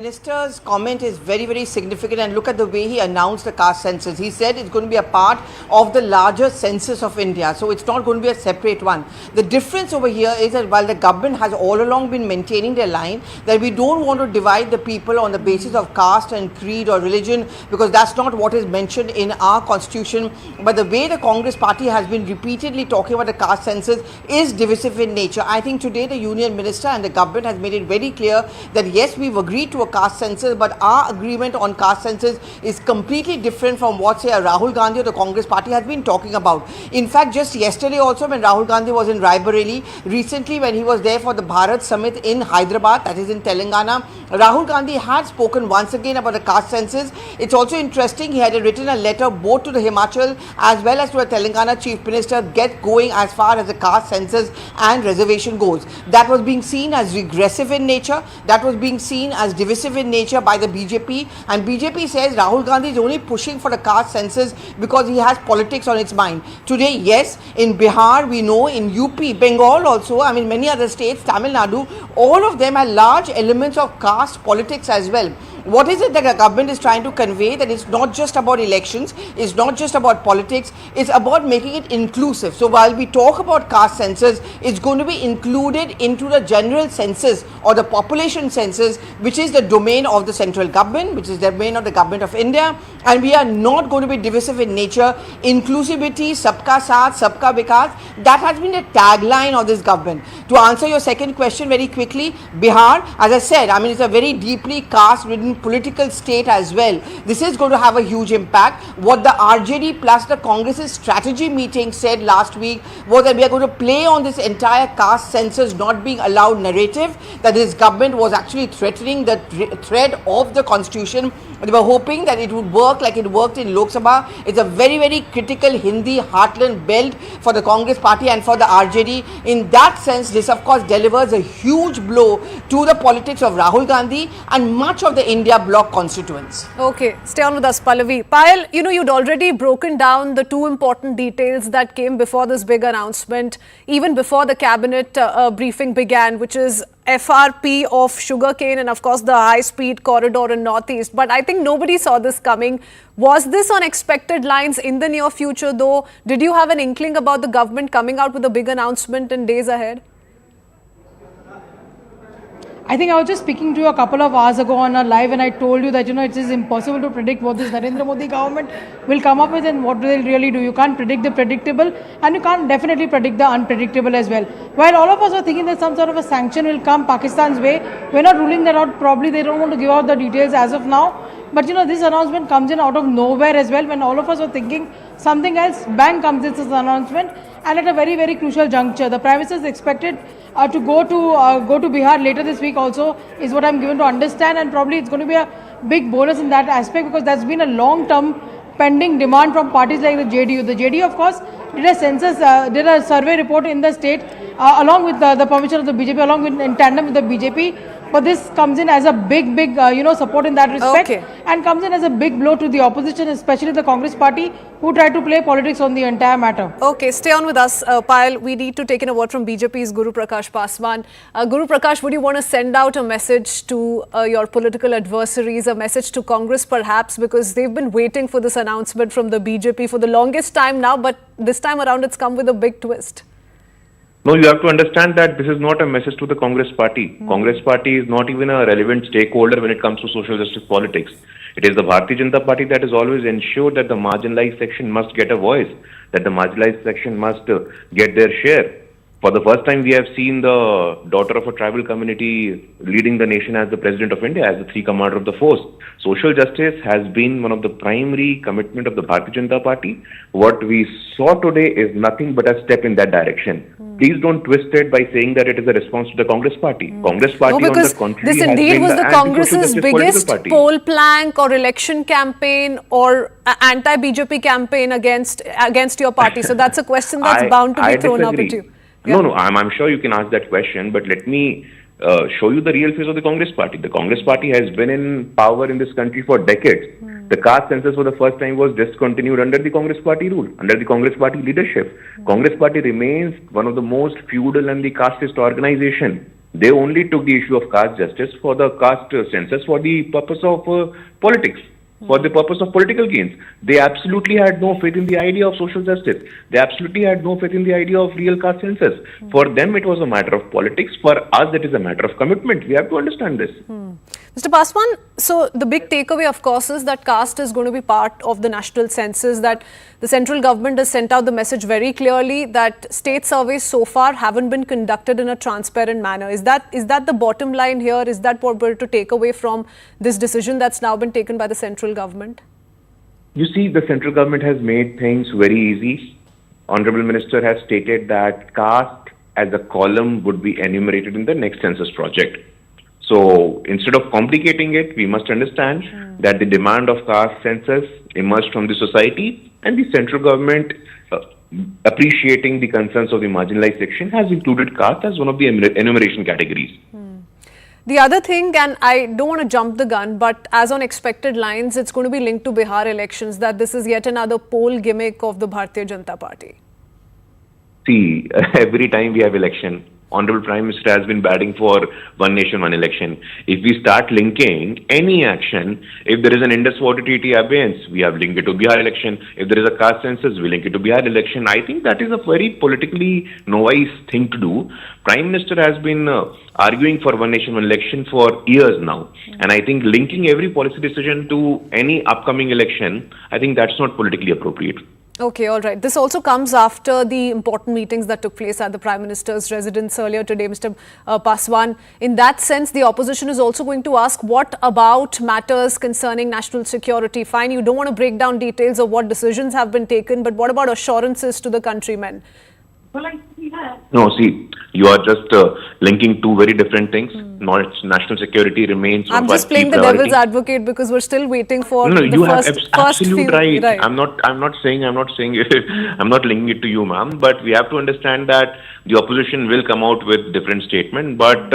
Minister's comment is very, very significant, and look at the way he announced the caste census. He said it's going to be a part of the larger census of India, so it's not going to be a separate one. The difference over here is that while the government has all along been maintaining their line that we don't want to divide the people on the basis of caste and creed or religion, because that's not what is mentioned in our constitution, but the way the Congress party has been repeatedly talking about the caste census is divisive in nature. I think today the Union Minister and the government has made it very clear that yes, we've agreed to a caste census, but our agreement on caste census is completely different from what, say, Rahul Gandhi or the Congress party has been talking about. In fact, just yesterday also, when Rahul Gandhi was in Raebareli, recently when he was there for the Bharat Summit in Hyderabad, that is in Telangana, Rahul Gandhi had spoken once again about the caste census. It's also interesting, he had written a letter both to the Himachal as well as to the Telangana Chief Minister, get going as far as the caste census and reservation goes. That was being seen as regressive in nature, that was being seen as divisive in nature by the BJP, and BJP says Rahul Gandhi is only pushing for the caste census because he has politics on its mind. Today, yes, in Bihar, we know, in UP, Bengal also, I mean many other states, Tamil Nadu, all of them have large elements of caste politics as well. What is it that the government is trying to convey? That it's not just about elections, it's not just about politics, it's about making it inclusive. So while we talk about caste census, it's going to be included into the general census or the population census, which is the domain of the central government, which is the domain of the government of India, and we are not going to be divisive in nature. Inclusivity, sabka saath, sabka vikas, that has been the tagline of this government. To answer your second question very quickly, Bihar, as I said, I mean it's a very deeply caste-ridden political state as well. This is going to have a huge impact. What the RJD plus the Congress's strategy meeting said last week was that we are going to play on this entire caste census not being allowed narrative, that this government was actually threatening the thread of the constitution. They were hoping that it would work like it worked in Lok Sabha. It's a very, very critical Hindi heartland belt for the Congress party and for the RJD. In that sense, this of course delivers a huge blow to the politics of Rahul Gandhi and much of the India bloc constituents. Okay, stay on with us, Pallavi. Payal, you'd already broken down the two important details that came before this big announcement, even before the cabinet briefing began, which is FRP of sugarcane and of course the high-speed corridor in Northeast. But I think nobody saw this coming. Was this on expected lines in the near future though? Did you have an inkling about the government coming out with a big announcement in days ahead? I think I was just speaking to you a couple of hours ago on a live and I told you that, it is impossible to predict what this Narendra Modi government will come up with and what they'll really do. You can't predict the predictable and you can't definitely predict the unpredictable as well. While all of us are thinking that some sort of a sanction will come Pakistan's way, we're not ruling that out. Probably they don't want to give out the details as of now. But this announcement comes in out of nowhere as well. When all of us are thinking something else, bang comes this announcement, and at a very, very crucial juncture. The Prime Minister is expected to go to Bihar later this week also, is what I'm given to understand, and probably it's going to be a big bonus in that aspect because that's been a long-term pending demand from parties like the JDU. The JDU, of course, did a census, did a survey report in the state along with the permission of the BJP, along with in tandem with the BJP. But this comes in as a big, support in that respect, and comes in as a big blow to the opposition, especially the Congress party, who tried to play politics on the entire matter. Okay, stay on with us, Payal. We need to take in a word from BJP's Guru Prakash Paswan. Guru Prakash, would you want to send out a message to your political adversaries, a message to Congress perhaps, because they've been waiting for this announcement from the BJP for the longest time now, but this time around it's come with a big twist? No, you have to understand that this is not a message to the Congress party. Congress party is not even a relevant stakeholder when it comes to social justice politics. It is the Bharatiya Janata Party that has always ensured that the marginalized section must get a voice, that the marginalized section must get their share. For the first time, we have seen the daughter of a tribal community leading the nation as the President of India, as the three commander of the force. Social justice has been one of the primary commitment of the Bharatiya Janata Party. What we saw today is nothing but a step in that direction. Please don't twist it by saying that it is a response to the Congress party. Congress party, on the contrary, this indeed was the Congress's biggest poll plank or election campaign or anti-BJP campaign against your party. So that's a question that's bound to be thrown up at you. Yeah. No, I'm sure you can ask that question, but let me show you the real face of the Congress party. The Congress party has been in power in this country for decades. The caste census for the first time was discontinued under the Congress party rule, under the Congress party leadership. Congress party remains one of the most feudal and the casteist organization They only took the issue of caste justice for the caste census for the purpose of politics, for the purpose of political gains. They absolutely had no faith in the idea of social justice. They absolutely had no faith in the idea of real caste census. For them, it was a matter of politics. For us, it is a matter of commitment. We have to understand this. Mr. Paswan, so the big takeaway, of course, is that caste is going to be part of the national census, that the central government has sent out the message very clearly that state surveys so far haven't been conducted in a transparent manner. Is that the bottom line here? Is that what we're to take away from this decision that's now been taken by the central government? You see, the central government has made things very easy. Honorable Minister has stated that caste as a column would be enumerated in the next census project. So instead of complicating it, we must understand that the demand of caste census emerged from the society, and the central government, appreciating the concerns of the marginalized section, has included caste as one of the enumeration categories. The other thing, and I don't want to jump the gun, but as on expected lines, it's going to be linked to Bihar elections, that this is yet another poll gimmick of the Bharatiya Janata Party. See, every time we have election, Honorable Prime Minister has been batting for one nation, one election. If we start linking any action, if there is an Indus water treaty abeyance, we have linked it to Bihar election. If there is a caste census, we link it to Bihar election. I think that is a very politically novice thing to do. Prime Minister has been arguing for one nation, one election for years now. And I think linking every policy decision to any upcoming election, I think that's not politically appropriate. Okay, all right. This also comes after the important meetings that took place at the Prime Minister's residence earlier today, Mr. Paswan. In that sense, the opposition is also going to ask, what about matters concerning national security? Fine, you don't want to break down details of what decisions have been taken, but what about assurances to the countrymen? No, see, you are just linking two very different things. National security remains. I'm just playing the devil's advocate because we're still waiting for you have absolute few, right. I'm not saying I'm not linking it to you, ma'am. But we have to understand that the opposition will come out with different statement. But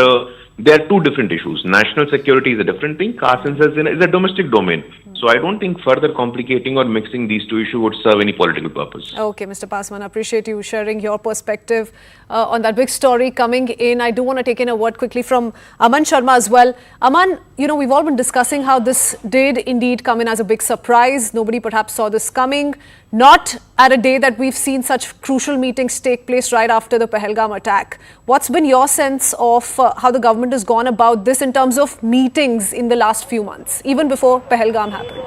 there are two different issues. National security is a different thing. Caste census is a domestic domain. So I don't think further complicating or mixing these two issues would serve any political purpose. Okay, Mr. Paswan, I appreciate you sharing your perspective on that big story coming in. I do want to take in a word quickly from Aman Sharma as well. Aman, you know, we've all been discussing how this did indeed come in as a big surprise. Nobody perhaps saw this coming. Not at a day that we've seen such crucial meetings take place right after the Pahalgam attack. What's been your sense of how the government has gone about this in terms of meetings in the last few months, even before Pahalgam happened?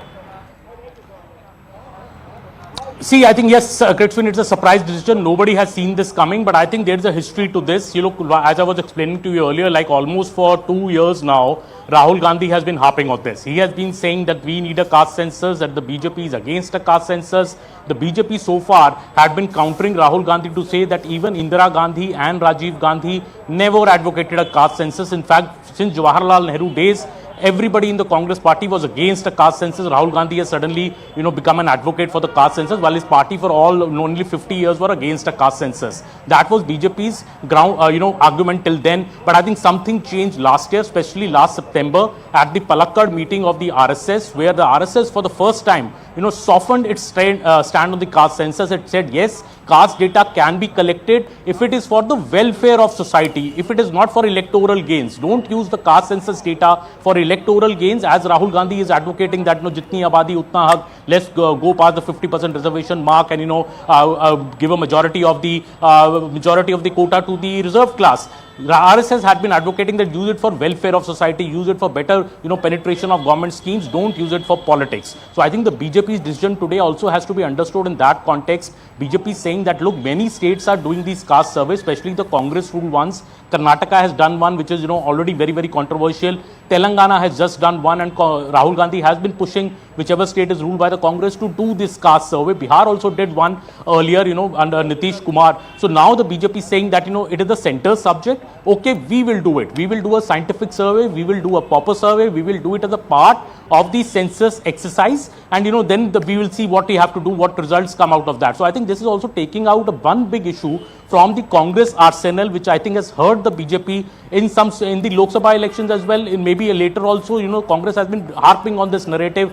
See, I think, yes, Kritswin, it's a surprise decision. Nobody has seen this coming, but I think there's a history to this. You look, as I was explaining to you earlier, like almost for 2 years now, Rahul Gandhi has been harping on this. He has been saying that we need a caste census, that the BJP is against a caste census. The BJP so far had been countering Rahul Gandhi to say that even Indira Gandhi and Rajiv Gandhi never advocated a caste census. In fact, since Jawaharlal Nehru days, everybody in the Congress party was against a caste census. Rahul Gandhi has suddenly, become an advocate for the caste census, while his party for only 50 years were against a caste census. That was BJP's argument till then. But I think something changed last year, especially last September, at the Palakkad meeting of the RSS, where the RSS for the first time, softened its stand on the caste census. It said, yes, caste data can be collected if it is for the welfare of society, if it is not for electoral gains. Don't use the caste census data for electoral gains, as Rahul Gandhi is advocating that jitni abadi utna haq, let's go past the 50% reservation mark and give a majority of the quota to the reserved class. RSS had been advocating that use it for welfare of society, use it for better penetration of government schemes, don't use it for politics. So I think the BJP's decision today also has to be understood in that context. BJP is saying that, look, many states are doing these caste surveys, especially the Congress ruled ones. Karnataka has done one, which is already very, very controversial. Telangana has just done one, and Rahul Gandhi has been pushing whichever state is ruled by the Congress to do this caste survey. Bihar also did one earlier, under Nitish Kumar. So now the BJP is saying that, it is the center subject. Okay, we will do it. We will do a scientific survey. We will do a proper survey. We will do it as a part of the census exercise. And, then we will see what we have to do, what results come out of that. So I think this is also taking out one big issue from the Congress arsenal, which I think has hurt hurt the BJP in the Lok Sabha elections as well. In maybe later also, Congress has been harping on this narrative.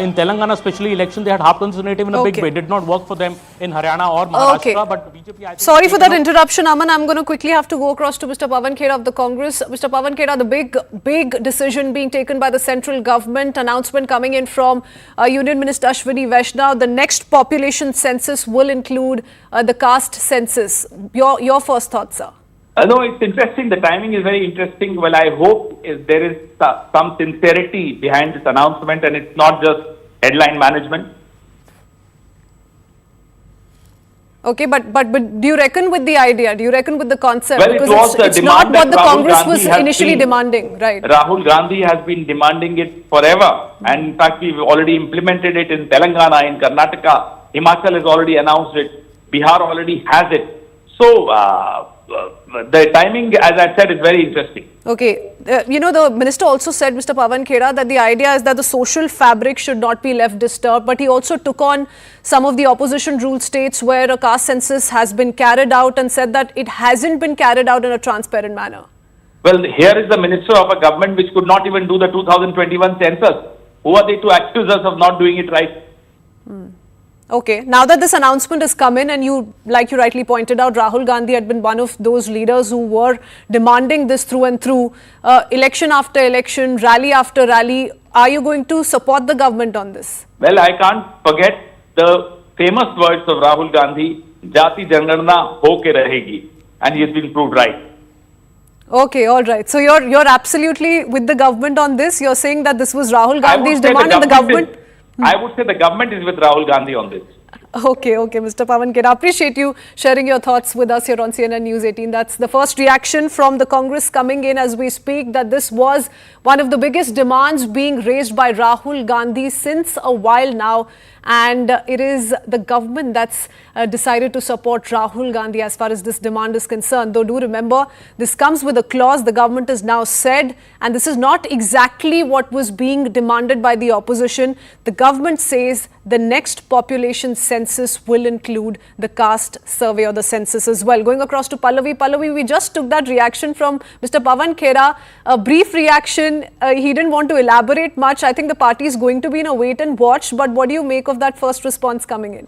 In Telangana, especially election, they had harped on this narrative in a big way. It did not work for them in Haryana or Maharashtra. But BJP, I think, sorry for that interruption, Aman. I'm going to quickly have to go across to Mr. Pawan Khera of the Congress. Mr. Pawan Khera, the big decision being taken by the central government, announcement coming in from Union Minister Ashwini Vaishnav. The next population census will include the caste census. Your first thoughts, sir? No, it's interesting. The timing is very interesting. Well, I hope there is some sincerity behind this announcement and it's not just headline management. Okay, but do you reckon with the idea? Do you reckon with the concept? Well, because it's not what the Congress was initially demanding, right? Rahul Gandhi has been demanding it forever. And in fact, we've already implemented it in Telangana, in Karnataka. Himachal has already announced it. Bihar already has it. So, the timing, as I said, is very interesting. Okay. The minister also said, Mr. Pawan Khera, that the idea is that the social fabric should not be left disturbed. But he also took on some of the opposition rule states where a caste census has been carried out and said that it hasn't been carried out in a transparent manner. Well, here is the minister of a government which could not even do the 2021 census. Who are they to accuse us of not doing it right? Okay, now that this announcement has come in and like you rightly pointed out, Rahul Gandhi had been one of those leaders who were demanding this through and through, election after election, rally after rally. Are you going to support the government on this? Well, I can't forget the famous words of Rahul Gandhi, Jati Jangarna ho ke rahegi, and he has been proved right. Okay, all right. So you're absolutely with the government on this. You're saying that this was Rahul Gandhi's demand and the government... I would say the government is with Rahul Gandhi on this. Okay, Mr. Pawan Khera. Appreciate you sharing your thoughts with us here on CNN News 18. That's the first reaction from the Congress coming in as we speak, that this was one of the biggest demands being raised by Rahul Gandhi since a while now. And it is the government that's decided to support Rahul Gandhi as far as this demand is concerned. Though do remember, this comes with a clause the government has now said, and this is not exactly what was being demanded by the opposition. The government says the next population census will include the caste survey or the census as well. Going across to Pallavi. Pallavi, we just took that reaction from Mr. Pawan Khera. A brief reaction. He didn't want to elaborate much. I think the party is going to be in a wait and watch. But what do you make of that first response coming in?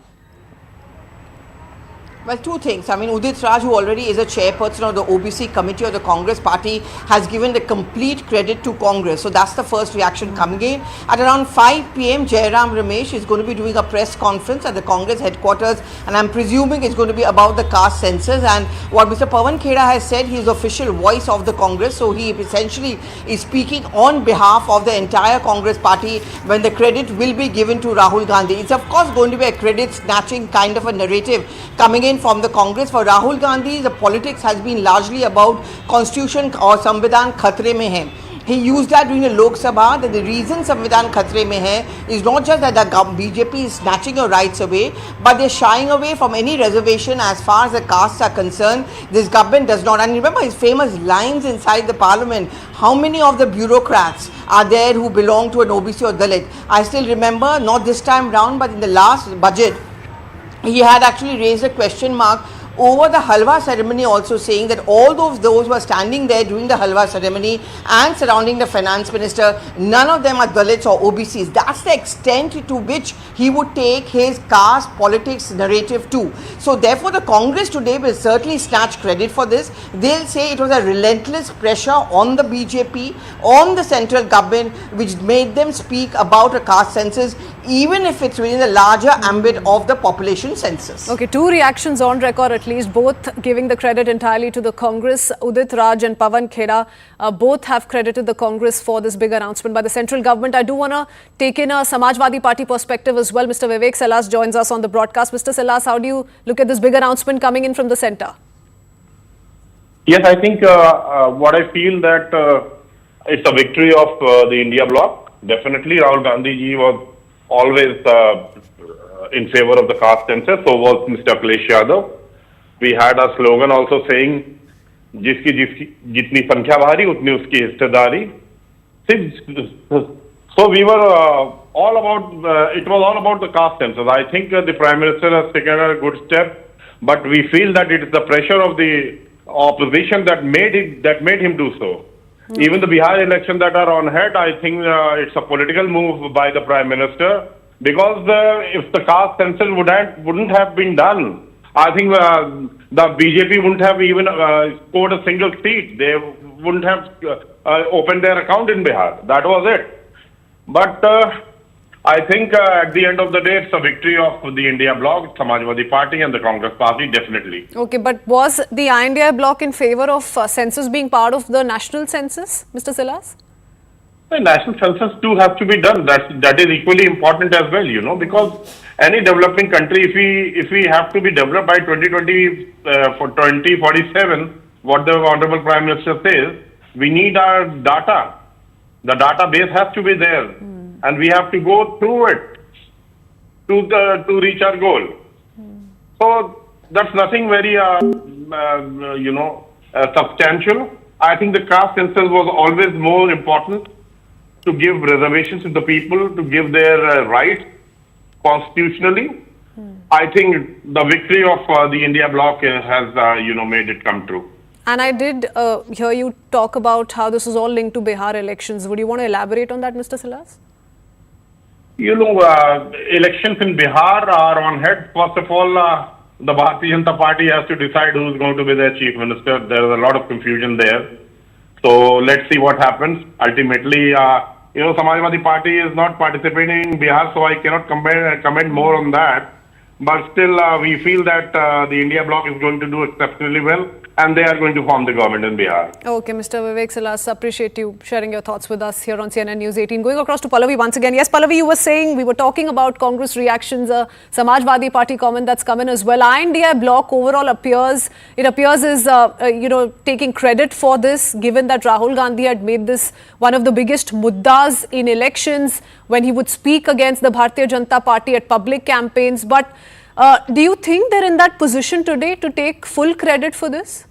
Well, two things. I mean, Udit Raj, who already is a chairperson of the OBC committee of the Congress party, has given the complete credit to Congress. So that's the first reaction coming in. At around 5 p.m., Jairam Ramesh is going to be doing a press conference at the Congress headquarters, and I'm presuming it's going to be about the caste census. And what Mr. Pawan Khera has said, he is the official voice of the Congress. So he essentially is speaking on behalf of the entire Congress party when the credit will be given to Rahul Gandhi. It's of course going to be a credit snatching kind of a narrative coming in from the Congress. For Rahul Gandhi, the politics has been largely about Constitution or Samvidhan khatre mein hai. He used that during the Lok Sabha, that the reason Samvidhan khatre mein hai is not just that the BJP is snatching your rights away, but they're shying away from any reservation as far as the castes are concerned. This government does not. And remember his famous lines inside the parliament. How many of the bureaucrats are there who belong to an OBC or Dalit? I still remember, not this time round, but in the last budget, he had actually raised a question mark over the halwa ceremony, also saying that all those who are standing there during the halwa ceremony and surrounding the finance minister, none of them are Dalits or OBCs. That's the extent to which he would take his caste politics narrative to. So therefore the Congress today will certainly snatch credit for this. They'll say it was a relentless pressure on the BJP, on the central government, which made them speak about a caste census, even if it's within the larger ambit of the population census. Okay, two reactions on record at least, both giving the credit entirely to the Congress. Udit Raj and Pawan Khera both have credited the Congress for this big announcement by the central government. I do want to take in a Samajwadi Party perspective as well. Mr. Vivek Salas joins us on the broadcast. Mr. Salas, how do you look at this big announcement coming in from the centre? Yes, I think what I feel that it's a victory of the India bloc. Definitely, Rahul Gandhi ji was always in favor of the caste census, so was Mr. Akhilesh Yadav. We had a slogan also saying, "Jiski jitni sankhya bhari, utni uski hissedari." So we were all about, it was all about the caste census. I think the Prime Minister has taken a good step, but we feel that it is the pressure of the opposition that made him do so. Even the Bihar election that are on head, I think it's a political move by the Prime Minister, because if the caste census wouldn't have been done, I think the BJP wouldn't have even scored a single seat. They wouldn't have opened their account in Bihar. That was it. But I think at the end of the day, it's a victory of the India bloc, Samajwadi Party and the Congress Party, definitely. Okay, but was the India bloc in favor of census being part of the national census, Mr. Silas? The national census too has to be done. That is equally important as well, you know, because any developing country, if we have to be developed by 2047, what the Honorable Prime Minister says, we need our data. The database has to be there, and we have to go through it to reach our goal. So that's nothing very substantial. I think the caste census was always more important to give reservations to the people, to give their rights constitutionally. I think the victory of the India bloc has made it come true. And I did hear you talk about how this is all linked to Bihar elections. Would you want to elaborate on that, Mr. Silas? You know, elections in Bihar are on head. First of all, the Bharatiya Janata Party has to decide who is going to be their chief minister. There is a lot of confusion there. So let's see what happens. Ultimately, Samajwadi Party is not participating in Bihar, so I cannot comment more on that. But still, we feel that the India bloc is going to do exceptionally well, and they are going to form the government in Bihar. Okay, Mr. Vivek Silas, appreciate you sharing your thoughts with us here on CNN News 18. Going across to Pallavi once again. Yes, Pallavi, you were saying, we were talking about Congress reactions, Samajwadi Party comment that's come in as well. India bloc overall appears is, taking credit for this, given that Rahul Gandhi had made this one of the biggest muddas in elections when he would speak against the Bharatiya Janata Party at public campaigns. But do you think they're in that position today to take full credit for this?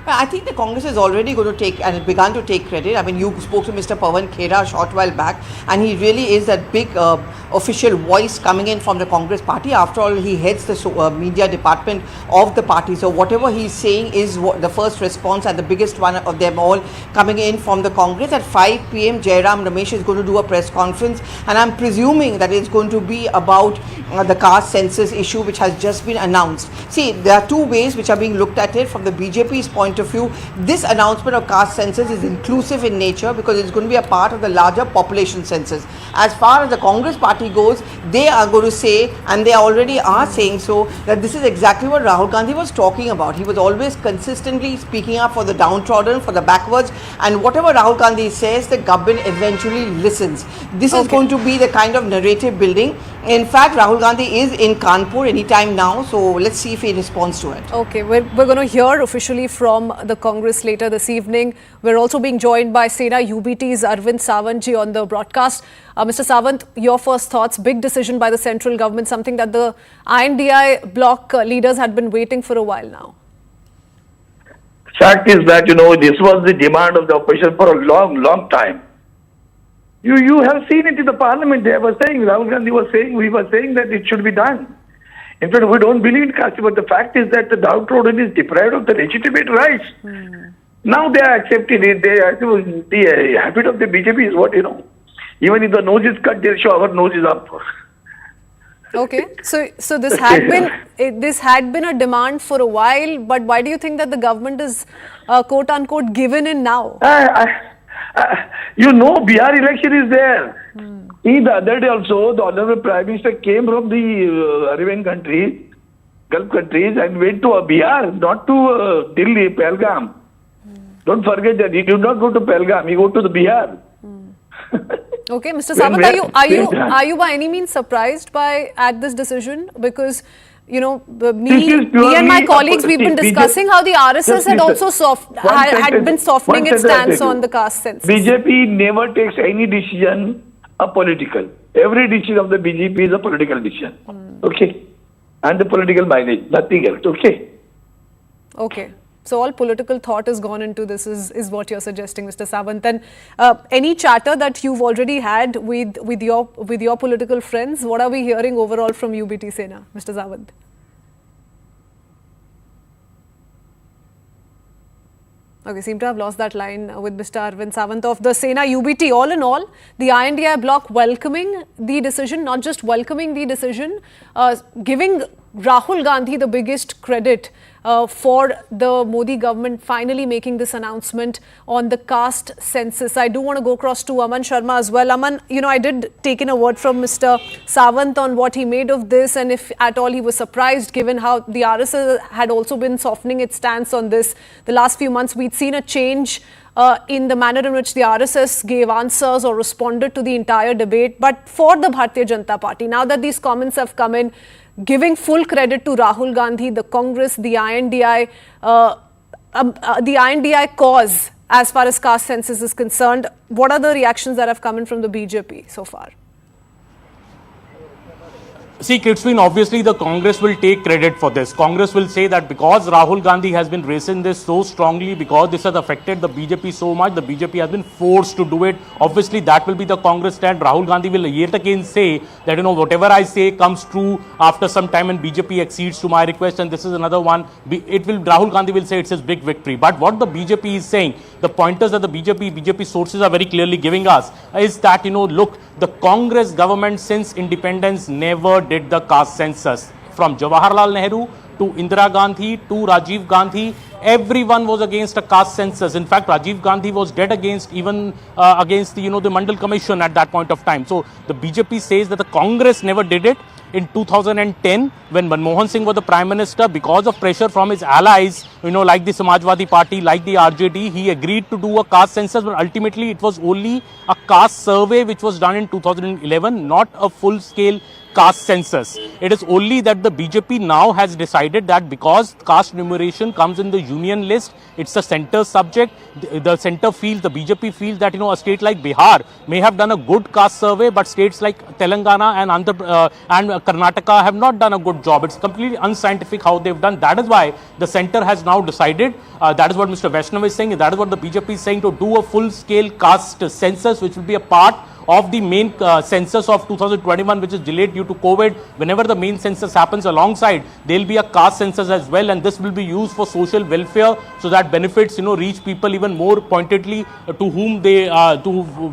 I think the Congress is already going to take and begun to take credit. I mean, you spoke to Mr. Pawan Khera a short while back, and he really is that big official voice coming in from the Congress party. After all, he heads the media department of the party. So whatever he's saying is the first response and the biggest one of them all coming in from the Congress. At 5 p.m, Jairam Ramesh is going to do a press conference, and I'm presuming that it's going to be about the caste census issue, which has just been announced. See, there are two ways which are being looked at it from the BJP's point of view. This announcement of caste census is inclusive in nature because it's going to be a part of the larger population census. As far as the Congress party goes, they are going to say, and they already are saying so, that this is exactly what Rahul Gandhi was talking about. He was always consistently speaking up for the downtrodden, for the backwards, and whatever Rahul Gandhi says, the government eventually listens. This is going to be the kind of narrative building. In fact, Rahul Gandhi is in Kanpur anytime now, so let's see if he responds to it. Okay, we're going to hear officially from the Congress later this evening. We're also being joined by Sena UBT's Arvind Sawant on the broadcast. Mr. Sawant, your first thoughts. Big decision by the central government, something that the INDI bloc leaders had been waiting for a while now. Fact is that, this was the demand of the opposition for a long time. You have seen it in the parliament. They were saying, Rahul Gandhi was saying, we were saying that it should be done. In fact, we don't believe in caste, but the fact is that the downtrodden is deprived of the legitimate rights. Now they are accepting it. The habit of the BJP is what, even if the nose is cut, they'll show our nose is up. Okay, so this had been a demand for a while, but why do you think that the government is quote unquote given in now? Bihar election is there. The other day also, the Honorable Prime Minister came from the Arabian countries, Gulf countries, and went to Bihar, not to Delhi, Pahalgam. Don't forget that he did not go to Pahalgam; he go to the Bihar. Okay, Mr. Sawant, are you by any means surprised at this decision? Because me and my colleagues, we've been discussing how the RSS had also had been softening its stance on the caste census. BJP never takes any decision political. Every decision of the BJP is a political decision. Okay, and the political mileage, nothing else. Okay. So all political thought has gone into this is what you're suggesting, Mr. Sawant. And any chatter that you've already had with your political friends, what are we hearing overall from UBT Sena, Mr. Sawant? Okay, seem to have lost that line with Mr. Arvind Sawant of the Sena UBT. All in all, the INDI bloc welcoming the decision, not just welcoming the decision, giving Rahul Gandhi the biggest credit for the Modi government finally making this announcement on the caste census. I do want to go across to Aman Sharma as well. Aman, you know, I did take in a word from Mr. Sawant on what he made of this and if at all he was surprised given how the RSS had also been softening its stance on this. The last few months we'd seen a change in the manner in which the RSS gave answers or responded to the entire debate. But for the Bharatiya Janata Party, now that these comments have come in, giving full credit to Rahul Gandhi, the Congress, the INDI cause as far as caste census is concerned, what are the reactions that have come in from the BJP so far? See, Kritzwin, obviously the Congress will take credit for this. Congress will say that because Rahul Gandhi has been raising this so strongly, because this has affected the BJP so much, the BJP has been forced to do it. Obviously, that will be the Congress stand. Rahul Gandhi will yet again say that, you know, whatever I say comes true after some time and BJP accedes to my request, and this is another one. Rahul Gandhi will say it's his big victory. But what the BJP is saying, the pointers that the BJP sources are very clearly giving us is that, you know, look, the Congress government since independence never did the caste census. From Jawaharlal Nehru to Indira Gandhi to Rajiv Gandhi, everyone was against a caste census. In fact, Rajiv Gandhi was dead against against the Mandal Commission at that point of time. So the BJP says that the Congress never did it. In 2010, when Manmohan Singh was the Prime Minister, because of pressure from his allies, like the Samajwadi Party, like the RJD, he agreed to do a caste census, but ultimately it was only a caste survey which was done in 2011, not a full-scale caste census. It is only that the BJP now has decided that because caste enumeration comes in the union list, it's a center subject. The center feels, the BJP feels that a state like Bihar may have done a good caste survey, but states like Telangana and Karnataka have not done a good job. It's completely unscientific how they've done. That is why the center has now decided. That is what Mr. Vaishnav is saying. That is what the BJP is saying, to do a full-scale caste census, which will be a part of the main census of 2021, which is delayed due to COVID. Whenever the main census happens alongside, there will be a caste census as well, and this will be used for social welfare, so that benefits reach people even more pointedly to whom they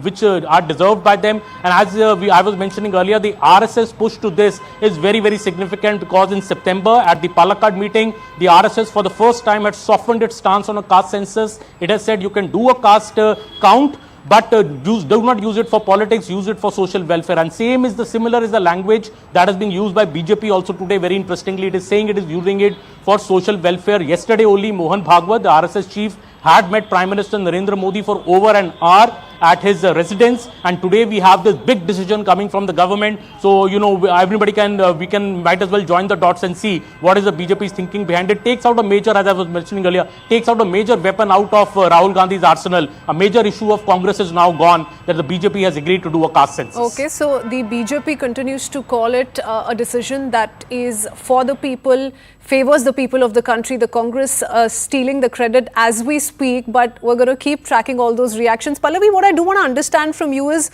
which are deserved by them. And as I was mentioning earlier, the RSS push to this is very, very significant, because in September at the Palakkad meeting, the RSS for the first time had softened its stance on a caste census. It has said you can do a caste count, but do not use it for politics, use it for social welfare. And similar is the language that has been used by BJP also today. Very interestingly, it is saying it is using it for social welfare. Yesterday only, Mohan Bhagwat, the RSS chief, had met Prime Minister Narendra Modi for over an hour at his residence, and today we have this big decision coming from the government. So everybody might as well join the dots and see what is the BJP's thinking behind it. Takes out a major, as I was mentioning earlier, takes out a major weapon out of Rahul Gandhi's arsenal. A major issue of Congress is now gone, that the BJP has agreed to do a caste census. Okay, so the BJP continues to call it a decision that is for the people, favors the people of the country. The Congress stealing the credit as we speak, but we're going to keep tracking all those reactions. Pallavi, what I do want to understand from you is,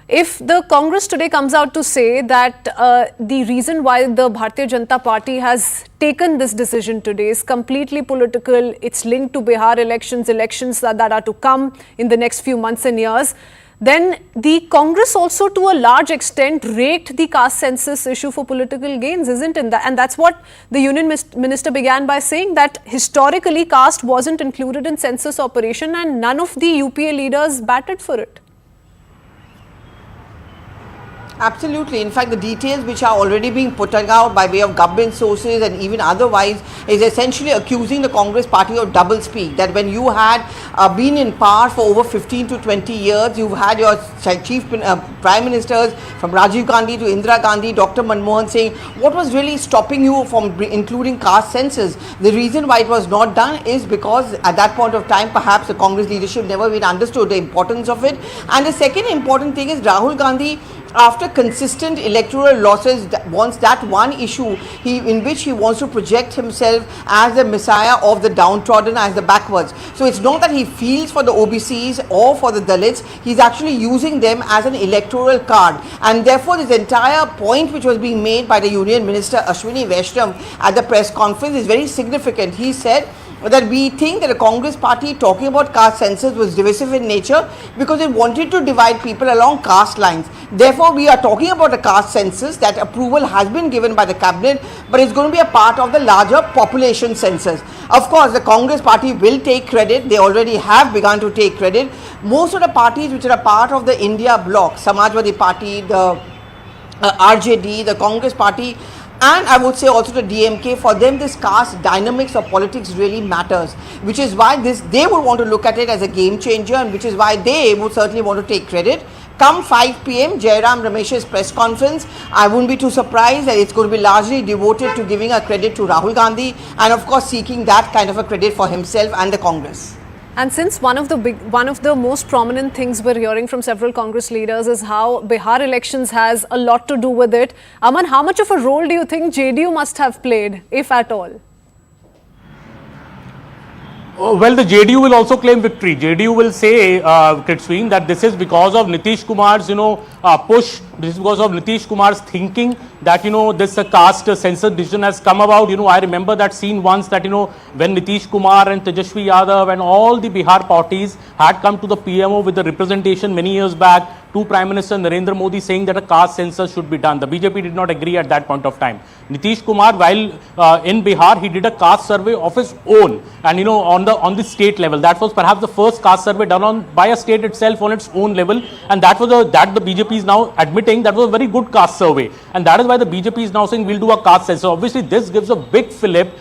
if the Congress today comes out to say that the reason why the Bharatiya Janata Party has taken this decision today is completely political, it's linked to Bihar elections that are to come in the next few months and years, then the Congress also to a large extent raked the caste census issue for political gains, isn't it? And that's what the Union Minister began by saying, that historically caste wasn't included in census operation and none of the UPA leaders batted for it. Absolutely. In fact, the details which are already being put out by way of government sources and even otherwise is essentially accusing the Congress party of double speak. That when you had been in power for over 15 to 20 years, you've had your chief prime ministers from Rajiv Gandhi to Indira Gandhi, Dr. Manmohan Singh. What was really stopping you from including caste census? The reason why it was not done is because at that point of time, perhaps the Congress leadership never really understood the importance of it. And the second important thing is Rahul Gandhi, after consistent electoral losses, wants that one issue in which he wants to project himself as the messiah of the downtrodden, as the backwards. So it's not that he feels for the OBCs or for the Dalits, he's actually using them as an electoral card. And therefore this entire point which was being made by the Union Minister Ashwini Vaishnav at the press conference is very significant. He said that we think that the Congress party talking about caste census was divisive in nature because it wanted to divide people along caste lines. Therefore, we are talking about a caste census that approval has been given by the cabinet, but it's going to be a part of the larger population census. Of course, the Congress party will take credit. They already have begun to take credit. Most of the parties which are a part of the India bloc, Samajwadi Party, the RJD, the Congress party, and I would say also the DMK, for them this caste dynamics of politics really matters, which is why they would want to look at it as a game changer, and which is why they would certainly want to take credit. Come 5 p.m. Jairam Ramesh's press conference, I wouldn't be too surprised that it's going to be largely devoted to giving a credit to Rahul Gandhi and of course seeking that kind of a credit for himself and the Congress. And since one of the most prominent things we're hearing from several Congress leaders is how Bihar elections has a lot to do with it, Aman, how much of a role do you think JDU must have played, if at all? Well, the JDU will also claim victory. JDU will say, Kritsween, that this is because of Nitish Kumar's, push. This is because of Nitish Kumar's thinking that, this caste census decision has come about. I remember that scene once that, when Nitish Kumar and Tejashwi Yadav and all the Bihar parties had come to the PMO with the representation many years back to Prime Minister Narendra Modi saying that a caste census should be done. The BJP did not agree at that point of time. Nitish Kumar, while in Bihar, he did a caste survey of his own, and on the state level. That was perhaps the first caste survey done by a state itself on its own level, and that was that the BJP is now admitting that was a very good caste survey, and that is why the BJP is now saying we'll do a caste census. Obviously, this gives a big fillip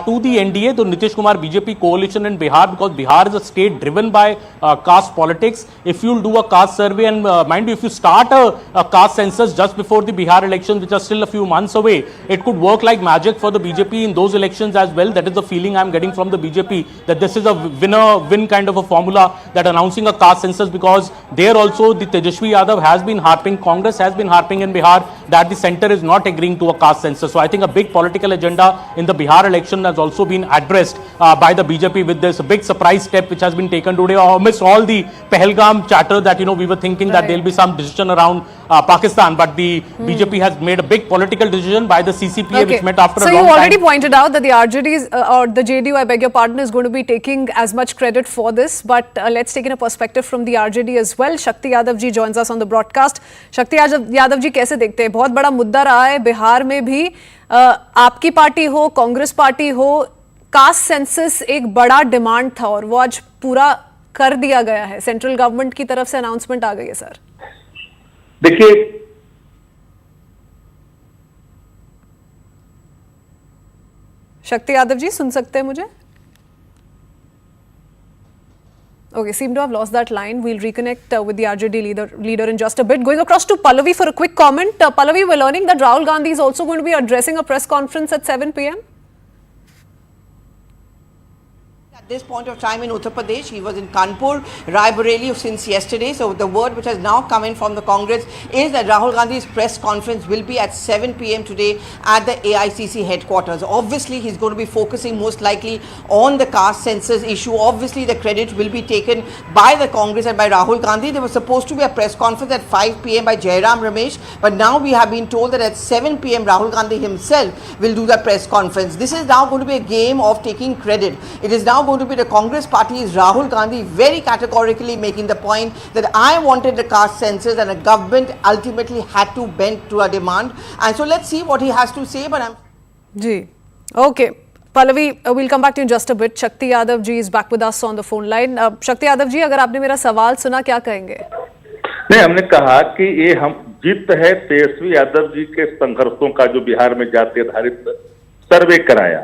to the NDA, the Nitish Kumar BJP coalition in Bihar, because Bihar is a state driven by caste politics. If you'll do a caste survey, and mind you, if you start a caste census just before the Bihar elections, which are still a few months away, it could work like magic for the BJP in those elections as well. That is the feeling I'm getting from the BJP, that this is a winner-win kind of a formula, that announcing a caste census, because there also the Tejashwi Yadav has been harping, Congress has been harping in Bihar that the centre is not agreeing to a caste census. So I think a big political agenda in the Bihar election has also been addressed by the BJP with this big surprise step which has been taken today, amidst all the Pahalgam chatter that we were thinking that there will be some decision around Pakistan, but the BJP has made a big political decision by the CCPA, which met after a long time. So you already pointed out that the RJD or the JDU, I beg your pardon, is going to be taking as much credit for this, but let's take in a perspective from the RJD as well. Shakti Yadav ji joins us on the broadcast. Shakti Yadav ji, कैसे देखते हैं? बहुत बड़ा मुद्दा रहा है बिहार में भी, आपकी पार्टी हो, कांग्रेस पार्टी हो, कास्ट सेंसस एक बड़ा डिमांड था और वो आज पूरा कर दिया गया है. सेंट्रल गवर्नमेंट की तरफ से अनाउंसमेंट आ गई है सर. देखिए, शक्ति यादव जी सुन सकते हैं मुझे? Okay, seem to have lost that line. We'll reconnect with the RJD leader in just a bit. Going across to Pallavi for a quick comment. Pallavi, we're learning that Rahul Gandhi is also going to be addressing a press conference at 7 p.m. At this point of time in Uttar Pradesh, he was in Kanpur, Raebareli since yesterday. So the word which has now come in from the Congress is that Rahul Gandhi's press conference will be at 7 p.m. today at the AICC headquarters. Obviously, he's going to be focusing most likely on the caste census issue. Obviously, the credit will be taken by the Congress and by Rahul Gandhi. There was supposed to be a press conference at 5 p.m. by Jairam Ramesh, but now we have been told that at 7 p.m. Rahul Gandhi himself will do the press conference. This is now going to be a game of taking credit. It is now going to be the Congress party's Rahul Gandhi very categorically making the point that I wanted the caste census and the government ultimately had to bend to a demand. And so let's see what he has to say. But Okay. Pallavi, we'll come back to you in just a bit. Shakti Yadav ji is back with us on the phone line. Shakti Yadav ji, अगर आपने मेरा सवाल सुना, क्या कहेंगे? नहीं, हमने कहा कि ये हम जीत है तेजस्वी यादव जी के संघर्षों का जो बिहार में जाति आधारित सर्वे कराया.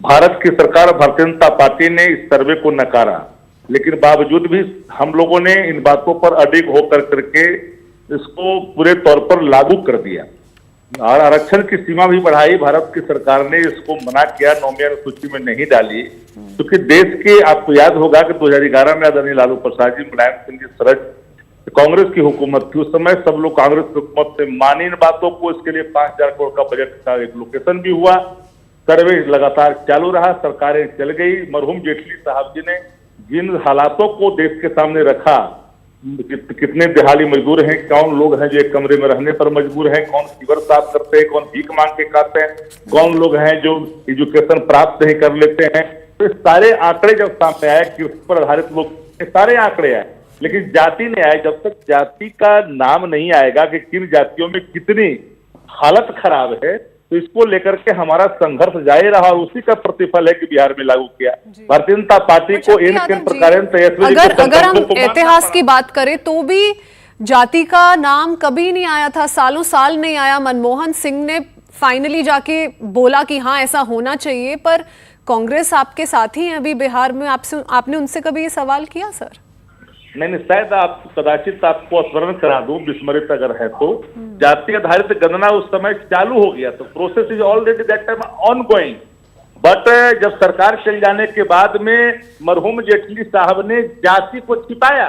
भारत की सरकार भारतीय जनता पार्टी ने इस सर्वे को नकारा, लेकिन बावजूद भी हम लोगों ने इन बातों पर अडिग होकर करके इसको पूरे तौर पर लागू कर दिया और आरक्षण की सीमा भी बढ़ाई. भारत की सरकार ने इसको मना किया, नौवीं अनुसूची में नहीं डाली, क्योंकि देश के, आपको याद होगा कि 2011 में आदरणीय लालू प्रसाद जी, मुलायम सिंह जी, सरज कांग्रेस की हुकूमत थी. उस समय सब लोग कांग्रेस की हुकूमत से मानी इन बातों को. इसके लिए 5,000 करोड़ का बजट का एक लोकेशन भी हुआ. सर्वे लगातार चालू रहा, सरकारें चल गई. मरहूम जेटली साहब जी ने जिन हालातों को देश के सामने रखा, कितने दिहाड़ी मजदूर हैं, कौन लोग हैं जो एक कमरे में रहने पर मजबूर हैं, कौन सीवर साफ करते हैं, कौन भीख मांग के खाते हैं, कौन लोग हैं जो एजुकेशन प्राप्त नहीं कर लेते हैं, तो सारे आंकड़े जब सामने आए कि उस पर आधारित लोग, सारे आंकड़े आए, लेकिन जाति नहीं आए। जब तक जाति का नाम नहीं आएगा कि किन जातियों में कितनी हालत खराब है, तो इसको लेकर के हमारा संघर्ष जारी रहा और उसी का प्रतिफल है कि बिहार में लागू किया। भारतीय जनता पार्टी को इन प्रकार अगर हम इतिहास की बात करें तो भी जाति का नाम कभी नहीं आया था, सालों साल नहीं आया। मनमोहन सिंह ने फाइनली जाके बोला कि हाँ ऐसा होना चाहिए, पर कांग्रेस आपके साथी हैं अभी बिहार में, आपने उनसे कभी ये सवाल किया सर? नहीं, शायद आप कदाचित आपको स्मरण करा दूं, विस्मरित अगर है तो, जाति आधारित गणना उस समय चालू हो गया, तो process is already that time on going. But जब सरकार चल जाने के बाद में मरहूम जेटली साहब ने जाति को छिपाया,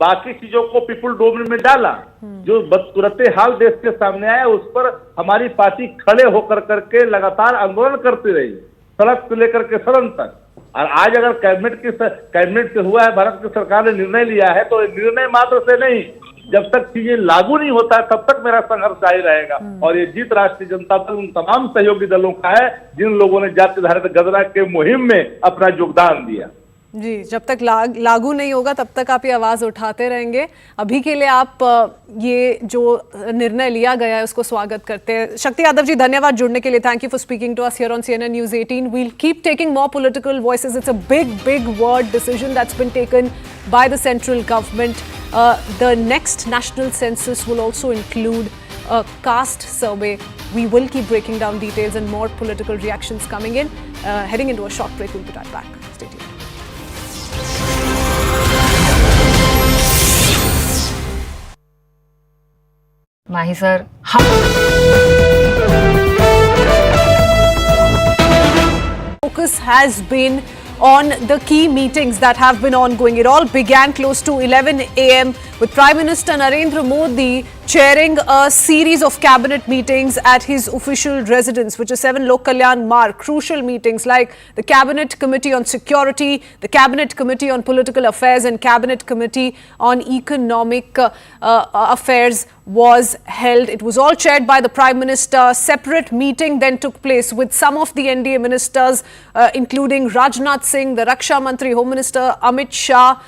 बाकी चीजों को पीपुल डोमेन में डाला। जो बदसूरत हाल देश के सामने आया उस पर हमारी पार्टी खड़े होकर करके लगातार आंदोलन करती रही, सड़क से लेकर के सदन तक। और आज अगर कैबिनेट से हुआ है, भारत की सरकार ने निर्णय लिया है, तो निर्णय मात्र से नहीं, जब तक चीजें लागू नहीं होता है तब तक मेरा संघर्ष जारी रहेगा। और ये जीत राष्ट्रीय जनता दल उन तमाम सहयोगी दलों का है जिन लोगों ने जाति आधारित गणना के मुहिम में अपना योगदान दिया। जी, जब तक लागू नहीं होगा तब तक आप ये आवाज उठाते रहेंगे। अभी के लिए आप ये जो निर्णय लिया गया है उसको स्वागत करते हैं। शक्ति यादव जी, धन्यवाद जुड़ने के लिए। Thank you for speaking to us here on CNN News 18. We'll keep taking more political voices. It's a big word decision that's been taken by the central government. The next national census will also include a caste survey. We will keep breaking down details and more political reactions coming in. Heading into a short break, we'll be right back. Stay tuned. Mahi sir, focus has been on the key meetings that have been ongoing. It all began close to 11 a.m. with Prime Minister Narendra Modi chairing a series of cabinet meetings at his official residence, which is 7 Lok Kalyan Marg. Crucial meetings like the Cabinet Committee on Security, the Cabinet Committee on Political Affairs and Cabinet Committee on Economic Affairs was held. It was all chaired by the Prime Minister. Separate meeting then took place with some of the NDA ministers, including Rajnath Singh, the Raksha Mantri, Home Minister Amit Shah,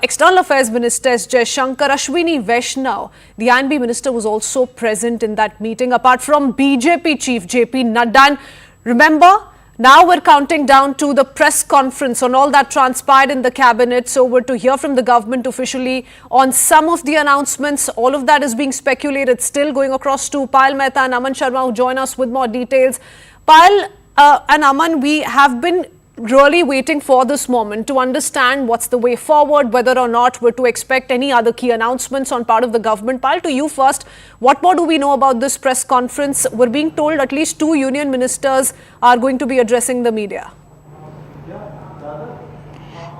External Affairs Minister S. Jaishankar, Ashwini Vaishnav. The INB Minister was also present in that meeting, apart from BJP Chief JP Nadda. And remember, now we're counting down to the press conference on all that transpired in the cabinet. So we're to hear from the government officially on some of the announcements. All of that is being speculated, still going across to Payal Mehta and Aman Sharma, who join us with more details. Payal and Aman, we have been really waiting for this moment to understand what's the way forward, whether or not we're to expect any other key announcements on part of the government. Payal, to you first, what more do we know about this press conference? We're being told at least 2 union ministers are going to be addressing the media.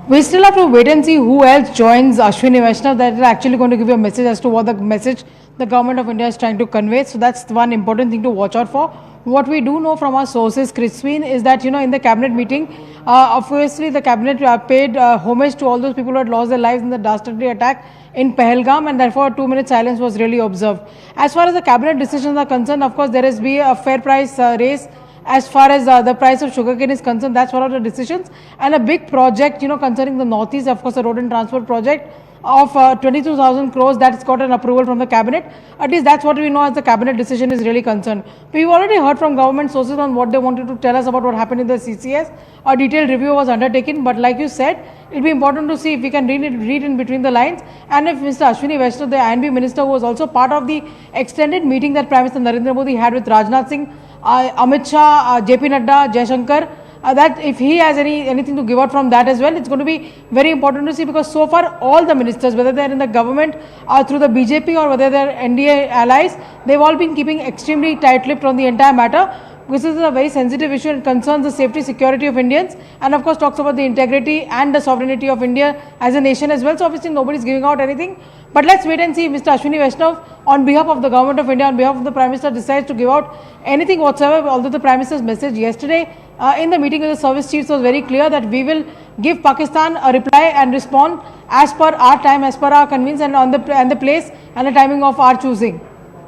We still have to wait and see who else joins Ashwini Vaishnav. That is actually going to give you a message as to what the message the government of India is trying to convey. So that's one important thing to watch out for. What we do know from our sources, Crispin, is that, in the cabinet meeting, obviously the cabinet paid homage to all those people who had lost their lives in the dastardly attack in Pahalgam, and therefore a 2-minute silence was really observed. As far as the cabinet decisions are concerned, of course, there has been a fair price race. As far as the price of sugarcane is concerned, that's one of the decisions. And a big project, concerning the Northeast, of course, a road and transport project of 22,000 crores, that's got an approval from the cabinet. At least that's what we know as the cabinet decision is really concerned. We've already heard from government sources on what they wanted to tell us about what happened in the CCS. A detailed review was undertaken, but like you said, it'll be important to see if we can read in between the lines, and if Mr. Ashwini Vaishnav, the INB minister, who was also part of the extended meeting that Prime Minister Narendra Modi had with Rajnath Singh, Amit Shah, JP Nadda, Jaishankar, that if he has anything to give out from that as well, it's going to be very important to see, because so far all the ministers, whether they're in the government or through the BJP or whether they're NDA allies, they've all been keeping extremely tight-lipped on the entire matter. This is a very sensitive issue. It concerns the safety, security of Indians, and of course talks about the integrity and the sovereignty of India as a nation as well. So obviously nobody's giving out anything. But let's wait and see if Mr. Ashwini Vaishnav, on behalf of the government of India, on behalf of the Prime Minister, decides to give out anything whatsoever. Although the Prime Minister's message yesterday in the meeting with the service chiefs was very clear that we will give Pakistan a reply and respond as per our time, as per our convenience, and on the place and the timing of our choosing.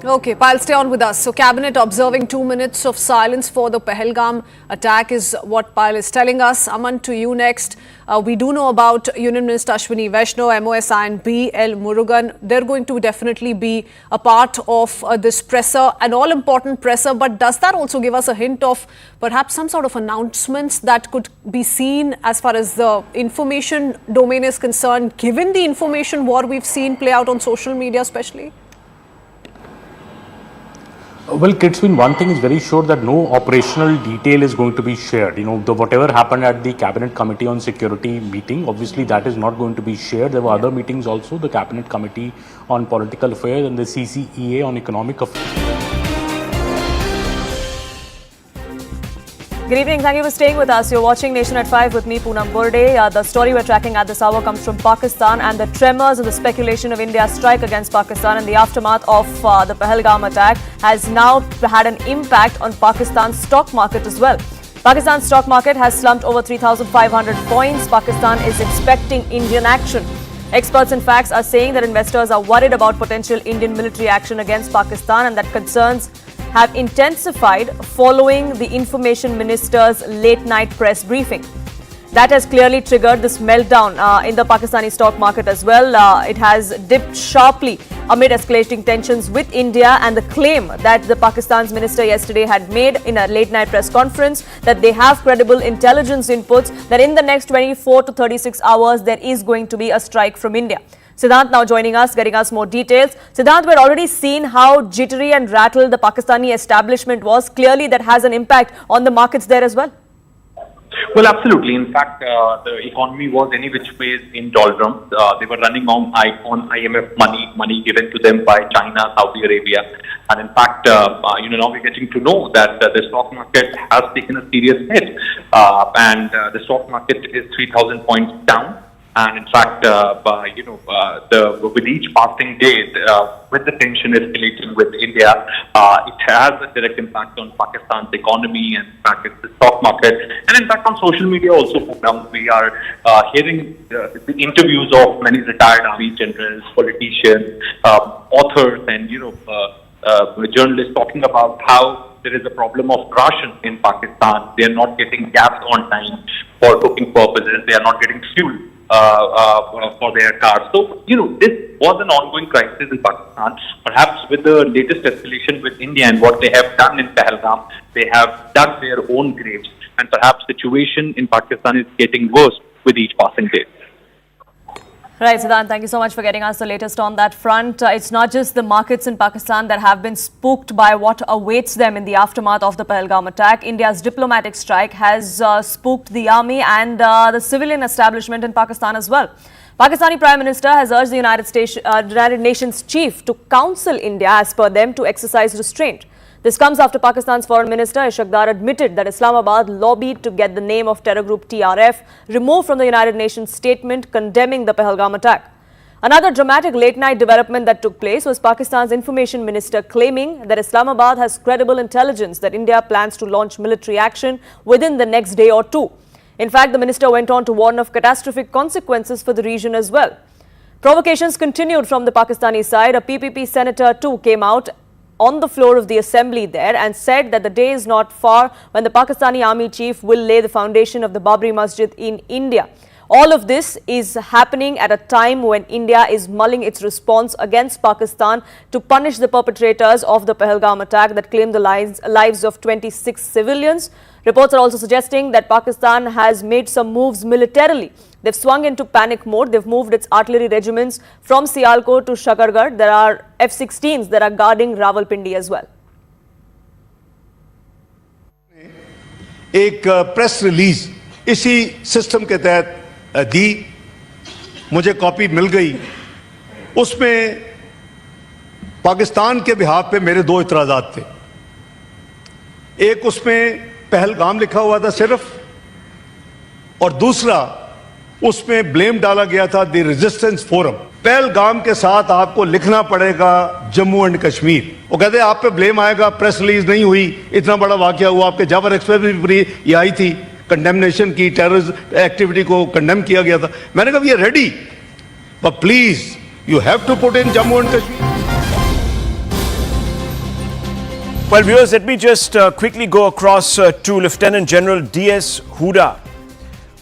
Okay, Payal, stay on with us. So, Cabinet observing 2 minutes of silence for the Pahalgam attack is what Payal is telling us. Aman, to you next. We do know about Union Minister Ashwini Vaishnaw, MOSI and B.L. Murugan. They're going to definitely be a part of this presser, an all-important presser. But does that also give us a hint of perhaps some sort of announcements that could be seen as far as the information domain is concerned, given the information war we've seen play out on social media especially? Well, Kidswin, one thing is very sure that no operational detail is going to be shared. You know, whatever happened at the Cabinet Committee on Security meeting, obviously that is not going to be shared. There were other meetings also, the Cabinet Committee on Political Affairs and the CCEA on Economic Affairs. Good evening. Thank you for staying with us. You're watching Nation at 5 with me, Poonam Burde. The story we're tracking at this hour comes from Pakistan, and the tremors and the speculation of India's strike against Pakistan in the aftermath of the Pahalgam attack has now had an impact on Pakistan's stock market as well. Pakistan's stock market has slumped over 3,500 points. Pakistan is expecting Indian action. Experts in facts are saying that investors are worried about potential Indian military action against Pakistan, and that concerns have intensified following the information minister's late-night press briefing. That has clearly triggered this meltdown in the Pakistani stock market as well. It has dipped sharply amid escalating tensions with India, and the claim that the Pakistan's minister yesterday had made in a late-night press conference that they have credible intelligence inputs that in the next 24 to 36 hours there is going to be a strike from India. Siddhant now joining us, getting us more details. Siddhant, we'd already seen how jittery and rattled the Pakistani establishment was. Clearly that has an impact on the markets there as well. Well, absolutely. In fact, the economy was any which ways in doldrums. They were running on IMF money given to them by China, Saudi Arabia. And in fact, now we're getting to know that the stock market has taken a serious hit. And the stock market is 3,000 points down. And in fact, with each passing day, with the tension escalating with India, it has a direct impact on Pakistan's economy and in fact the stock market. And in fact, on social media also, we are hearing the interviews of many retired army generals, politicians, authors, and journalists talking about how there is a problem of ration in Pakistan. They are not getting gas on time for cooking purposes. They are not getting fuel for their cars. So, this was an ongoing crisis in Pakistan. Perhaps with the latest escalation with India and what they have done in Pahalgam, they have dug their own graves. And perhaps the situation in Pakistan is getting worse with each passing day. Right, Siddhant, thank you so much for getting us the latest on that front. It's not just the markets in Pakistan that have been spooked by what awaits them in the aftermath of the Pahalgam attack. India's diplomatic strike has spooked the army and the civilian establishment in Pakistan as well. Pakistani Prime Minister has urged the United Nations chief to counsel India, as per them, to exercise restraint. This comes after Pakistan's Foreign Minister Ishaq Dar admitted that Islamabad lobbied to get the name of terror group TRF removed from the United Nations statement condemning the Pahalgam attack. Another dramatic late-night development that took place was Pakistan's information minister claiming that Islamabad has credible intelligence that India plans to launch military action within the next day or two. In fact, the minister went on to warn of catastrophic consequences for the region as well. Provocations continued from the Pakistani side. A PPP senator too came out on the floor of the assembly there and said that the day is not far when the Pakistani army chief will lay the foundation of the Babri Masjid in India. All of this is happening at a time when India is mulling its response against Pakistan to punish the perpetrators of the Pahalgam attack that claimed the lives of 26 civilians. Reports are also suggesting that Pakistan has made some moves militarily. They've swung into panic mode. They've moved its artillery regiments from Sialkot to Shakargarh. There are F-16s that are guarding Rawalpindi as well. एक press release इसी system के तहत दी, मुझे copy मिल गई। उसमें पाकिस्तान के behalf पे मेरे दो इतराज़ात थे। एक उसमें पहलगाम लिखा हुआ था सिर्फ, और दूसरा उसमें ब्लेम डाला गया था द रेजिस्टेंस फोरम। पहलगाम के साथ आपको लिखना पड़ेगा जम्मू एंड कश्मीर। वो कहते हैं आप पे ब्लेम आएगा, प्रेस रिलीज नहीं हुई, इतना बड़ा वाकया हुआ। आपके जावर एक्सप्रेस भी ये आई थी, कंडेमनेशन की, टेररिस्ट एक्टिविटी को कंडेम किया गया था। मैंने कहा we are ready, but please you have to put in Jammu and Kashmir. Well, viewers, let me just quickly go across to Lieutenant General D.S. Hooda,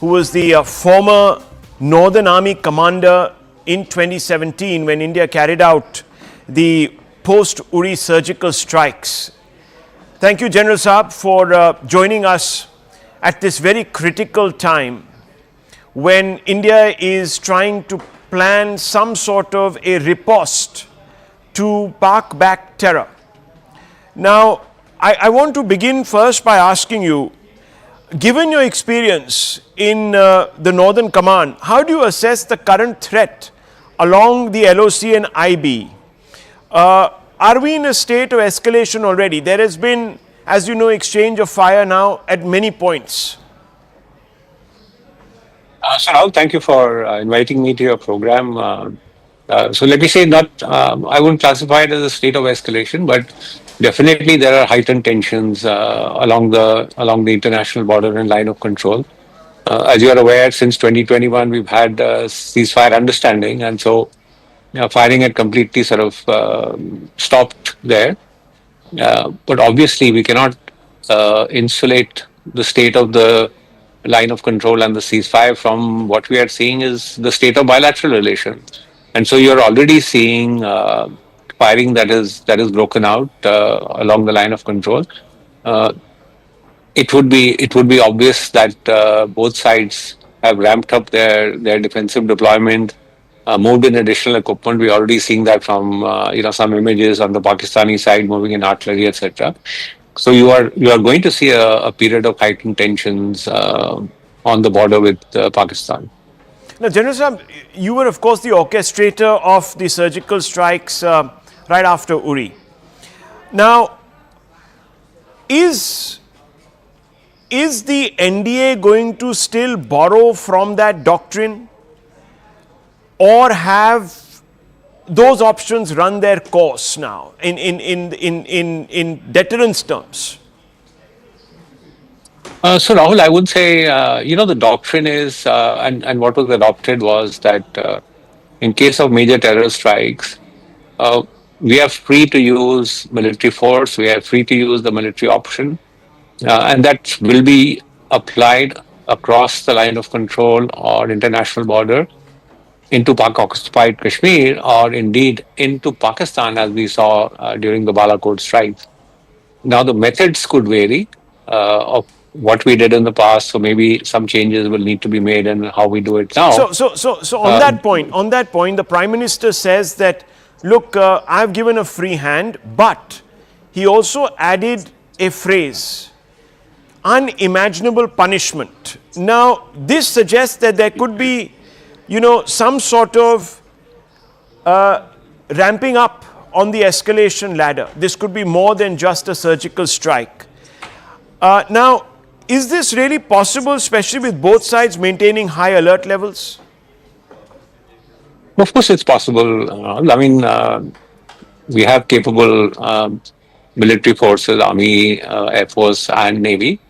who was the former Northern Army commander in 2017 when India carried out the post-Uri surgical strikes. Thank you, General Saab, for joining us at this very critical time when India is trying to plan some sort of a riposte to Pak-backed terror. Now, I want to begin first by asking you, given your experience in the Northern Command, how do you assess the current threat along the LOC and IB? Are we in a state of escalation already? There has been, as you know, exchange of fire now at many points. So Rahul, thank you for inviting me to your program. So let me say, I wouldn't classify it as a state of escalation, but definitely there are heightened tensions along the international border and line of control. As you are aware, since 2021, we've had ceasefire understanding, and so firing had completely sort of stopped there. But obviously, we cannot insulate the state of the line of control and the ceasefire from what we are seeing is the state of bilateral relations. And so you're already seeing firing that is broken out along the line of control. It would be obvious that both sides have ramped up their defensive deployment, moved in additional equipment. We're already seeing that from some images on the Pakistani side moving in artillery, etc. So you are going to see a period of heightened tensions on the border with Pakistan. Now, General Saab, you were of course the orchestrator of the surgical strikes right after Uri. Now, is the NDA going to still borrow from that doctrine, or have those options run their course now in deterrence terms? So Rahul, I would say, the doctrine is, and what was adopted was that in case of major terror strikes, we are free to use military force, we are free to use the military option, and that will be applied across the line of control or international border into Pak-occupied Kashmir, or indeed into Pakistan, as we saw during the Balakot strikes. Now, the methods could vary of what we did in the past, so maybe some changes will need to be made in how we do it now. So on that point, the Prime Minister says that, look, I've given a free hand, but he also added a phrase, unimaginable punishment. Now, this suggests that there could be, some sort of ramping up on the escalation ladder. This could be more than just a surgical strike. Now, is this really possible, especially with both sides maintaining high alert levels? Of course, it's possible. We have capable military forces, Army, Air Force, and Navy.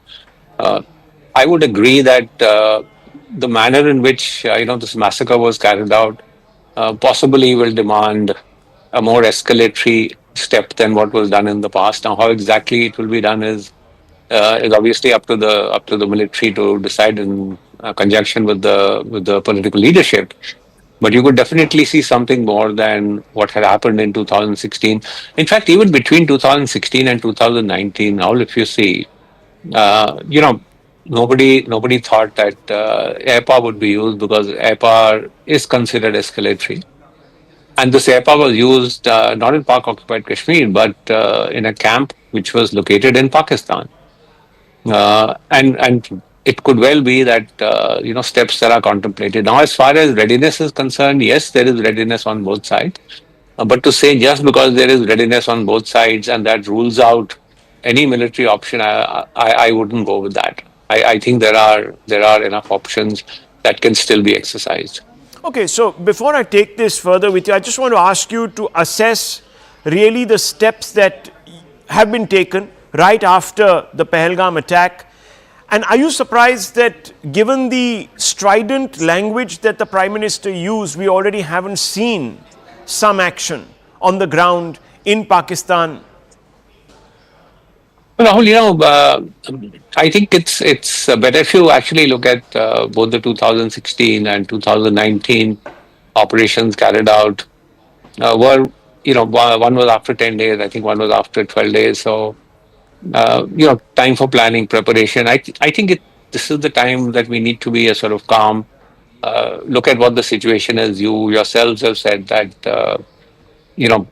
I would agree that the manner in which this massacre was carried out possibly will demand a more escalatory step than what was done in the past. Now, how exactly it will be done is obviously up to the military to decide in conjunction with the political leadership. But you could definitely see something more than what had happened in 2016. In fact, even between 2016 and 2019, now if you see, nobody thought that air power would be used, because air power is considered escalatory. And this air power was used not in Pak-occupied Kashmir, but in a camp which was located in Pakistan. And it could well be that steps that are contemplated now. As far as readiness is concerned, yes, there is readiness on both sides. But to say just because there is readiness on both sides and that rules out any military option, I wouldn't go with that. I think there are enough options that can still be exercised. Okay, so before I take this further with you, I just want to ask you to assess really the steps that have been taken right after the Pahalgam attack. And are you surprised that, given the strident language that the Prime Minister used, we already haven't seen some action on the ground in Pakistan? Rahul, I think it's better if you actually look at both the 2016 and 2019 operations carried out. Were one was after 10 days, I think one was after 12 days. So time for planning, preparation. I think this is the time that we need to be a sort of calm. Look at what the situation is. You yourselves have said that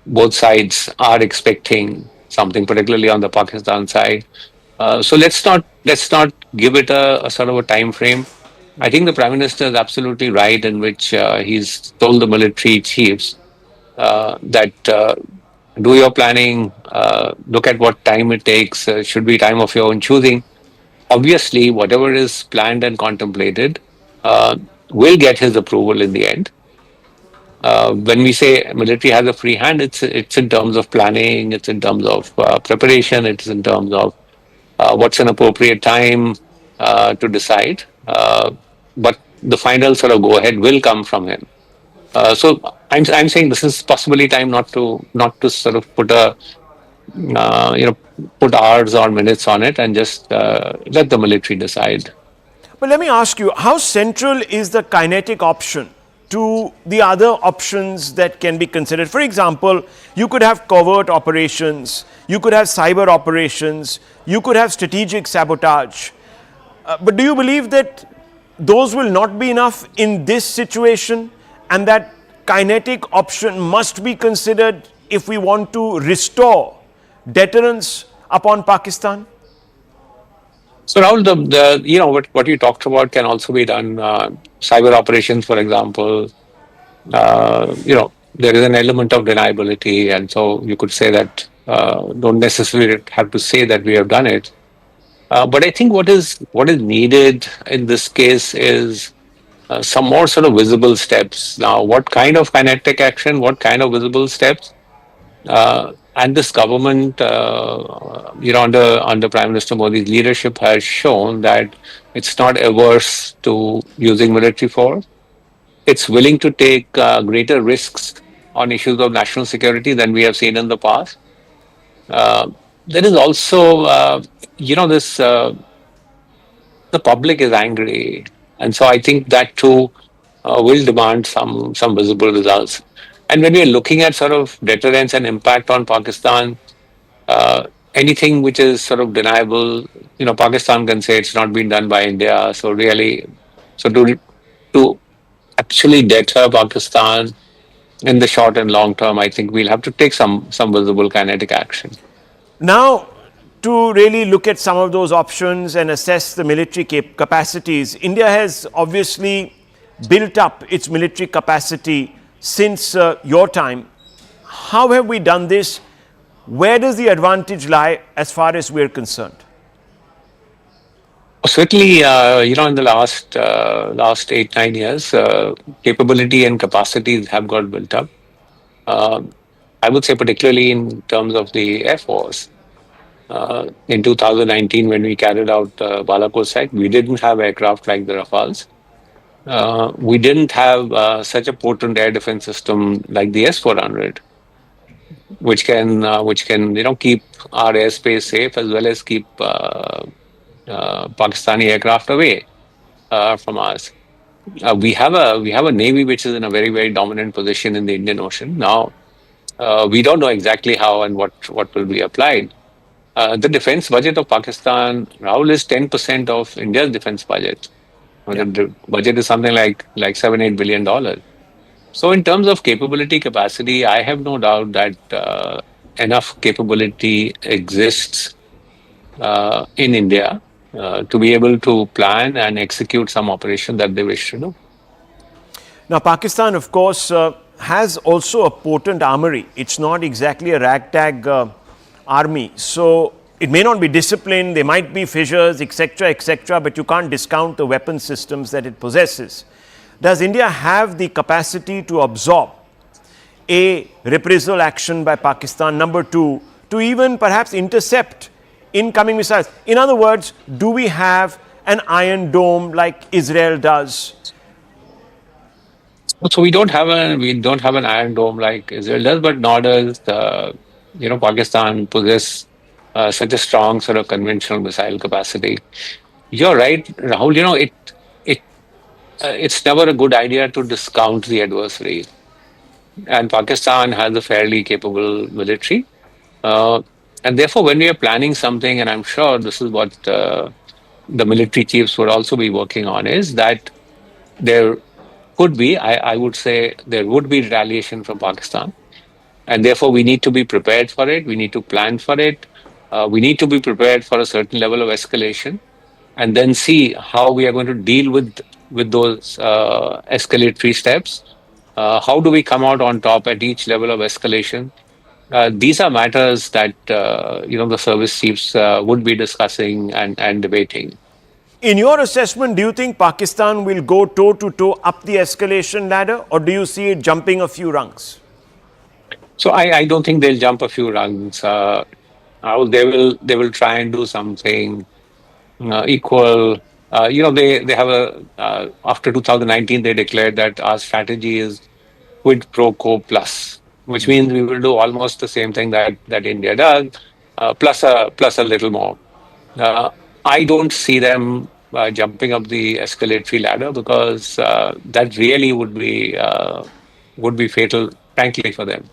both sides are expecting something, particularly on the Pakistan side. So let's not give it a sort of a time frame. I think the Prime Minister is absolutely right in which he's told the military chiefs that do your planning, look at what time it takes, should be time of your own choosing. Obviously, whatever is planned and contemplated will get his approval in the end. When we say military has a free hand, it's in terms of planning, it's in terms of preparation, it's in terms of what's an appropriate time to decide. But the final sort of go ahead will come from him. So I'm saying this is possibly time not to sort of put put hours or minutes on it and just let the military decide. But let me ask you, how central is the kinetic option to the other options that can be considered? For example, you could have covert operations, you could have cyber operations, you could have strategic sabotage. But do you believe that those will not be enough in this situation, and that kinetic option must be considered if we want to restore deterrence upon Pakistan? So Rahul, what you talked about can also be done. Cyber operations, for example, there is an element of deniability, and so you could say that don't necessarily have to say that we have done it. But I think what is needed in this case is some more sort of visible steps. Now, what kind of kinetic action? What kind of visible steps? And this government, under Prime Minister Modi's leadership, has shown that it's not averse to using military force. It's willing to take greater risks on issues of national security than we have seen in the past. There is also, this the public is angry, and so I think that too will demand some visible results. And when we are looking at sort of deterrence and impact on Pakistan, anything which is sort of deniable, Pakistan can say it's not been done by India. So really, to actually deter Pakistan in the short and long term, I think we'll have to take some visible kinetic action. Now, to really look at some of those options and assess the military capacities, India has obviously built up its military capacity since your time. How have we done this? Where does the advantage lie as far as we're concerned? Certainly, in the last 8-9 years, capability and capacities have got built up. I would say particularly in terms of the Air Force. In 2019, when we carried out Balakot site, we didn't have aircraft like the Rafales. We didn't have such a potent air defense system like the S-400, which can keep our airspace safe as well as keep Pakistani aircraft away from us. We have a navy which is in a very, very dominant position in the Indian Ocean. Now, we don't know exactly how and what will be applied. The defense budget of Pakistan, Rahul, is 10% of India's defense budget. The budget is something like $7-8 billion. So in terms of capability capacity, I have no doubt that enough capability exists in India to be able to plan and execute some operation that they wish to do. Now, Pakistan, of course, has also a potent armory. It's not exactly a ragtag army. So it may not be disciplined, there might be fissures, etc., but you can't discount the weapon systems that it possesses. Does India have the capacity to absorb a reprisal action by Pakistan? Number two, to even perhaps intercept incoming missiles? In other words, do we have an Iron Dome like Israel does? So we don't have an Iron Dome like Israel does, but nor does Pakistan possess such a strong sort of conventional missile capacity. You're right, Rahul. It's never a good idea to discount the adversary, and Pakistan has a fairly capable military. And therefore, when we are planning something, and I'm sure this is what the military chiefs would also be working on, is that there could be, I would say, there would be retaliation from Pakistan. And therefore, we need to be prepared for it. We need to plan for it. We need to be prepared for a certain level of escalation, and then see how we are going to deal with those escalatory steps. How do we come out on top at each level of escalation? These are matters that the service chiefs would be discussing and debating. In your assessment, do you think Pakistan will go toe to toe up the escalation ladder, or do you see it jumping a few rungs? So I don't think they'll jump a few rungs. They will try and do something equal. They have after 2019 they declared that our strategy is quid pro quo plus, which means we will do almost the same thing that India does, plus a little more. I don't see them jumping up the escalatory ladder, because that really would be fatal, frankly, for them.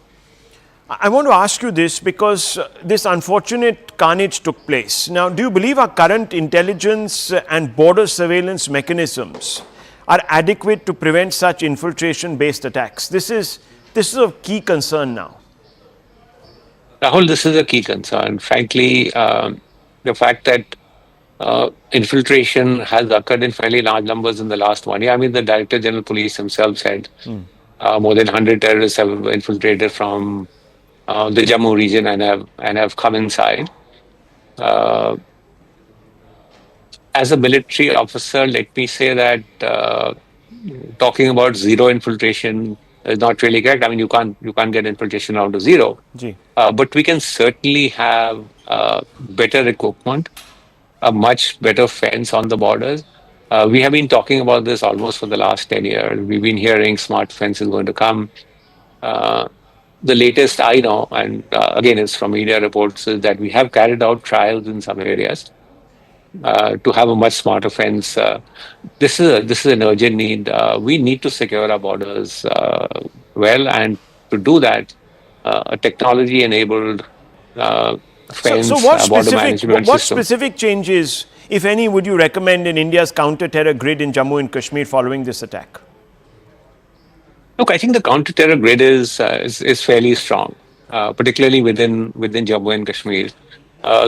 I want to ask you this because this unfortunate carnage took place. Now, do you believe our current intelligence and border surveillance mechanisms are adequate to prevent such infiltration-based attacks? This is a key concern now. Rahul, this is a key concern. Frankly, the fact that infiltration has occurred in fairly large numbers in the last 1 year. I mean, the Director General Police himself said more than 100 terrorists have infiltrated from the Jammu region and have come inside. As a military officer, let me say that talking about zero infiltration is not really correct. I mean, you can't get infiltration down to zero. But we can certainly have better equipment, a much better fence on the borders. We have been talking about this almost for the last 10 years. We've been hearing smart fence is going to come. The latest I know, and again, it's from media reports, is that we have carried out trials in some areas to have a much smarter fence. This is an urgent need. We need to secure our borders well, and to do that, a technology-enabled fence, border management what system. specific changes, if any, would you recommend in India's counter-terror grid in Jammu and Kashmir following this attack? Look, I think the counter-terror grid is fairly strong, particularly within Jammu and Kashmir.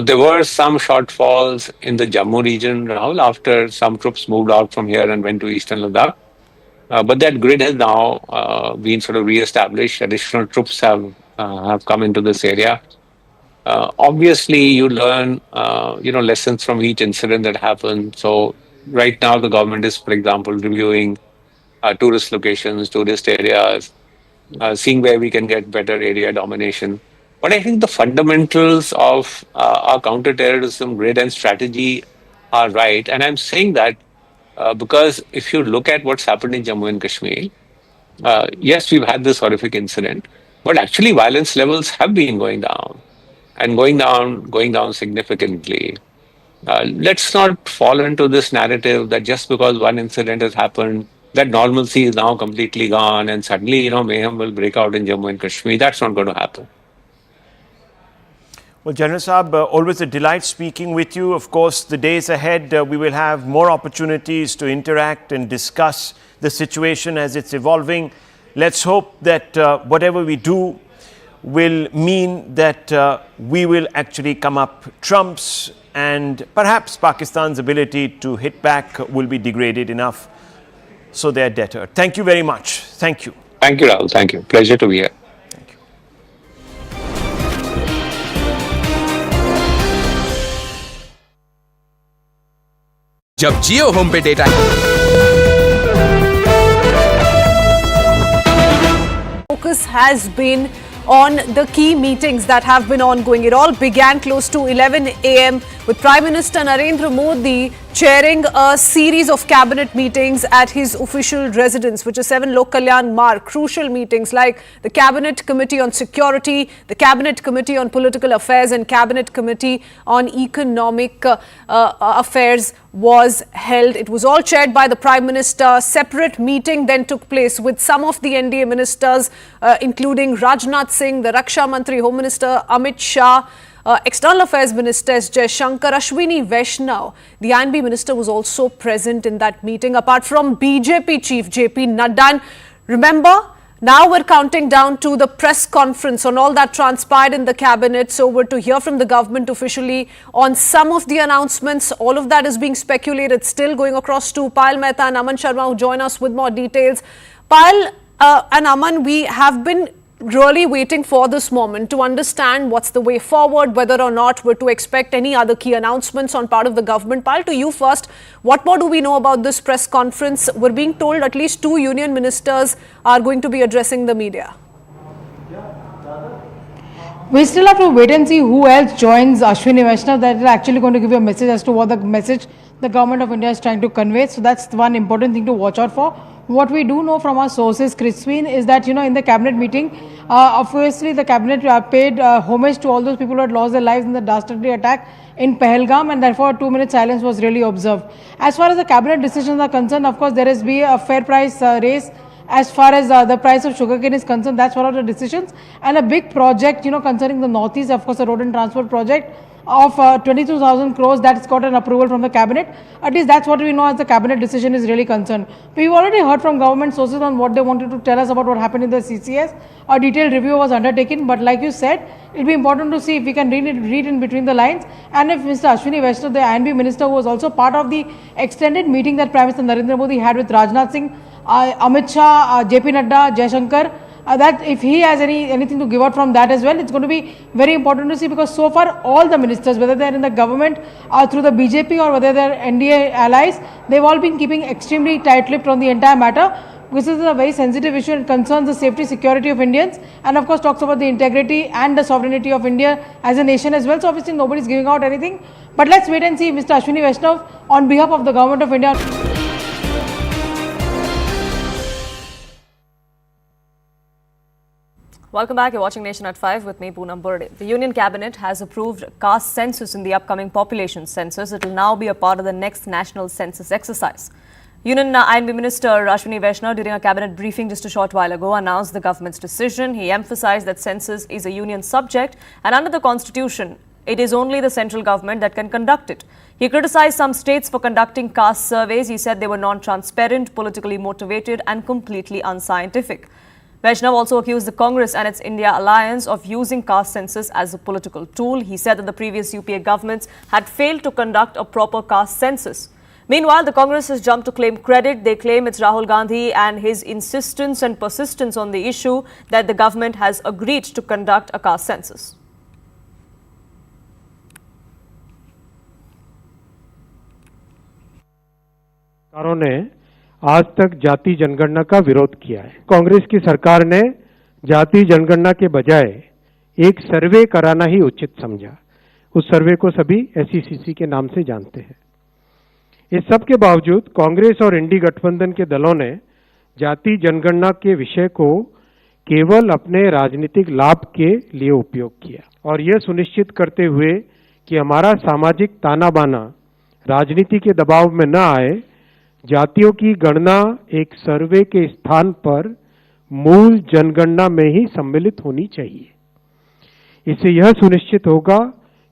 There were some shortfalls in the Jammu region, Rahul, after some troops moved out from here and went to eastern Ladakh. But that grid has now been sort of re-established. Additional troops have come into this area. Obviously, you learn lessons from each incident that happened. So right now, the government is, for example, reviewing tourist locations, tourist areas, seeing where we can get better area domination. But I think the fundamentals of our counter-terrorism grid and strategy are right. And I'm saying that because if you look at what's happened in Jammu and Kashmir, yes, we've had this horrific incident, but actually violence levels have been going down, and going down significantly. Let's not fall into this narrative that just because one incident has happened, that normalcy is now completely gone and suddenly, mayhem will break out in Jammu and Kashmir. That's not going to happen. Well, General Saab, always a delight speaking with you. Of course, the days ahead, we will have more opportunities to interact and discuss the situation as it's evolving. Let's hope that whatever we do will mean that we will actually come up trumps, and perhaps Pakistan's ability to hit back will be degraded enough so they're deterred. Thank you very much. Thank you. Thank you, Rahul. Thank you. Pleasure to be here. Thank you. जब जियो home पे data focus has been on the key meetings that have been ongoing. It all began close to 11 a.m. with Prime Minister Narendra Modi chairing a series of cabinet meetings at his official residence, which is 7 Lok Kalyan Marg. Crucial meetings like the Cabinet Committee on Security, the Cabinet Committee on Political Affairs and Cabinet Committee on Economic Affairs was held. It was all chaired by the Prime Minister. Separate meeting then took place with some of the NDA ministers, including Rajnath Singh, the Raksha Mantri, Home Minister Amit Shah, External Affairs Minister S. Jaishankar, Ashwini Vaishnav, the INB Minister, was also present in that meeting, apart from BJP Chief JP Nadda. And remember, now we're counting down to the press conference on all that transpired in the cabinet. So we're to hear from the government officially on some of the announcements. All of that is being speculated, still going across to Payal Mehta and Aman Sharma, who join us with more details. Payal and Aman, we have been really waiting for this moment to understand what's the way forward, whether or not we're to expect any other key announcements on part of the government. Payal, to you first, what more do we know about this press conference? We're being told at least 2 union ministers are going to be addressing the media. We still have to wait and see who else joins Ashwini Vaishnav. That is actually going to give you a message as to what the message the government of India is trying to convey. So that's one important thing to watch out for. What we do know from our sources, Crispin, is that, in the cabinet meeting, obviously the cabinet paid homage to all those people who had lost their lives in the dastardly attack in Pahalgam, and therefore a 2-minute silence was really observed. As far as the cabinet decisions are concerned, of course, there has been a fair price race. As far as the price of sugarcane is concerned, that's one of the decisions. And a big project, concerning the Northeast, of course, a road and transport project of 22,000 crores, that's got an approval from the cabinet. At least that's what we know as the cabinet decision is really concerned. We've already heard from government sources on what they wanted to tell us about what happened in the CCS. A detailed review was undertaken, but like you said, it'll be important to see if we can read in between the lines, and if Mr. Ashwini Vaishnav, the INB minister, who was also part of the extended meeting that Prime Minister Narendra Modi had with Rajnath Singh, Amit Shah, JP Nadda, Jaishankar, that if he has anything to give out from that as well, it's going to be very important to see, because so far all the ministers, whether they're in the government through the BJP or whether they're NDA allies, they've all been keeping extremely tight-lipped on the entire matter. This is a very sensitive issue and concerns the safety, security of Indians, and of course talks about the integrity and the sovereignty of India as a nation as well. So obviously nobody's giving out anything, but let's wait and see. Mr. Ashwini Vaishnav, on behalf of the government of India. Welcome back. You're watching Nation at 5 with me, Poonam Burde. The Union Cabinet has approved caste census in the upcoming population census. It will now be a part of the next national census exercise. Union INB Minister Ashwini Vaishnav, during a cabinet briefing just a short while ago, announced the government's decision. He emphasized that census is a union subject, and under the constitution, it is only the central government that can conduct it. He criticized some states for conducting caste surveys. He said they were non-transparent, politically motivated, and completely unscientific. Vaishnav also accused the Congress and its India alliance of using caste census as a political tool. He said that the previous UPA governments had failed to conduct a proper caste census. Meanwhile, the Congress has jumped to claim credit. They claim it's Rahul Gandhi and his insistence and persistence on the issue that the government has agreed to conduct a caste census. आज तक जाति जनगणना का विरोध किया है। कांग्रेस की सरकार ने जाति जनगणना के बजाय एक सर्वे कराना ही उचित समझा। उस सर्वे को सभी एसईसीसी के नाम से जानते हैं। इस सब के बावजूद कांग्रेस और इंडी गठबंधन के दलों ने जाति जनगणना के विषय को केवल अपने राजनीतिक लाभ के लिए उपयोग किया और यह सुनिश्चित करते हुए कि हमारा सामाजिक ताना बाना राजनीति के दबाव में न आए, जातियों की गणना एक सर्वे के स्थान पर मूल जनगणना में ही सम्मिलित होनी चाहिए। इससे यह सुनिश्चित होगा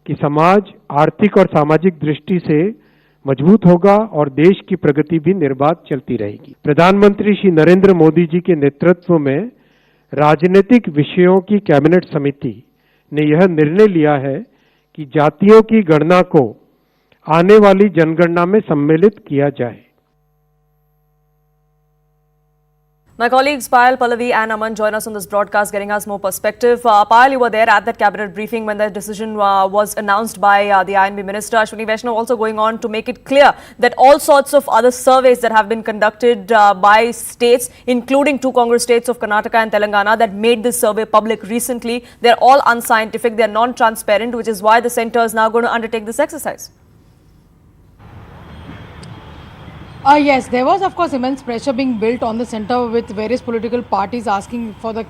कि समाज आर्थिक और सामाजिक दृष्टि से मजबूत होगा और देश की प्रगति भी निर्बाध चलती रहेगी। प्रधानमंत्री श्री नरेंद्र मोदी जी के नेतृत्व में राजनीतिक विषयों की कैबिनेट समिति ने यह निर्णय लिया है कि जातियों की गणना को आने वाली जनगणना में सम्मिलित किया जाए। My colleagues Payal, Pallavi and Aman join us on this broadcast, getting us more perspective. Payal, you were there at that cabinet briefing when the decision was announced by the INB Minister. Ashwini Vaishnav also going on to make it clear that all sorts of other surveys that have been conducted by states, including 2 Congress states of Karnataka and Telangana that made this survey public recently, they're all unscientific, they're non-transparent, which is why the centre is now going to undertake this exercise. Yes, there was of course immense pressure being built on the centre with various political parties asking for the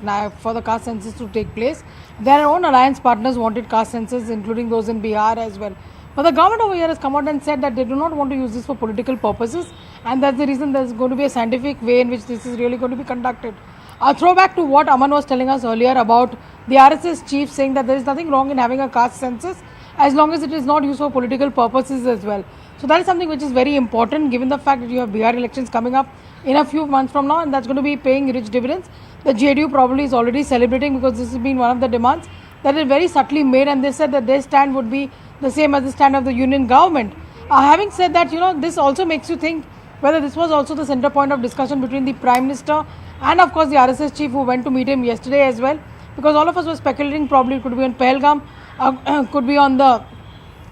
caste census to take place. Their own alliance partners wanted caste census, including those in Bihar as well. But the government over here has come out and said that they do not want to use this for political purposes, and that's the reason there's going to be a scientific way in which this is really going to be conducted. A throwback to what Aman was telling us earlier about the RSS chief saying that there is nothing wrong in having a caste census as long as it is not used for political purposes as well. So that is something which is very important given the fact that you have Bihar elections coming up in a few months from now, and that's going to be paying rich dividends. The JDU probably is already celebrating because this has been one of the demands that is very subtly made, and they said that their stand would be the same as the stand of the union government. Having said that, this also makes you think whether this was also the center point of discussion between the Prime Minister and of course the RSS chief who went to meet him yesterday as well, because all of us were speculating probably it could be on Pahalgam, could be on the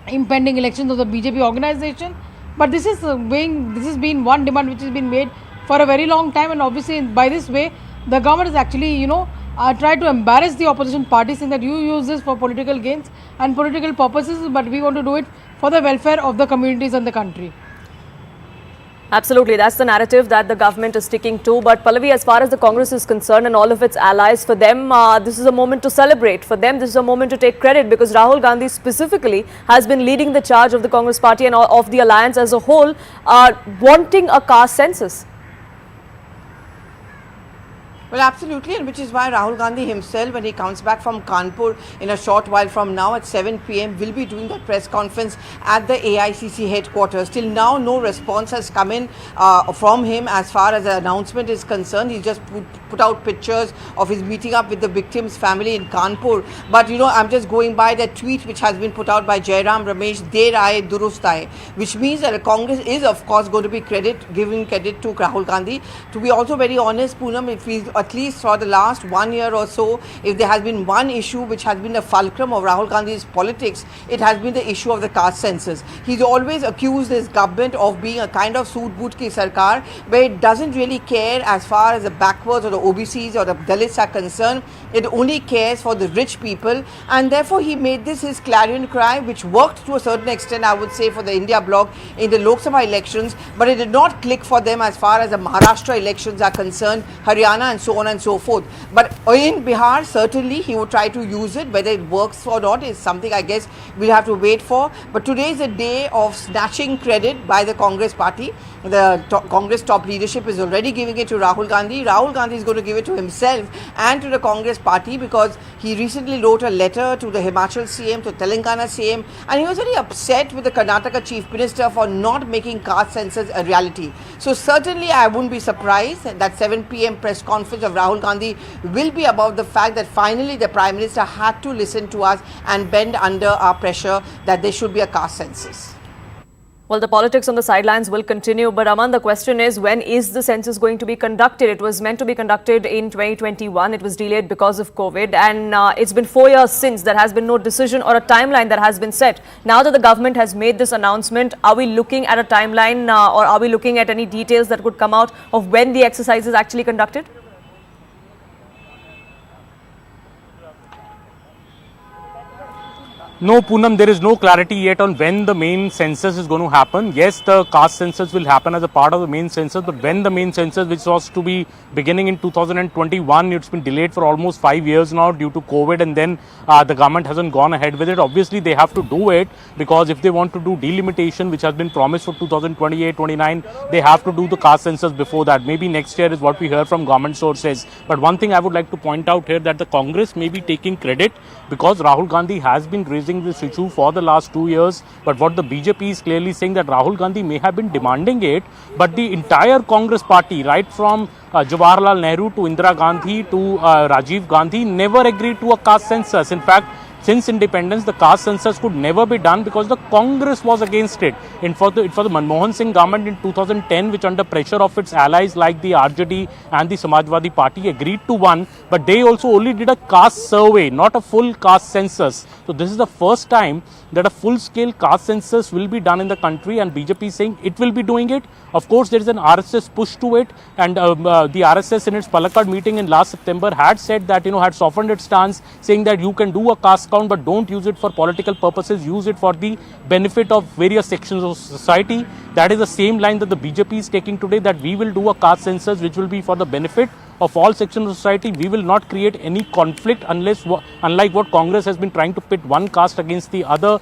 impending elections of the BJP organization. But this has been one demand which has been made for a very long time, and obviously by this way the government has actually tried to embarrass the opposition party, saying that you use this for political gains and political purposes, but we want to do it for the welfare of the communities and the country. Absolutely, that's the narrative that the government is sticking to. But Pallavi, as far as the Congress is concerned and all of its allies, for them, this is a moment to celebrate. For them, this is a moment to take credit, because Rahul Gandhi specifically has been leading the charge of the Congress party and of the alliance as a whole, wanting a caste census. Well, absolutely, and which is why Rahul Gandhi himself, when he comes back from Kanpur in a short while from now at 7 p.m, will be doing that press conference at the AICC headquarters. Till now, no response has come in from him as far as the announcement is concerned. He just put out pictures of his meeting up with the victim's family in Kanpur. But I'm just going by the tweet which has been put out by Jairam Ramesh, Der Aaye Durust Aaye, which means that the Congress is of course going to be giving credit to Rahul Gandhi. To be also very honest, Poonam, if we at least for the last 1 year or so, if there has been one issue which has been the fulcrum of Rahul Gandhi's politics, it has been the issue of the caste census. He's always accused his government of being a kind of soot boot ki sarkar, where it doesn't really care as far as the backwards or the OBCs or the Dalits are concerned. It only cares for the rich people, and therefore he made this his clarion cry, which worked to a certain extent, I would say, for the India bloc in the Lok Sabha elections, but it did not click for them as far as the Maharashtra elections are concerned, Haryana and so on and so forth. But in Bihar, certainly he would try to use it. Whether it works or not is something I guess we'll have to wait for. But today is a day of snatching credit by the Congress party. The Congress top leadership is already giving it to Rahul Gandhi. Rahul Gandhi is going to give it to himself and to the Congress party, because he recently wrote a letter to the Himachal CM, to Telangana CM, and he was very upset with the Karnataka Chief Minister for not making caste census a reality. So certainly I wouldn't be surprised that 7 p.m. press conference of Rahul Gandhi will be about the fact that finally the Prime Minister had to listen to us and bend under our pressure that there should be a caste census. Well, the politics on the sidelines will continue, but Aman, the question is, when is the census going to be conducted? It was meant to be conducted in 2021. It was delayed because of COVID, and it's been 4 years since. There has been no decision or a timeline that has been set. Now that the government has made this announcement, are we looking at a timeline or are we looking at any details that could come out of when the exercise is actually conducted? No, Poonam, there is no clarity yet on when the main census is going to happen. Yes, the caste census will happen as a part of the main census, but when the main census, which was to be beginning in 2021, it's been delayed for almost 5 years now due to COVID, and then the government hasn't gone ahead with it. Obviously, they have to do it, because if they want to do delimitation, which has been promised for 2028-29, they have to do the caste census before that. Maybe next year is what we hear from government sources. But one thing I would like to point out here, that the Congress may be taking credit, because Rahul Gandhi has been raising this issue for the last 2 years, but what the BJP is clearly saying, that Rahul Gandhi may have been demanding it, but the entire Congress party, right from Jawaharlal Nehru to Indira Gandhi to Rajiv Gandhi, never agreed to a caste census. In fact, since independence, the caste census could never be done because the Congress was against it. And for the Manmohan Singh government in 2010, which under pressure of its allies like the RJD and the Samajwadi Party agreed to one, but they also only did a caste survey, not a full caste census. So this is the first time that a full-scale caste census will be done in the country, and BJP is saying it will be doing it. Of course, there is an RSS push to it, and the RSS in its Palakkad meeting in last September had said that, had softened its stance, saying that you can do a caste count, but don't use it for political purposes. Use it for the benefit of various sections of society. That is the same line that the BJP is taking today, that we will do a caste census which will be for the benefit of all sections of society. We will not create any conflict unlike what Congress has been trying to pit one caste against the other.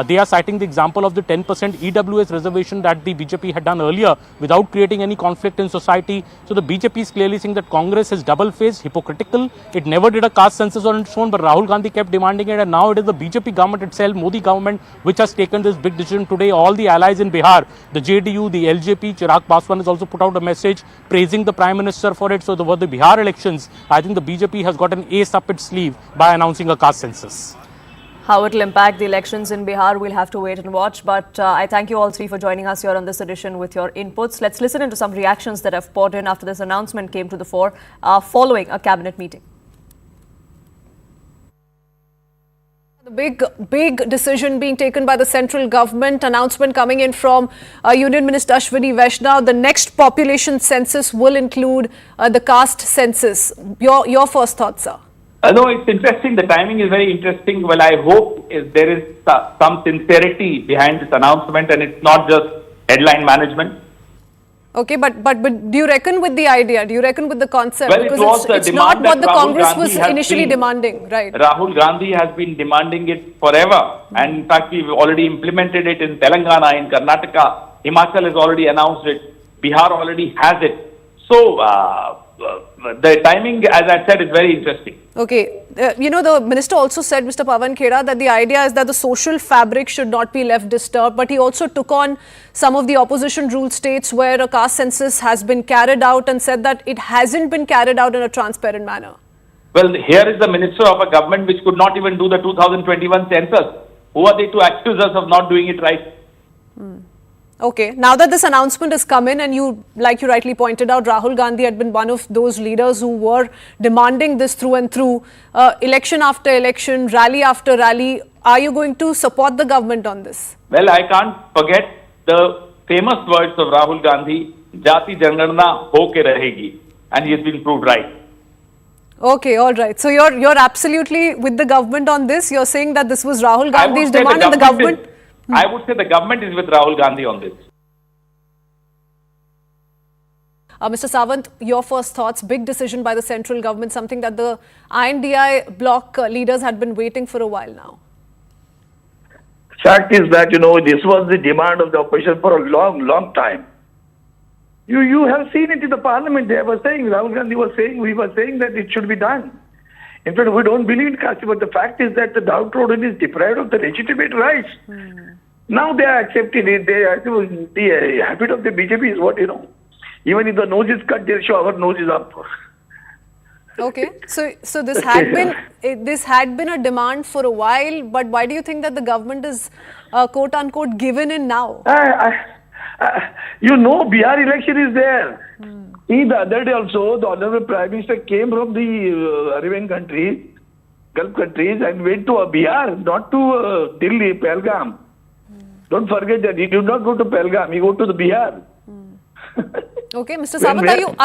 They are citing the example of the 10% EWS reservation that the BJP had done earlier without creating any conflict in society. So the BJP is clearly saying that Congress is double-faced, hypocritical. It never did a caste census on its own, but Rahul Gandhi kept demanding it, and now it is the BJP government itself, Modi government, which has taken this big decision today. All the allies in Bihar, the JDU, the LJP, Chirag Paswan has also put out a message praising the Prime Minister for it. So the Bihar elections, I think the BJP has got an ace up its sleeve by announcing a caste census. How it will impact the elections in Bihar, we'll have to wait and watch. But I thank you all three for joining us here on this edition with your inputs. Let's listen into some reactions that have poured in after this announcement came to the fore following a cabinet meeting. The big decision being taken by the central government, announcement coming in from Union Minister Ashwini Vaishnaw. The next population census will include the caste census. Your first thoughts, sir? No, it's interesting. The timing is very interesting. Well, I hope there is some sincerity behind this announcement and it's not just headline management. Okay, but do you reckon with the idea? Do you reckon with the concept? Well, because it's not what the Congress was initially demanding, right? Rahul Gandhi has been demanding it forever. And in fact, we've already implemented it in Telangana, in Karnataka. Himachal has already announced it. Bihar already has it. So, the timing, as I said, is very interesting. Okay. The minister also said, Mr. Pawan Khera, that the idea is that the social fabric should not be left disturbed. But he also took on some of the opposition ruled states where a caste census has been carried out and said that it hasn't been carried out in a transparent manner. Well, here is the minister of a government which could not even do the 2021 census. Who are they to accuse us of not doing it right? Okay, now that this announcement has come in and like you rightly pointed out, Rahul Gandhi had been one of those leaders who were demanding this through and through, election after election, rally after rally. Are you going to support the government on this? Well, I can't forget the famous words of Rahul Gandhi, Jati Jangarna ho ke rahegi, and he has been proved right. Okay, all right. So you're absolutely with the government on this. You're saying that this was Rahul Gandhi's demand and the government... I would say the government is with Rahul Gandhi on this. Mr. Sawant, your first thoughts. Big decision by the central government, something that the INDI bloc leaders had been waiting for a while now. Fact is that, this was the demand of the opposition for a long time. You have seen it in the parliament. They were saying, Rahul Gandhi was saying, we were saying that it should be done. In fact, we don't believe in caste, but the fact is that the downtrodden is deprived of the legitimate rights. Now they are accepting it. The habit of the BJP is what, even if the nose is cut, they'll show our nose is up. Okay, so this had been a demand for a while, but why do you think that the government is quote unquote given in now? Bihar election is there. See, the other day also, the Honorable Prime Minister came from the Arabian countries, Gulf countries, and went to Bihar, not to Delhi, Pahalgam. Don't forget that he did not go to Pahalgam; he go to the Bihar. Okay, Mr. Sawant,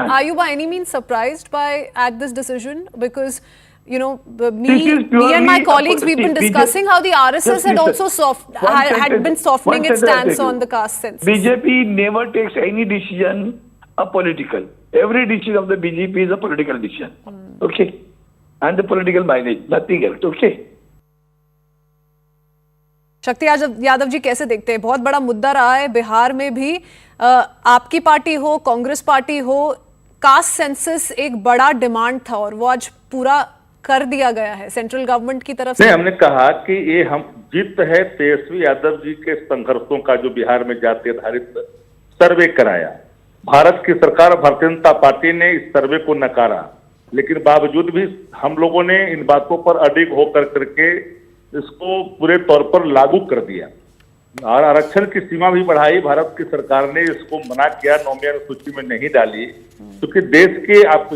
are you by any means surprised at this decision? Because me and my colleagues, we've been discussing how the RSS had also had been softening its stance on the caste census. BJP never takes any decision political. Every decision of the BJP is a political decision. Okay, and the political mileage, nothing else. Okay. शक्ति यादव जी कैसे देखते हैं? बहुत बड़ा मुद्दा रहा है बिहार में भी, आपकी पार्टी हो, कांग्रेस पार्टी हो, कास्ट सेंसस एक बड़ा डिमांड था और वो आज पूरा कर दिया गया है सेंट्रल गवर्नमेंट की तरफ से। हमने कहा कि ये हम जीत है तेजस्वी यादव जी के संघर्षों का जो बिहार में जाति आधारित सर्वे कराया। भारत की सरकार भारतीय जनता पार्टी ने इस सर्वे को नकारा, लेकिन बावजूद भी हम लोगों ने इन बातों पर अडिग होकर करके इसको पूरे तौर पर लागू कर दिया और आरक्षण की सीमा भी बढ़ाई। भारत की सरकार ने इसको मना किया, नौमिया सूची में नहीं डाली, क्योंकि देश के आपको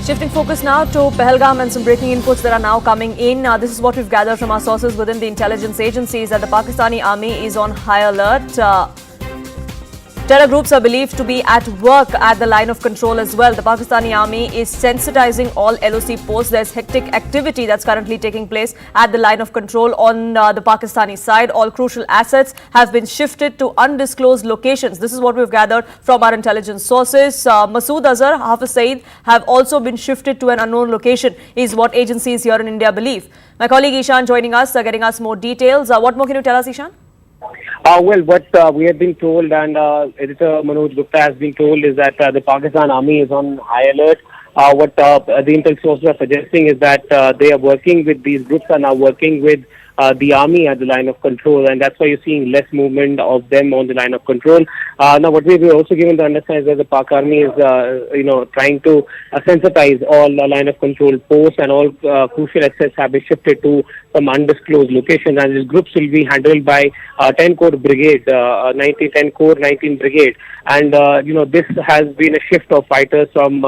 Shifting focus now to Pahalgam and some breaking inputs that are now coming in. This is what we've gathered from our sources within the intelligence agencies, that the Pakistani army is on high alert. Terror groups are believed to be at work at the line of control as well. The Pakistani army is sensitizing all LOC posts. There's hectic activity that's currently taking place at the line of control on the Pakistani side. All crucial assets have been shifted to undisclosed locations. This is what we've gathered from our intelligence sources. Masood Azhar, Hafiz Saeed have also been shifted to an unknown location, is what agencies here in India believe. My colleague Ishan joining us, getting us more details. What more can you tell us, Ishan? Well, what we have been told, and editor Manoj Gupta has been told, is that the Pakistan army is on high alert. What the intel sources are suggesting is that they are working with these groups, are now working with the army at the line of control, and that's why you're seeing less movement of them on the line of control. Now, what we were also given to understand is that the Pak army is, trying to sensitize all line of control posts, and all crucial assets have been shifted to some undisclosed locations, and these groups will be handled by 10 Corps Brigade, 10 Corps 19 Brigade, and this has been a shift of fighters from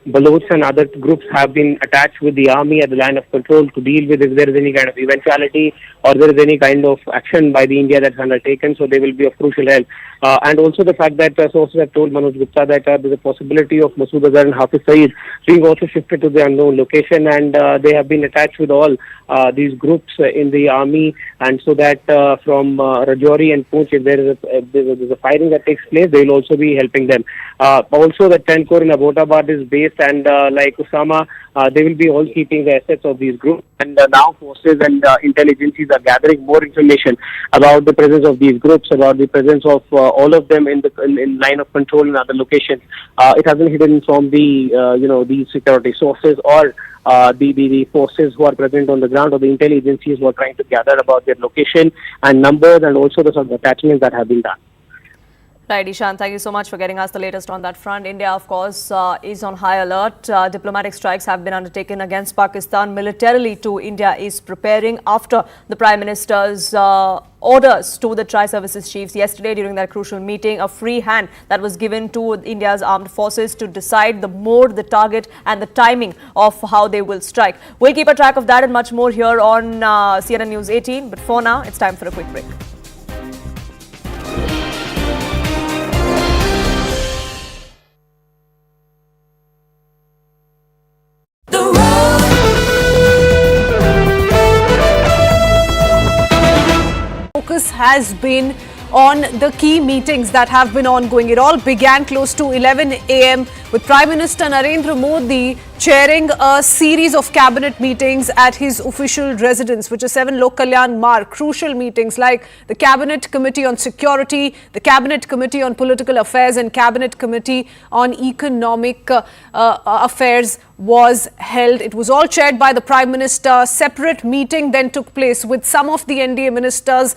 Baloch, and other groups have been attached with the army at the line of control to deal with if there is any kind of eventuality or there is any kind of action by the India that's undertaken. So they will be of crucial help. And also the fact that sources have told Manoj Gupta that there's a possibility of Masood Azhar and Hafiz Saeed being also shifted to the unknown location, and they have been attached with all these groups in the army, and so that from Rajouri and Poonch, if there's a firing that takes place, they will also be helping them. Also, the 10 Corps in Abbottabad is based, and like Usama, they will be all keeping the assets of these groups. And now forces and intelligences are gathering more information about the presence of these groups, about the presence of all of them in line of control in other locations. It hasn't hidden from the these security sources or the forces who are present on the ground, or the intelligences who are trying to gather about their location and numbers, and also the sort of attachments that have been done. Right, Ishan, thank you so much for getting us the latest on that front. India, of course, is on high alert. Diplomatic strikes have been undertaken against Pakistan. Militarily, too, India is preparing after the Prime Minister's orders to the tri-services chiefs yesterday during that crucial meeting. A free hand that was given to India's armed forces to decide the mode, the target and the timing of how they will strike. We'll keep a track of that and much more here on CNN News 18. But for now, it's time for a quick break. Focus has been on the key meetings that have been ongoing. It all began close to 11 a.m. with Prime Minister Narendra Modi chairing a series of cabinet meetings at his official residence, which is 7 Lok Kalyan Marg. Crucial meetings like the Cabinet Committee on Security, the Cabinet Committee on Political Affairs and Cabinet Committee on Economic Affairs was held. It was all chaired by the Prime Minister. Separate meeting then took place with some of the NDA ministers,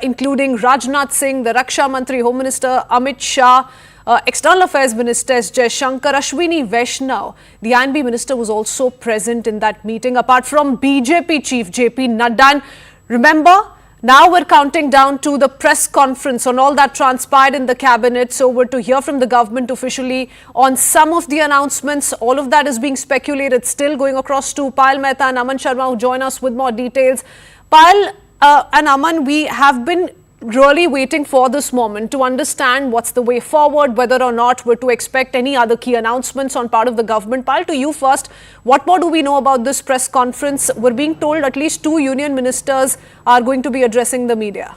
including Rajnath Singh, the Raksha Mantri, Home Minister Amit Shah, External Affairs Minister S. Jaishankar, Ashwini Vaishnav. The INB Minister was also present in that meeting, apart from BJP Chief JP Nadda. Remember, now we're counting down to the press conference on all that transpired in the cabinet. So we're to hear from the government officially on some of the announcements. All of that is being speculated, still going across to Payal Mehta and Aman Sharma, who join us with more details. Payal and Aman, we have been really waiting for this moment to understand what's the way forward, whether or not we're to expect any other key announcements on part of the government. Payal, to you first, what more do we know about this press conference? We're being told at least 2 union ministers are going to be addressing the media.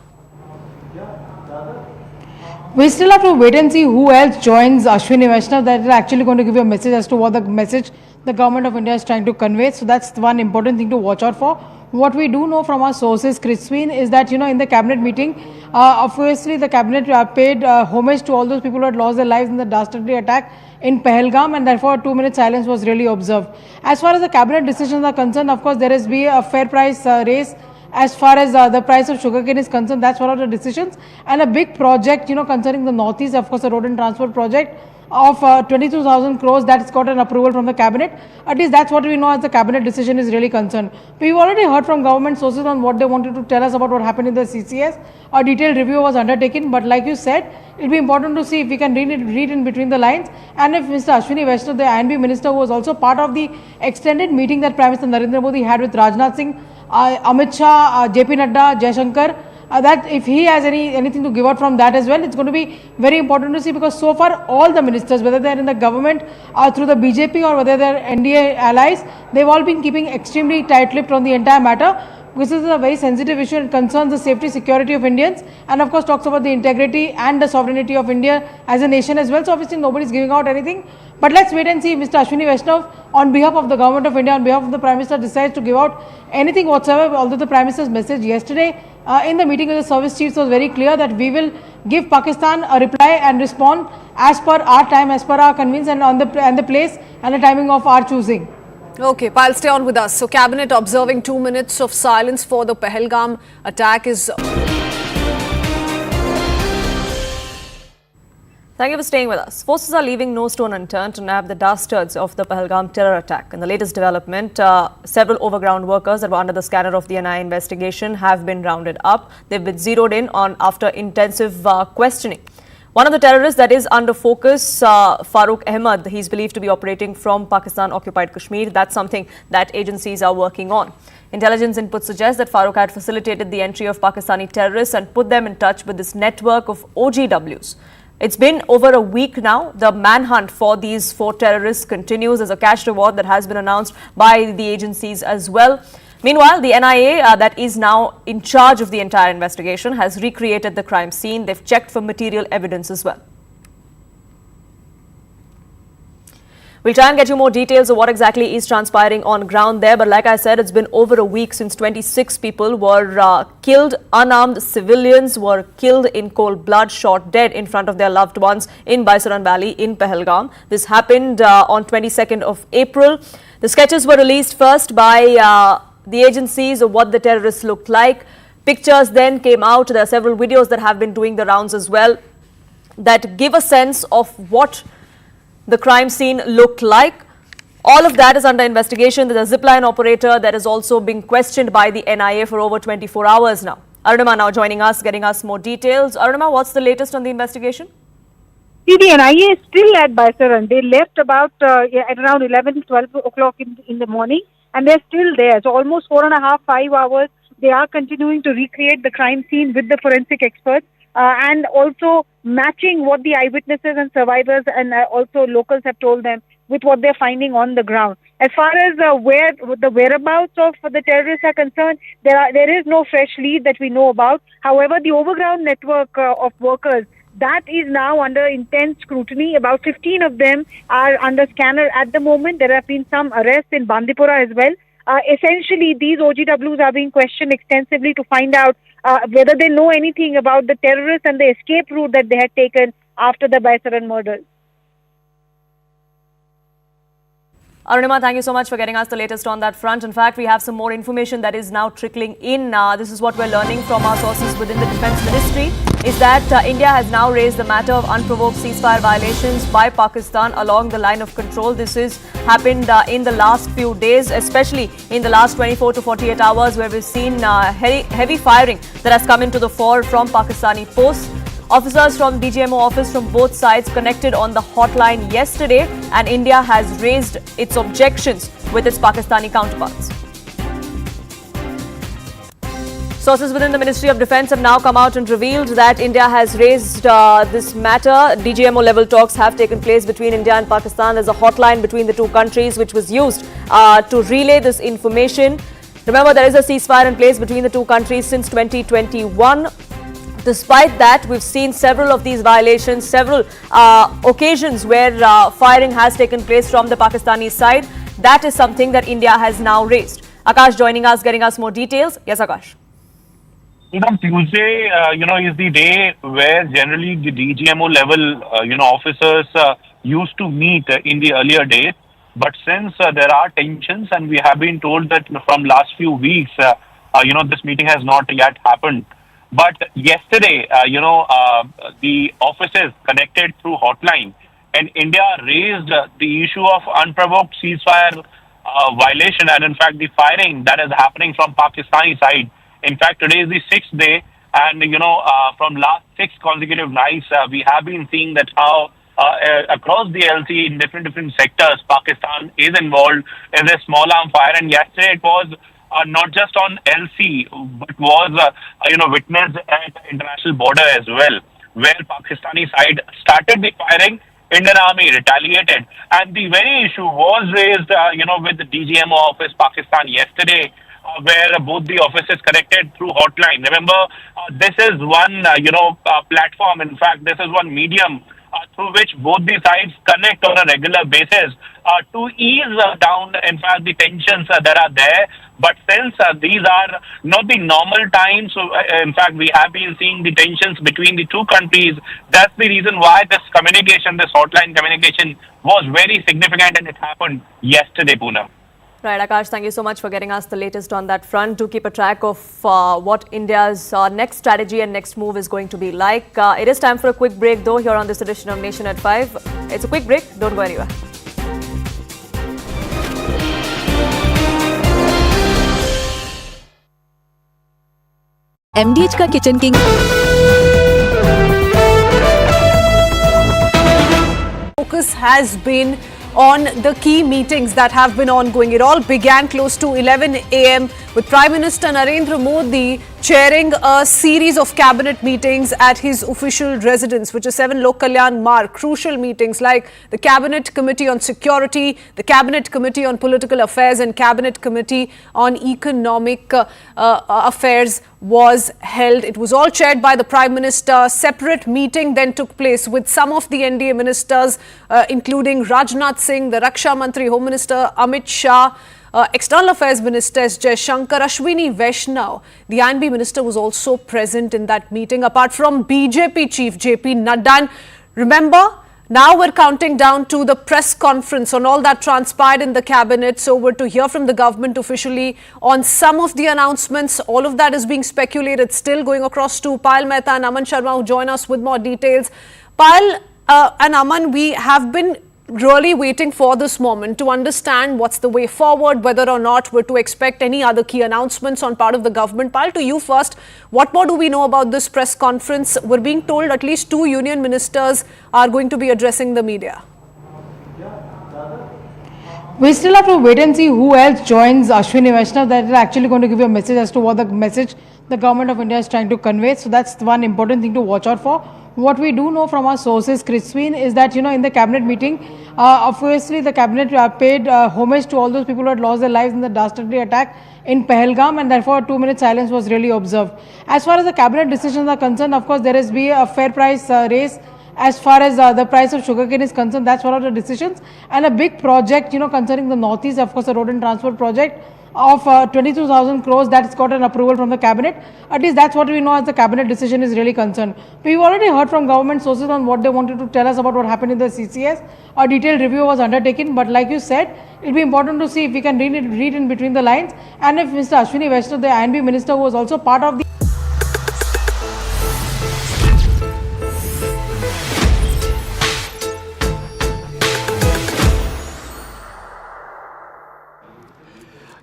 We still have to wait and see who else joins Ashwini Vaishnav. That is actually going to give you a message as to what the message the government of India is trying to convey. So that's one important thing to watch out for. What we do know from our sources, Crispin, is that, in the cabinet meeting, obviously the cabinet paid homage to all those people who had lost their lives in the dastardly attack in Pahalgam, and therefore a 2-minute silence was really observed. As far as the cabinet decisions are concerned, of course, there has been a fair price race. As far as the price of sugarcane is concerned, that's one of the decisions. And a big project, concerning the Northeast, of course, a road and transport project of 22,000 crores, that's got an approval from the cabinet. At least that's what we know as the cabinet decision is really concerned. We've already heard from government sources on what they wanted to tell us about what happened in the CCS. A detailed review was undertaken, but like you said, it'll be important to see if we can read in between the lines, and if Mr. Ashwini Vaishnav, the INB minister, who was also part of the extended meeting that Prime Minister Narendra Modi had with Rajnath Singh, Amit Shah, JP Nadda, Jaishankar, that if he has anything to give out from that as well, it's going to be very important to see, because so far all the ministers, whether they're in the government or through the BJP or whether they're NDA allies, they've all been keeping extremely tight-lipped on the entire matter. This is a very sensitive issue and concerns the safety, security of Indians, and of course talks about the integrity and the sovereignty of India as a nation as well. So obviously nobody's giving out anything. But let's wait and see if Mr. Ashwini Vaishnav, on behalf of the government of India, on behalf of the Prime Minister, decides to give out anything whatsoever. Although the Prime Minister's message yesterday in the meeting with the service chiefs was very clear that we will give Pakistan a reply and respond as per our time, as per our convenience, and on the place and the timing of our choosing. Okay, Payal, stay on with us. So, Cabinet observing 2 minutes of silence for the Pahalgam attack is... Thank you for staying with us. Forces are leaving no stone unturned to nab the dastards of the Pahalgam terror attack. In the latest development, several overground workers that were under the scanner of the NIA investigation have been rounded up. They've been zeroed in on after intensive questioning. One of the terrorists that is under focus, Farooq Ahmed, he's believed to be operating from Pakistan-occupied Kashmir. That's something that agencies are working on. Intelligence input suggests that Farooq had facilitated the entry of Pakistani terrorists and put them in touch with this network of OGWs. It's been over a week now. The manhunt for these 4 terrorists continues. There's a cash reward that has been announced by the agencies as well. Meanwhile, the NIA that is now in charge of the entire investigation has recreated the crime scene. They've checked for material evidence as well. We'll try and get you more details of what exactly is transpiring on ground there. But like I said, it's been over a week since 26 people were killed. Unarmed civilians were killed in cold blood, shot dead in front of their loved ones in Baisaran Valley in Pahalgam. This happened on 22nd of April. The sketches were released first by the agencies of what the terrorists looked like. Pictures then came out. There are several videos that have been doing the rounds as well that give a sense of what the crime scene looked like. All of that is under investigation. There's a zipline operator that is also being questioned by the NIA for over 24 hours now. Arunima now joining us, getting us more details. Arunima, what's the latest on the investigation? See, the NIA is still at Baisaran. They left about at around 11, 12 o'clock in the morning, and they're still there. So almost 4.5, 5 hours, they are continuing to recreate the crime scene with the forensic experts and also matching what the eyewitnesses and survivors and also locals have told them with what they're finding on the ground. As far as where the whereabouts of the terrorists are concerned, there is no fresh lead that we know about. However, the overground network of workers, that is now under intense scrutiny. About 15 of them are under scanner at the moment. There have been some arrests in Bandipora as well. Essentially, these OGWs are being questioned extensively to find out whether they know anything about the terrorists and the escape route that they had taken after the Baisaran murders. Arunima, thank you so much for getting us the latest on that front. In fact, we have some more information that is now trickling in. This is what we're learning from our sources within the Defence Ministry, is that India has now raised the matter of unprovoked ceasefire violations by Pakistan along the line of control. This has happened in the last few days, especially in the last 24 to 48 hours, where we've seen heavy firing that has come into the fore from Pakistani posts. Officers from DGMO office from both sides connected on the hotline yesterday, and India has raised its objections with its Pakistani counterparts. Sources within the Ministry of Defence have now come out and revealed that India has raised this matter. DGMO level talks have taken place between India and Pakistan. There's a hotline between the two countries which was used to relay this information. Remember, there is a ceasefire in place between the two countries since 2021. Despite that, we've seen several of these violations, several occasions where firing has taken place from the Pakistani side. That is something that India has now raised. Akash joining us, getting us more details. Yes, Akash. Tuesday, is the day where generally the DGMO level, officers used to meet in the earlier days. But since there are tensions, and we have been told that from last few weeks, this meeting has not yet happened. But yesterday, the officers connected through hotline, and India raised the issue of unprovoked ceasefire violation, and in fact the firing that is happening from Pakistani side. In fact, today is the 6th day, and from last 6 consecutive nights, we have been seeing that how across the LC in different sectors, Pakistan is involved in this small arm fire. And yesterday it was not just on LC, but was witnessed at international border as well, where Pakistani side started the firing. Indian Army retaliated, and the very issue was raised, with the DGMO office Pakistan yesterday, where both the offices connected through hotline. Remember, this is one, platform. In fact, this is one medium through which both the sides connect on a regular basis to ease down, in fact, the tensions that are there. But since these are not the normal times, so in fact, we have been seeing the tensions between the two countries. That's the reason why this communication, this hotline communication, was very significant, and it happened yesterday, Poonam. Right, Akash, thank you so much for getting us the latest on that front. To keep a track of what India's next strategy and next move is going to be like. It is time for a quick break, though, here on this edition of Nation at 5. It's a quick break. Don't go anywhere. MDH का kitchen king focus has been on the key meetings that have been ongoing. It all began close to 11 a.m. with Prime Minister Narendra Modi chairing a series of cabinet meetings at his official residence, which is 7 Lok Kalyan Marg. Crucial meetings like the Cabinet Committee on Security, the Cabinet Committee on Political Affairs and Cabinet Committee on Economic Affairs was held. It was all chaired by the Prime Minister. Separate meeting then took place with some of the NDA ministers, including Rajnath Singh, the Raksha Mantri, Home Minister Amit Shah, External Affairs Minister S. Jaishankar, Ashwini Vaishnav, the INB Minister, was also present in that meeting, apart from BJP Chief JP Nadda. And remember, now we're counting down to the press conference on all that transpired in the cabinet. So we're to hear from the government officially on some of the announcements. All of that is being speculated, still going across to Payal Mehta and Aman Sharma, who join us with more details. Payal and Aman, we have been really waiting for this moment to understand what's the way forward, whether or not we're to expect any other key announcements on part of the government. Payal, to you first, what more do we know about this press conference? We're being told at least 2 union ministers are going to be addressing the media. We still have to wait and see who else joins Ashwini Vaishnav. That is actually going to give you a message as to what the message the government of India is trying to convey. So that's one important thing to watch out for. What we do know from our sources, Crispin, is that, in the cabinet meeting, obviously the cabinet paid homage to all those people who had lost their lives in the dastardly attack in Pahalgam, and therefore a 2-minute silence was really observed. As far as the cabinet decisions are concerned, of course, there has been a fair price race. As far as the price of sugarcane is concerned, that's one of the decisions. And a big project, concerning the Northeast, of course, a road and transport project of 22,000 crores, that's got an approval from the cabinet. At least that's what we know as the cabinet decision is really concerned. We've already heard from government sources on what they wanted to tell us about what happened in the CCS. A detailed review was undertaken, but like you said, it'll be important to see if we can read in between the lines, and if Mr. Ashwini Vaishnav, the INB minister, who was also part of the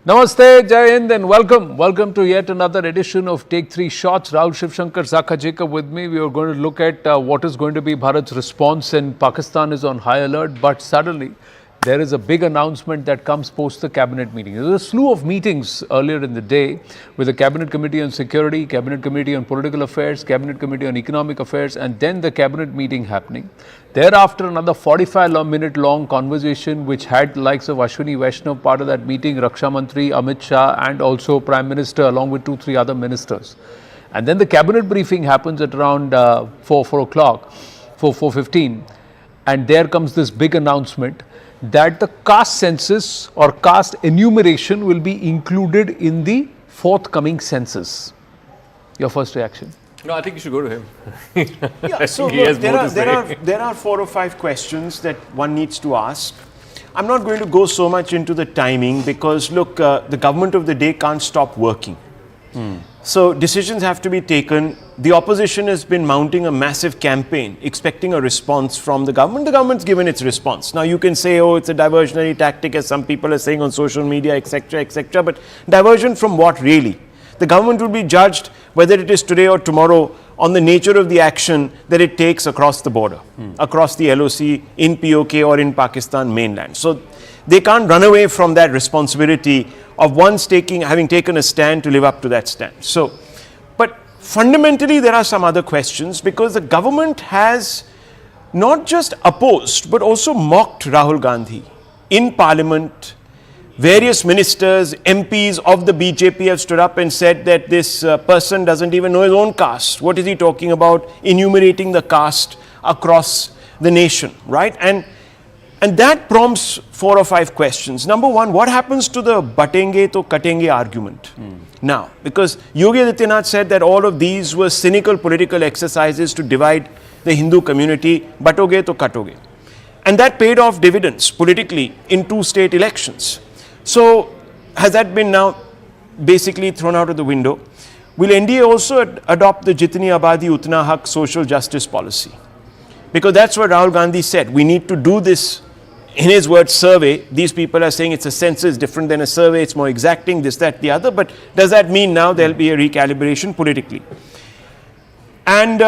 Namaste, Jai Hind, and welcome. Welcome to yet another edition of Take 3 Shots. Rahul Shivshankar, Zaka Jacob with me. We are going to look at what is going to be Bharat's response, and Pakistan is on high alert. But suddenly, there is a big announcement that comes post the cabinet meeting. There was a slew of meetings earlier in the day with the Cabinet Committee on Security, Cabinet Committee on Political Affairs, Cabinet Committee on Economic Affairs, and then the cabinet meeting happening. Thereafter, another 45-minute long conversation which had the likes of Ashwini Vaishnav part of that meeting, Raksha Mantri, Amit Shah, and also Prime Minister along with 2-3 other ministers. And then the cabinet briefing happens at around 4:15, and there comes this big announcement that the caste census or caste enumeration will be included in the forthcoming census. Your first reaction? No, I think you should go to him. Yeah, so look, there are 4 or 5 questions that one needs to ask. I'm not going to go so much into the timing because, look, the government of the day can't stop working. So decisions have to be taken. The opposition has been mounting a massive campaign, expecting a response from the government. The government's given its response. Now you can say, oh, it's a diversionary tactic, as some people are saying on social media, etc., etc. But diversion from what really? The government will be judged, whether it is today or tomorrow, on the nature of the action that it takes across the border, across the LOC, in POK or in Pakistan mainland. So they can't run away from that responsibility of one's having taken a stand to live up to that stand. So, but fundamentally there are some other questions, because the government has not just opposed but also mocked Rahul Gandhi in Parliament. Various ministers, MPs of the BJP have stood up and said that this person doesn't even know his own caste. What is he talking about, enumerating the caste across the nation, right? And that prompts 4 or 5 questions. Number one, what happens to the batenge to katenge argument now? Because Yogi Adityanath said that all of these were cynical political exercises to divide the Hindu community, batoge to katoge. And that paid off dividends politically in 2 state elections. So, has that been now basically thrown out of the window? Will NDA also adopt the Jitni Abadi Utna Hak social justice policy? Because that's what Rahul Gandhi said. We need to do this, in his words, survey. These people are saying it's a census, different than a survey, it's more exacting, this, that, the other. But does that mean now there'll be a recalibration politically? And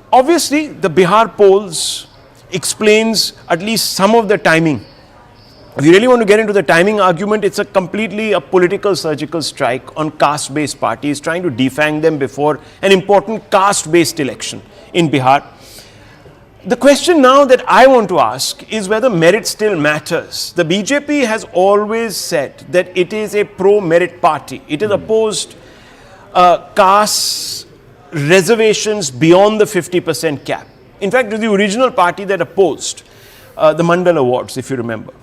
obviously, the Bihar polls explains at least some of the timing. If you really want to get into the timing argument, it's a completely a political surgical strike on caste-based parties, trying to defang them before an important caste-based election in Bihar. The question now that I want to ask is whether merit still matters. The BJP has always said that it is a pro-merit party. It is opposed caste reservations beyond the 50% cap. In fact, it was the original party that opposed the Mandal Awards, if you remember.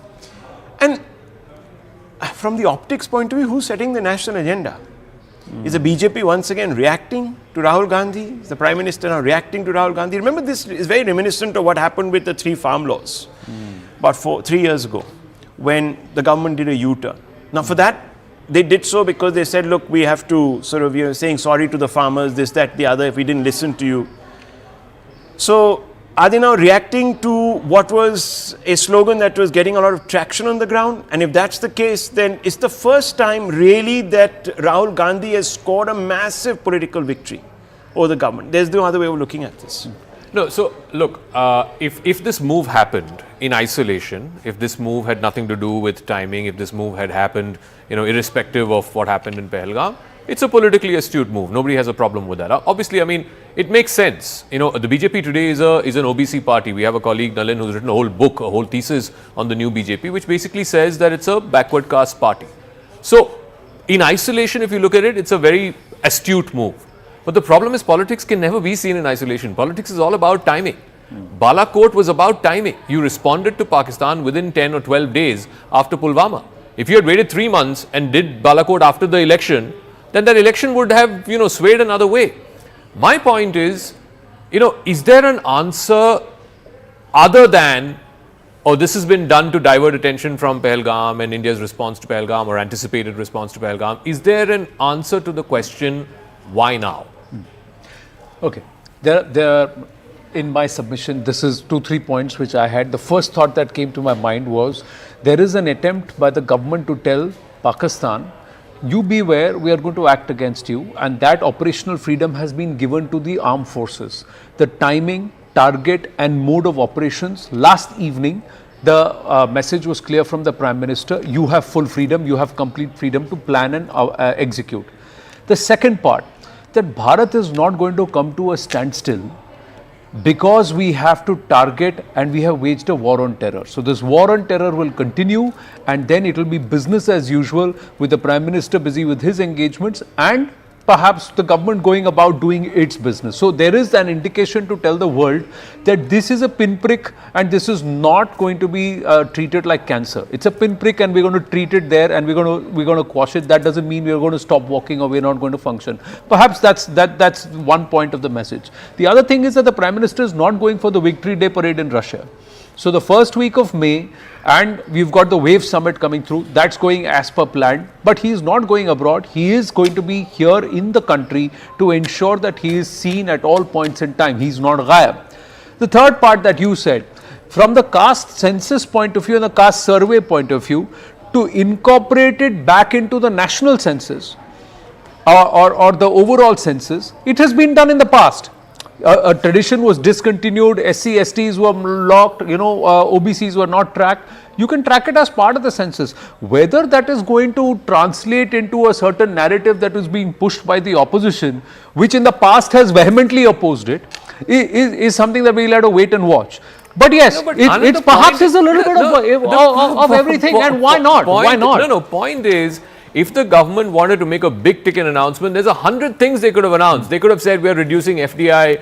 And from the optics point of view, who's setting the national agenda? Is the BJP once again reacting to Rahul Gandhi? Is the Prime Minister now reacting to Rahul Gandhi? Remember, this is very reminiscent of what happened with the 3 farm laws about 3 years ago, when the government did a U-turn. Now, for that, they did so because they said, look, we have to sort of, saying sorry to the farmers, this, that, the other, if we didn't listen to you. So, are they now reacting to what was a slogan that was getting a lot of traction on the ground? And if that's the case, then it's the first time really that Rahul Gandhi has scored a massive political victory over the government. There's no other way of looking at this. No, so look, if this move happened in isolation, if this move had nothing to do with timing, if this move had happened, irrespective of what happened in Pahalgam, it's a politically astute move. Nobody has a problem with that. Obviously, I mean, it makes sense. The BJP today is an OBC party. We have a colleague, Nalin, who's written a whole book, a whole thesis on the new BJP, which basically says that it's a backward caste party. So, in isolation, if you look at it, it's a very astute move. But the problem is politics can never be seen in isolation. Politics is all about timing. Balakot was about timing. You responded to Pakistan within 10 or 12 days after Pulwama. If you had waited 3 months and did Balakot after the election, then that election would have, swayed another way. My point is, is there an answer other than, this has been done to divert attention from Pahalgam and India's response to Pahalgam or anticipated response to Pahalgam? Is there an answer to the question, why now? Okay. In my submission, this is 2-3 points which I had. The first thought that came to my mind was, there is an attempt by the government to tell Pakistan, you beware, we are going to act against you, and that operational freedom has been given to the armed forces. The timing, target and mode of operations, last evening, the message was clear from the Prime Minister, you have full freedom, you have complete freedom to plan and execute. The second part, that Bharat is not going to come to a standstill because we have to target and we have waged a war on terror. So this war on terror will continue, and then it will be business as usual with the Prime Minister busy with his engagements and perhaps the government going about doing its business. So there is an indication to tell the world that this is a pinprick and this is not going to be treated like cancer. It's a pinprick and we're going to treat it there and we're going to quash it. That doesn't mean we're going to stop walking or we're not going to function. Perhaps that's one point of the message. The other thing is that the Prime Minister is not going for the Victory Day parade in Russia. So the first week of May, and we've got the WAVE summit coming through, that's going as per plan, but he is not going abroad. He is going to be here in the country to ensure that he is seen at all points in time. He's not ghayab. The third part that you said, from the caste census point of view and the caste survey point of view, to incorporate it back into the national census or the overall census, it has been done in the past. A tradition was discontinued, SC, STs were locked, OBCs were not tracked. You can track it as part of the census. Whether that is going to translate into a certain narrative that is being pushed by the opposition, which in the past has vehemently opposed it, is something that we'll have to wait and watch. But yes, it perhaps is a little bit of everything, and why not? Why not? No, point is, if the government wanted to make a big ticket announcement, there's 100 things they could have announced. They could have said we are reducing FDI,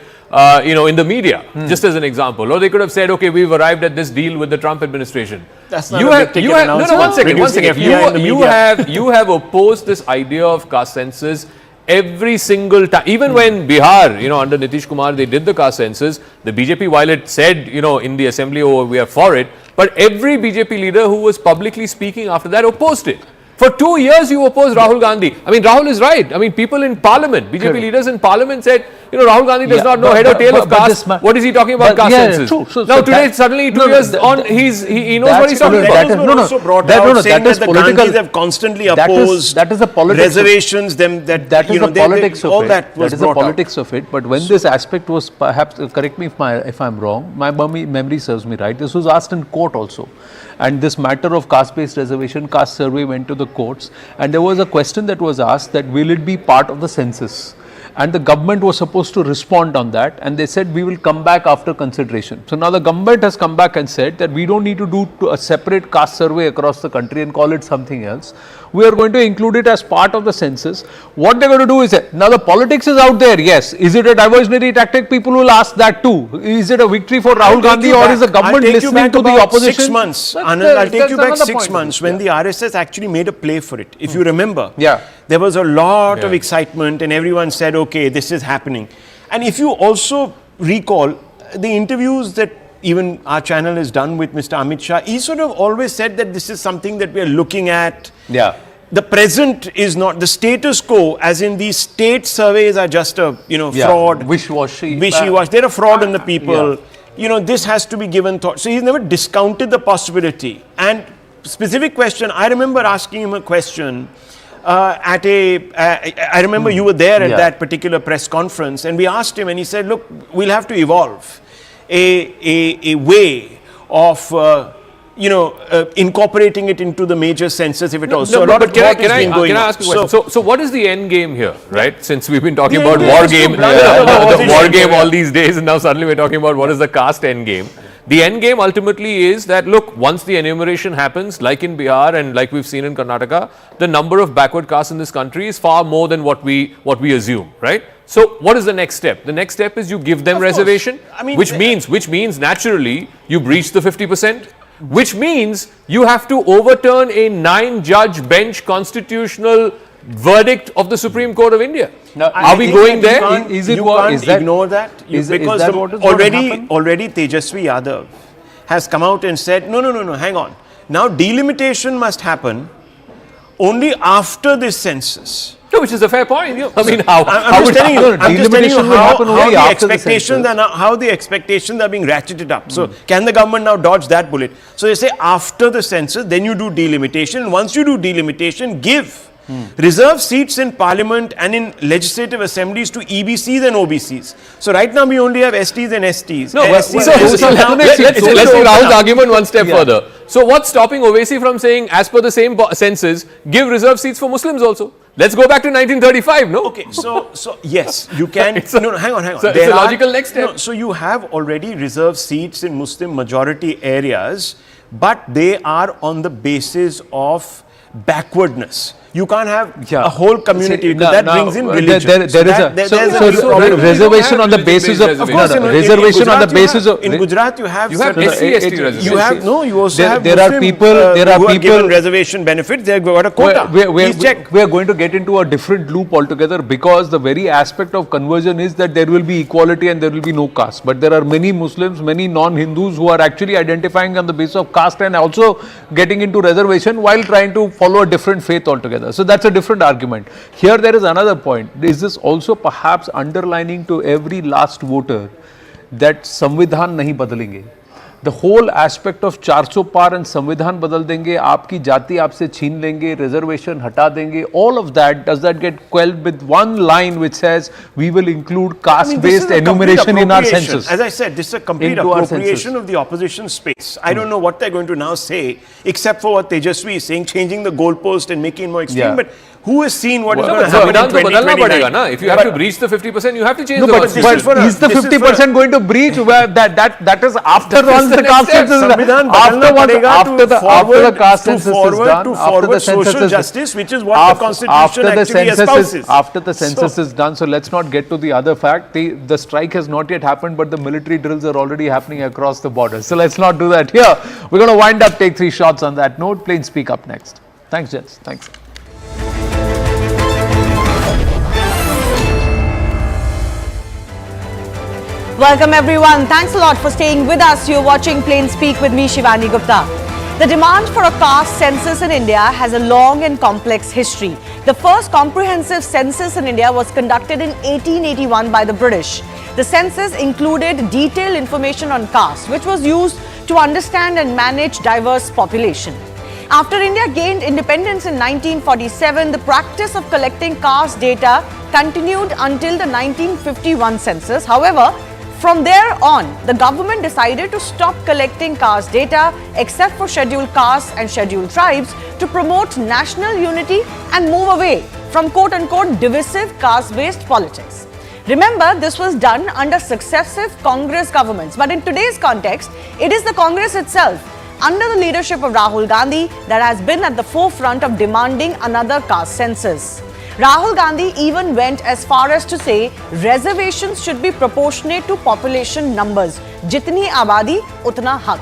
in the media, just as an example. Or they could have said, okay, we've arrived at this deal with the Trump administration. That's not a big ticket announcement. No, one second. FDI You have opposed this idea of caste census every single time. Even when Bihar, under Nitish Kumar, they did the caste census, the BJP, while it said, in the assembly, oh, we are for it, but every BJP leader who was publicly speaking after that opposed it. For 2 years, you opposed Rahul Gandhi. I mean, Rahul is right. I mean, people in parliament, BJP leaders in parliament said, Rahul Gandhi does not know head or tail of caste. What is he talking about caste census? True. Now today, suddenly 2 years on, he knows what he's talking about. That was also brought out saying that the Gandhis have constantly opposed reservations, that is the politics of it. That is the politics of it. But when this aspect was, perhaps, correct me if I'm wrong, my memory serves me right, this was asked in court also. And this matter of caste-based reservation, caste survey went to the courts, and there was a question that was asked that will it be part of the census? And the government was supposed to respond on that, and they said we will come back after consideration. So now the government has come back and said that we don't need to do a separate caste survey across the country and call it something else. We are going to include it as part of the census. What they're going to do is that now the politics is out there. Yes, is it a diversionary tactic? People will ask that too. Is it a victory for Rahul Gandhi, or is the government listening to the opposition? 6 months. Anand, I'll take you back 6 months when the RSS actually made a play for it. If you remember, there was a lot of excitement and everyone said, okay, this is happening. And if you also recall the interviews that even our channel has done with Mr. Amit Shah, he sort of always said that this is something that we are looking at. The present is not the status quo, as in these state surveys are just a fraud, wishy-washy. They're a fraud on the people. This has to be given thought. So he's never discounted the possibility. And specific question, I remember asking him a question I remember you were there at that particular press conference, and we asked him, and he said, look, we'll have to evolve a way of incorporating it into the major census, if it all. So a lot of talk has been going on. Can I ask you a question? So what is the end game here, right? Since we've been talking about war game, the war game all these days, and now suddenly we're talking about what is the caste end game. The end game ultimately is that, look, once the enumeration happens, like in Bihar and like we've seen in Karnataka, the number of backward castes in this country is far more than what we assume, right? So what is the next step? The next step is you give them reservation, which means naturally you breach the 50%, which means you have to overturn a 9-judge bench constitutional verdict of the Supreme Court of India. Now, are we going there? You can't ignore that. Because already Tejasvi Yadav has come out and said, no, hang on. Now delimitation must happen only after this census. No, which is a fair point. I mean, I'm just telling you how the expectations and how the expectations are being ratcheted up. So can the government now dodge that bullet? So they say after the census, then you do delimitation. And once you do delimitation, give reserve seats in parliament and in legislative assemblies to EBCs and OBCs. So right now we only have STs and STs. No, let's take Rahul's argument one step further. So what's stopping Owaisi from saying, as per the same census, give reserve seats for Muslims also? Let's go back to 1935, no? Okay, so yes, you can. Hang on. So it's a logical next step. So you have already reserved seats in Muslim majority areas, but they are on the basis of backwardness. You can't have a whole community because that brings in religion. There is a reservation on the basis of reservation on the basis of. In Gujarat, you have SC, ST reservations. You also have there are people who are given reservation benefits. They have got a quota. We are going to get into a different loop altogether, because the very aspect of conversion is that there will be equality and there will be no caste. But there are many Muslims, many non-Hindus who are actually identifying on the basis of caste and also getting into reservation while trying to follow a different faith altogether. So that's a different argument. Here there is another point. Is this also perhaps underlining to every last voter that Samvidhan nahi badalenge? the whole aspect of 400 पार and संविधान बदल देंगे, आपकी जाति आपसे छीन लेंगे, reservation हटा देंगे, all of that, does that get quelled with one line which says we will include caste-based enumeration in our census? As I said, this is a complete appropriation of the opposition space. I don't know what they're going to now say, except for what Tejasvi is saying, changing the goalpost and making it more extreme. But who has seen what is going to happen in 2029? If you have to breach the 50%, you have to change no, the but is the 50% going to breach where that is after once the caste census is after the caste census is done, after the census justice, which is what the constitution actually espouses. After the census is done, so let's not get to the other fact. The strike has not yet happened, but the military drills are already happening across the border. So let's not do that here. We're going to wind up, take 3 shots on that note. Plain speak up next. Thanks, gents. Thanks. Welcome everyone. Thanks a lot for staying with us. You're watching Plain Speak with me, Shivani Gupta. The demand for a caste census in India has a long and complex history. The first comprehensive census in India was conducted in 1881 by the British. The census included detailed information on caste, which was used to understand and manage diverse population. After India gained independence in 1947, the practice of collecting caste data continued until the 1951 census. However, from there on, the government decided to stop collecting caste data except for scheduled castes and scheduled tribes to promote national unity and move away from quote-unquote divisive caste-based politics. Remember, this was done under successive Congress governments. But in today's context, it is the Congress itself, under the leadership of Rahul Gandhi, that has been at the forefront of demanding another caste census. Rahul Gandhi even went as far as to say reservations should be proportionate to population numbers. Jitni abadi, utna haq.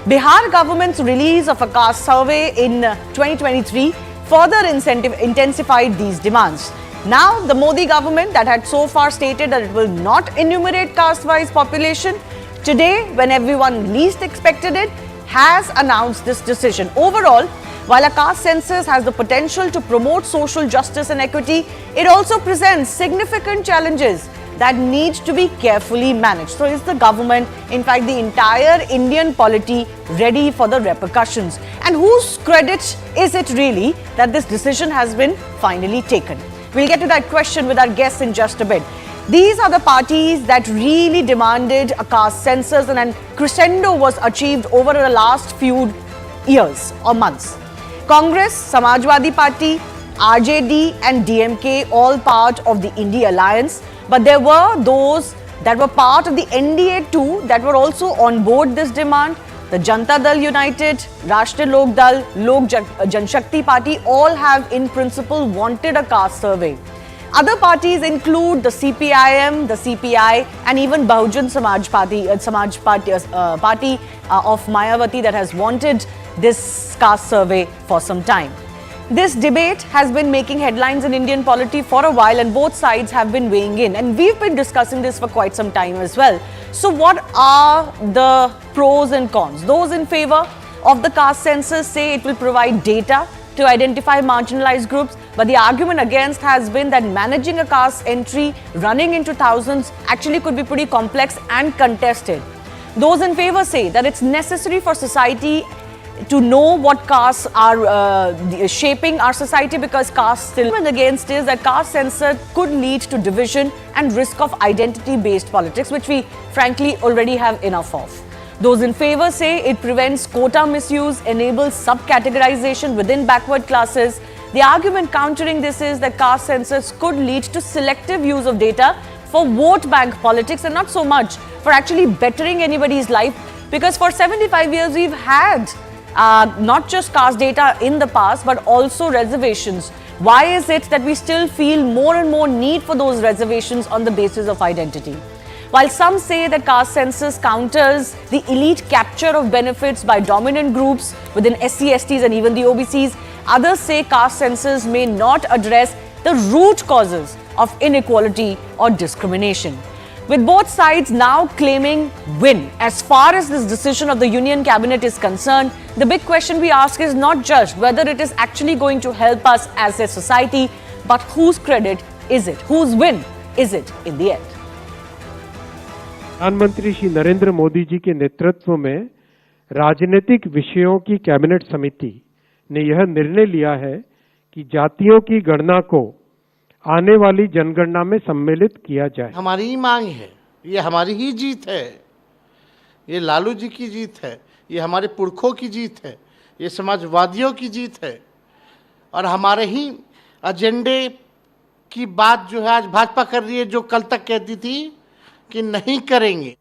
Bihar government's release of a caste survey in 2023 further intensified these demands. Now, the Modi government that had so far stated that it will not enumerate caste-wise population, today, when everyone least expected it, has announced this decision. Overall, while a caste census has the potential to promote social justice and equity, it also presents significant challenges that need to be carefully managed. So is the government, in fact the entire Indian polity, ready for the repercussions? And whose credit is it really that this decision has been finally taken? We'll get to that question with our guests in just a bit. These are the parties that really demanded a caste census, and a crescendo was achieved over the last few years or months. Congress, Samajwadi Party, RJD and DMK all part of the India Alliance, but there were those that were part of the NDA too that were also on board this demand. The Janata Dal United, Rashtriya Lok Dal, Lok Janshakti Party all have in principle wanted a caste survey. Other parties include the CPIM, the CPI and even Bahujan Samaj Party of Mayawati that has wanted this caste survey for some time. This debate has been making headlines in Indian polity for a while, and both sides have been weighing in, and we've been discussing this for quite some time as well. So what are the pros and cons? Those in favor of the caste census say it will provide data to identify marginalized groups, but the argument against has been that managing a caste entry running into thousands actually could be pretty complex and contested. Those in favor say that it's necessary for society to know what castes are shaping our society, because caste still against is that caste census could lead to division and risk of identity-based politics, which we frankly already have enough of. Those in favor say it prevents quota misuse, enables subcategorization within backward classes. The argument countering this is that caste census could lead to selective use of data for vote bank politics and not so much for actually bettering anybody's life, because for 75 years we've had not just caste data in the past, but also reservations. Why is it that we still feel more and more need for those reservations on the basis of identity? While some say that caste census counters the elite capture of benefits by dominant groups within SC, STs and even the OBCs, others say caste census may not address the root causes of inequality or discrimination. With both sides now claiming win as far as this decision of the Union Cabinet is concerned, the big question we ask is not just whether it is actually going to help us as a society, but whose credit is it? Whose win is it in the end? प्रधानमंत्री श्री नरेंद्र मोदी जी के नेतृत्व में राजनीतिक विषयों की cabinet समिति ने यह निर्णय लिया है कि जातियों की गणना को आने वाली जनगणना में सम्मिलित किया जाए। हमारी ही मांग है, ये हमारी ही जीत है, ये लालू जी की जीत है, ये हमारे पुरखों की जीत है, ये समाजवादियों की जीत है और हमारे ही एजेंडे की बात जो है आज भाजपा कर रही है, जो कल तक कहती थी कि नहीं करेंगे।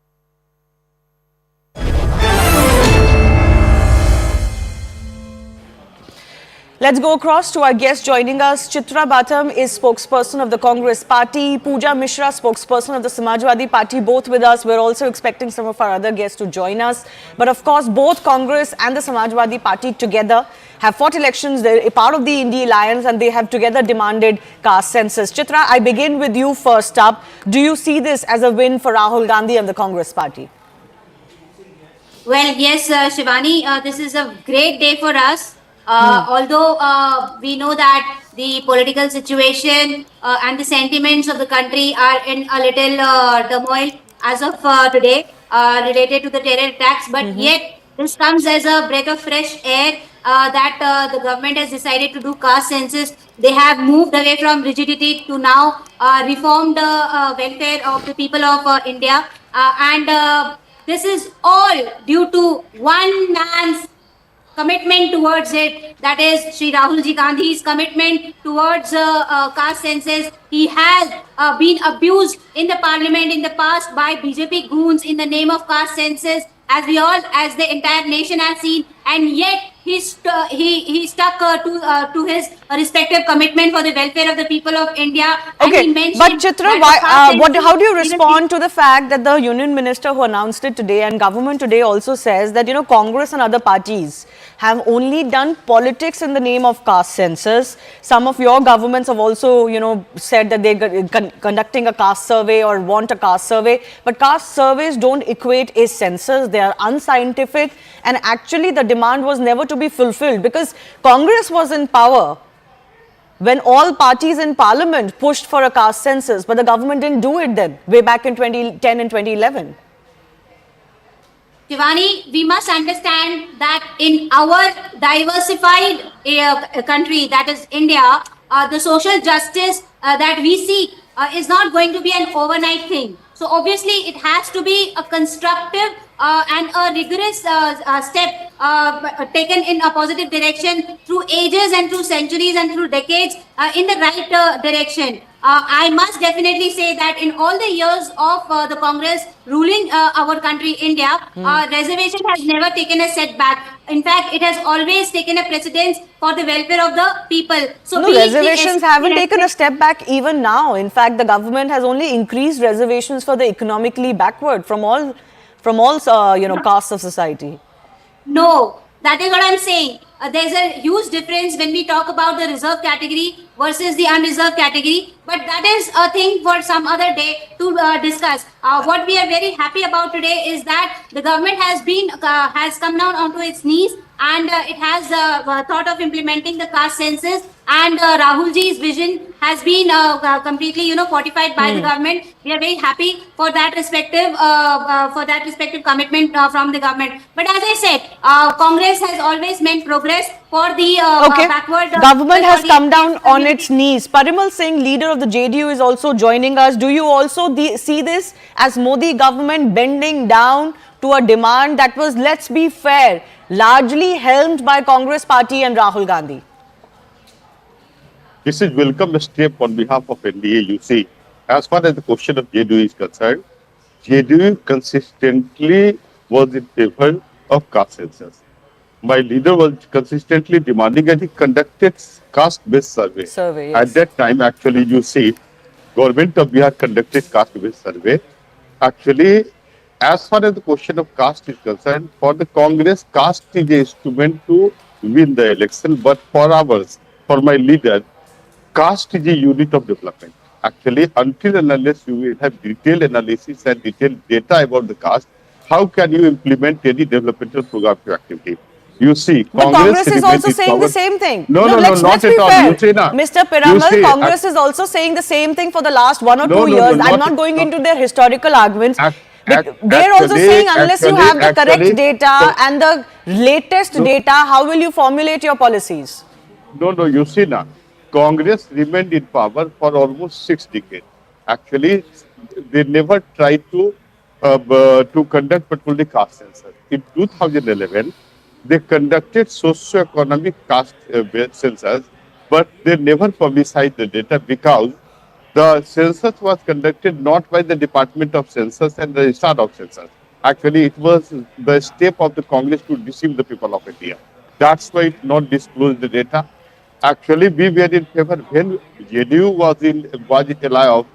Let's go across to our guest joining us. Chitra Batam is spokesperson of the Congress Party. Pooja Mishra, spokesperson of the Samajwadi Party, both with us. We're also expecting some of our other guests to join us. But of course, both Congress and the Samajwadi Party together have fought elections. They're a part of the India alliance and they have together demanded caste census. Chitra, I begin with you first up. Do you see this as a win for Rahul Gandhi and the Congress Party? Well, yes, Shivani, this is a great day for us. Although we know that the political situation and the sentiments of the country are in a little turmoil as of today related to the terror attacks, but yet this comes as a breath of fresh air that the government has decided to do caste census. They have moved away from rigidity to now reform the welfare of the people of India, and this is all due to one man's commitment towards it, that is Shri Rahul Ji Gandhi's commitment towards caste census. He has been abused in the parliament in the past by BJP goons in the name of caste census, as we all, as the entire nation has seen, and yet he stuck to his respective commitment for the welfare of the people of India. Okay, but Chitra, how do you respond to the fact that the union minister who announced it today and government today also says that, you know, Congress and other parties have only done politics in the name of caste census? Some of your governments have also, you know, said that they're conducting a caste survey or want a caste survey, but caste surveys don't equate a census. They are unscientific, and actually the demand was never to be fulfilled because Congress was in power when all parties in parliament pushed for a caste census, but the government didn't do it then, way back in 2010 and 2011. Shivani, we must understand that in our diversified country, that is India, the social justice that we seek is not going to be an overnight thing. So obviously it has to be a constructive and a rigorous step taken in a positive direction through ages and through centuries and through decades in the right direction. I must definitely say that in all the years of the Congress ruling our country, India, reservation has never taken a setback. In fact, it has always taken a precedence for the welfare of the people. So no, reservations haven't taken a step back even now. In fact, the government has only increased reservations for the economically backward from all castes of society. No, that is what I'm saying. There's a huge difference when we talk about the reserved category versus the unreserved category, but that is a thing for some other day to discuss. What we are very happy about today is that the government has come down onto its knees and it has thought of implementing the caste census, and Rahul Ji's vision has been completely fortified by the government. We are very happy for that respective commitment from the government. But as I said, Congress has always meant progress for the backward. Government has come down on its knees. Parimal Singh, leader of the JDU, is also joining us. Do you also see this as Modi government bending down to a demand that was, let's be fair, largely helmed by Congress Party and Rahul Gandhi? This is welcome step on behalf of NDA. You see, as far as the question of JDU is concerned, JDU consistently was in favor of caste census. My leader was consistently demanding, and he conducted caste-based survey. Yes. At that time, actually, you see, government of Bihar conducted caste-based survey. Actually, as far as the question of caste is concerned, for the Congress, caste is the instrument to win the election. But for ours, for my leader, caste is a unit of development. Actually, until and unless you will have detailed analysis and detailed data about the caste, how can you implement any developmental program to activity? You see, Congress is also saying the same thing. No, let's not be at all. fair. You say, Mr. Piramal, Congress is also saying the same thing for the last 1 or 2 years. I'm not going into their historical arguments. They're also saying unless you have the correct data and the latest data, how will you formulate your policies? No, you see now, Congress remained in power for almost 6 decades. Actually, they never tried to conduct particularly caste census. In 2011, they conducted socio-economic caste census, but they never publicized the data because the census was conducted not by the Department of Census and the Registrar of Census. Actually, it was the step of the Congress to deceive the people of India. That's why it not disclosed the data. Actually, we were in favor when JDU was in ally of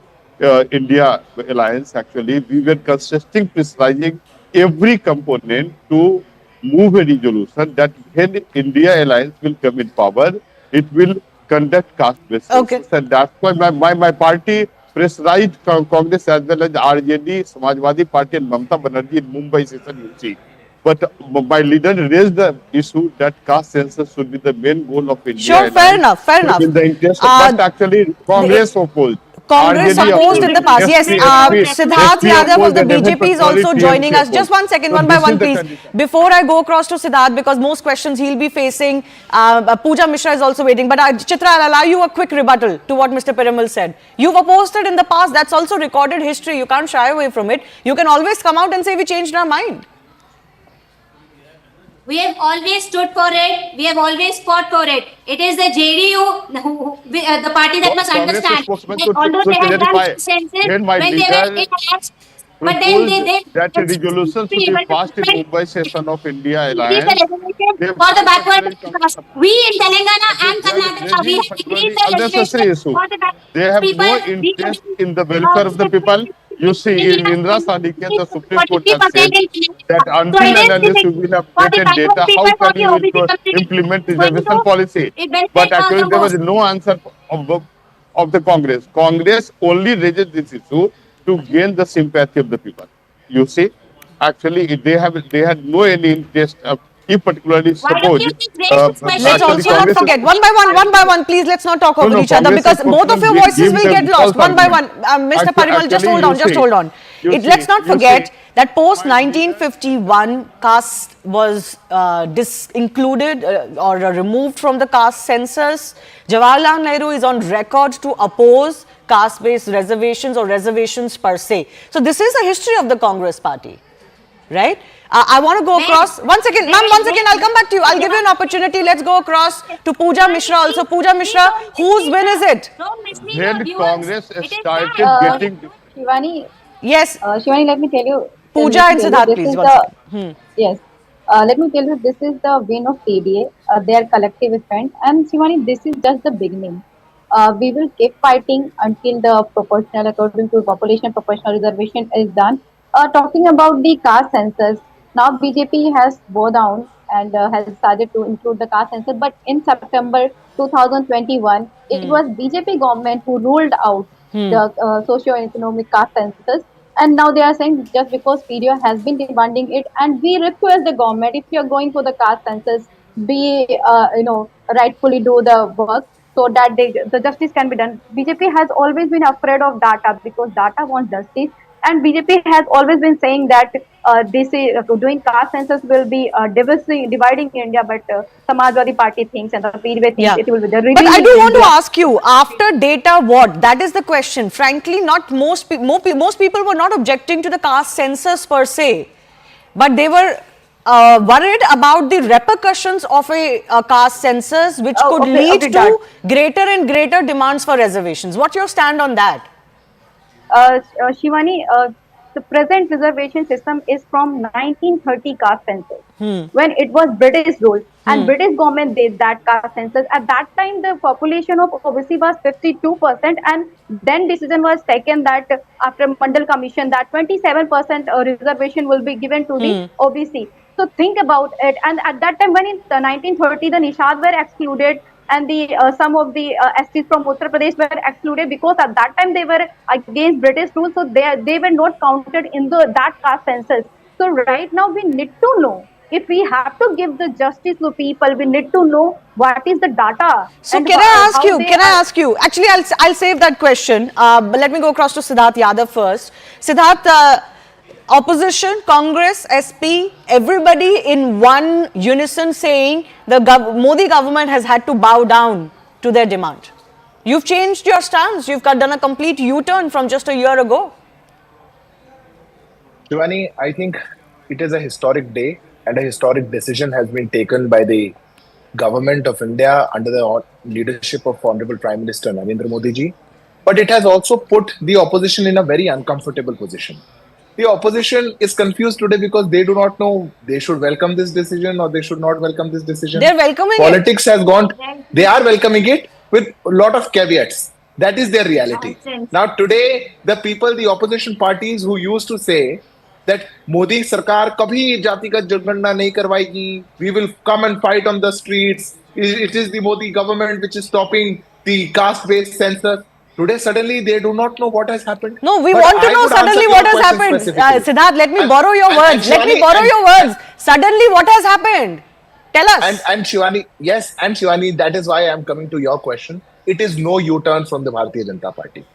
India alliance. Actually, we were consisting pressurizing every component to move a resolution that when India alliance will come in power, it will conduct caste-based census, and that's why my party pressurized Congress as well as RJD, Samajwadi Party and Mamata Banerjee in Mumbai session, you see. But my leader raised the issue that caste census should be the main goal of India. Sure, fair enough. In the interest of that, actually, Congress opposed. Congress opposed in the past. Yes, Siddharth Yadav of the BJP is also joining us. Just 1 second, one by one, please. Before I go across to Siddharth, because most questions he'll be facing, Pooja Mishra is also waiting. But Chitra, I'll allow you a quick rebuttal to what Mr. Piramal said. You've opposed it in the past. That's also recorded history. You can't shy away from it. You can always come out and say we changed our mind. We have always stood for it. We have always fought for it. It is the JDU, the party that must understand. Although they have done census when they were in alliance, but then they that resolution should be passed in Mumbai session of India alliance. For the backward class. We in Telangana and Karnataka, we have increased the reservation for the backward They have people. no interest in the welfare of the people. You see, in Indra Sadiqia, the Supreme Court has said that until and unless you will have updated data, how can you implement reservation policy? But actually, there was no answer of the Congress. Congress only raised this issue to gain the sympathy of the people. You see, actually, they had no any interest. If particularly suppose, let's also not forget one by one, please. Let's not talk over each other because both of your voices will get lost one by one. Mr. Parimal, just hold on. Let's not forget that post 1951, caste was included or removed from the caste census. Jawaharlal Nehru is on record to oppose caste-based reservations or reservations per se. So this is a history of the Congress party, right? I want to go across. 1 second, ma'am, 1 second. I'll come back to you. I'll give you an opportunity. Let's go across to Pooja Mishra also. Pooja Mishra, whose win is it? When Congress started getting... Shivani. Yes. Shivani, let me tell you. Pooja and Siddharth, please. Yes. Let me tell you, this is the win of TDA, their collective strength. And Shivani, this is just the beginning. We will keep fighting until the proportional, according to population proportional reservation is done. Talking about the caste census, now BJP has bowed down and has started to include the caste census. But in September 2021, it was BJP government who ruled out the socio-economic caste census. And now they are saying just because PDO has been demanding it, and we request the government, if you are going for the caste census, rightfully do the work so that the justice can be done. BJP has always been afraid of data because data wants justice. And BJP has always been saying that doing caste census will be dividing India, but Samajwadi Party thinks and the PDO thinks it will be the readiness. But I do want to ask you, after data what? That is the question. Frankly, not most people were not objecting to the caste census per se, but they were worried about the repercussions of a caste census, which could lead to greater and greater demands for reservations. What's your stand on that? Shivani, the present reservation system is from 1930 caste census, when it was British rule, and British government did that caste census. At that time, the population of OBC was 52%, and then decision was taken that after Mandal Commission that 27% reservation will be given to the OBC. So think about it. And at that time, when in 1930, the Nishad were excluded, and some of the STs from Uttar Pradesh were excluded because at that time they were against British rule, so they were not counted in that caste census. So right now we need to know, if we have to give the justice to people, we need to know what is the data. So can I ask you? Actually, I'll save that question. But let me go across to Siddharth Yadav first. Siddharth, opposition, Congress, SP, everybody in one unison saying the Modi government has had to bow down to their demand. You've changed your stance. You've done a complete U-turn from just a year ago. Shivani, I think it is a historic day and a historic decision has been taken by the government of India under the leadership of Honorable Prime Minister Narendra Modi ji. But it has also put the opposition in a very uncomfortable position. The opposition is confused today because they do not know they should welcome this decision or they should not welcome this decision. They're welcoming Politics has gone, they are welcoming it with a lot of caveats. That is their reality. Now today, the people, the opposition parties who used to say that Modi Sarkar kabhi jatigat janganna nahi karwayegi, we will come and fight on the streets, it is the Modi government which is stopping the caste-based census. Today, suddenly, they do not know what has happened. No, we want to know suddenly what has happened. Siddharth, let me borrow your words. Let me borrow your words. Suddenly, what has happened? Tell us. And Shivani, yes, and Shivani, that is why I am coming to your question. It is no U-turn from the Bharatiya Janata Party.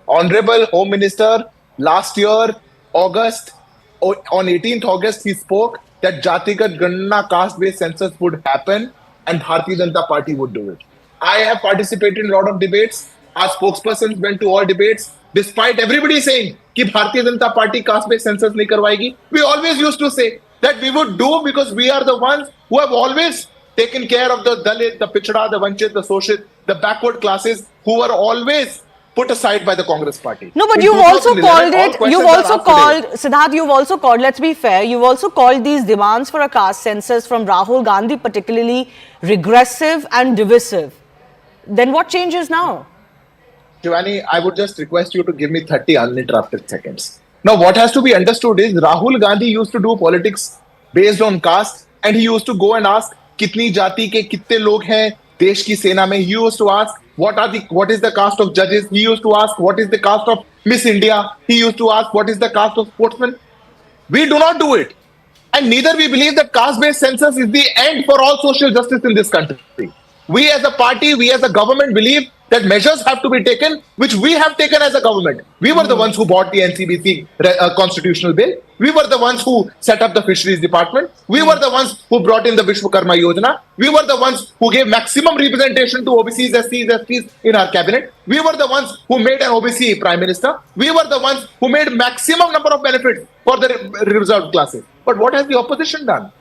Honorable Home Minister, last year, August, on 18th August, he spoke that Jatigat Ganna caste-based census would happen and Bharatiya Janata Party would do it. I have participated in a lot of debates. Our spokespersons went to all debates. Despite everybody saying कि Bharatiya Janata Party caste-based census नहीं करवाएगी, we always used to say that we would do because we are the ones who have always taken care of the Dalit, the Pichda, the Vanchit, the Soshit, the backward classes who were always put aside by the Congress Party. No, but you've also called it, Siddharth, you've also called, let's be fair, you've also called these demands for a caste census from Rahul Gandhi particularly regressive and divisive. Then what changes now? Shivani, I would just request you to give me 30 uninterrupted seconds. Now, what has to be understood is Rahul Gandhi used to do politics based on caste and he used to go and ask kitni jati ke kitne log hain desh ki sena mein. He used to ask what is the caste of judges. He used to ask what is the caste of Miss India. He used to ask what is the caste of sportsmen. We do not do it. And neither we believe that caste-based census is the end for all social justice in this country. We as a party, we as a government believe that measures have to be taken, which we have taken as a government. We were the ones who bought the NCBC constitutional bill. We were the ones who set up the fisheries department. We were the ones who brought in the Vishwakarma Yojana. We were the ones who gave maximum representation to OBCs, SCs, STs in our cabinet. We were the ones who made an OBC prime minister. We were the ones who made maximum number of benefits for the reserved classes. But what has the opposition done?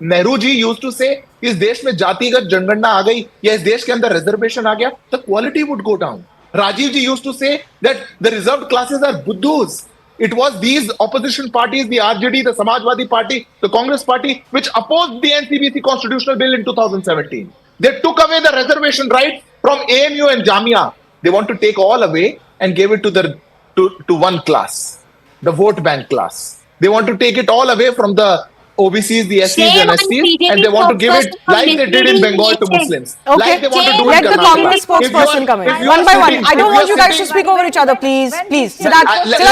Nehru ji used to say, इस देश में जातिगत जनगणना आ गई या इस देश के अंदर reservation आ गया, the quality would go down. Rajiv ji used to say that the reserved classes are buddhus. It was these opposition parties, the RJD, the Samajwadi Party, the Congress Party, which opposed the NCBC constitutional bill in 2017. They took away the reservation rights from AMU and Jamia. They want to take all away and give it to one class, the vote bank class. They want to take it all away from the OBCs, the SCs and STs, and they want to give it like they did in Bengal to Muslims. Okay, like they want to do let in the Congress spokesperson come in. One by one. I don't want you guys to speak over each other, please. Please. Siddharth,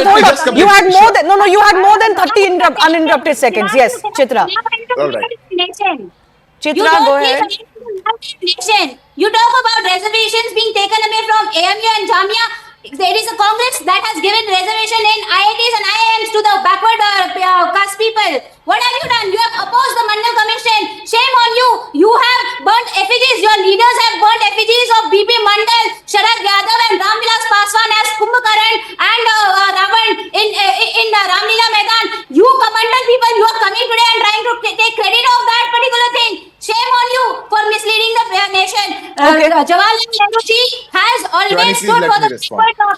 hold up. You had more than, you had more than 30 uninterrupted seconds. Yes, Chitra. All right. Chitra, go ahead. You talk about reservations being taken away from AMU and Jamia. There is a Congress that has given reservation in IITs and IIMs to the backward caste people. What have you done? You have opposed the Mandal Commission. Shame on you. You have burnt effigies. Your leaders have burnt effigies of BP Mandal, Sharad Yadav and Ramvilas Paswan as Kumbhakaran and Ravan in Ramlila Maidan. You Mandal people, you are coming today and trying to take credit of that particular thing. Shame on you for misleading the nation. Jawaharlal Nehru ji has always stood for the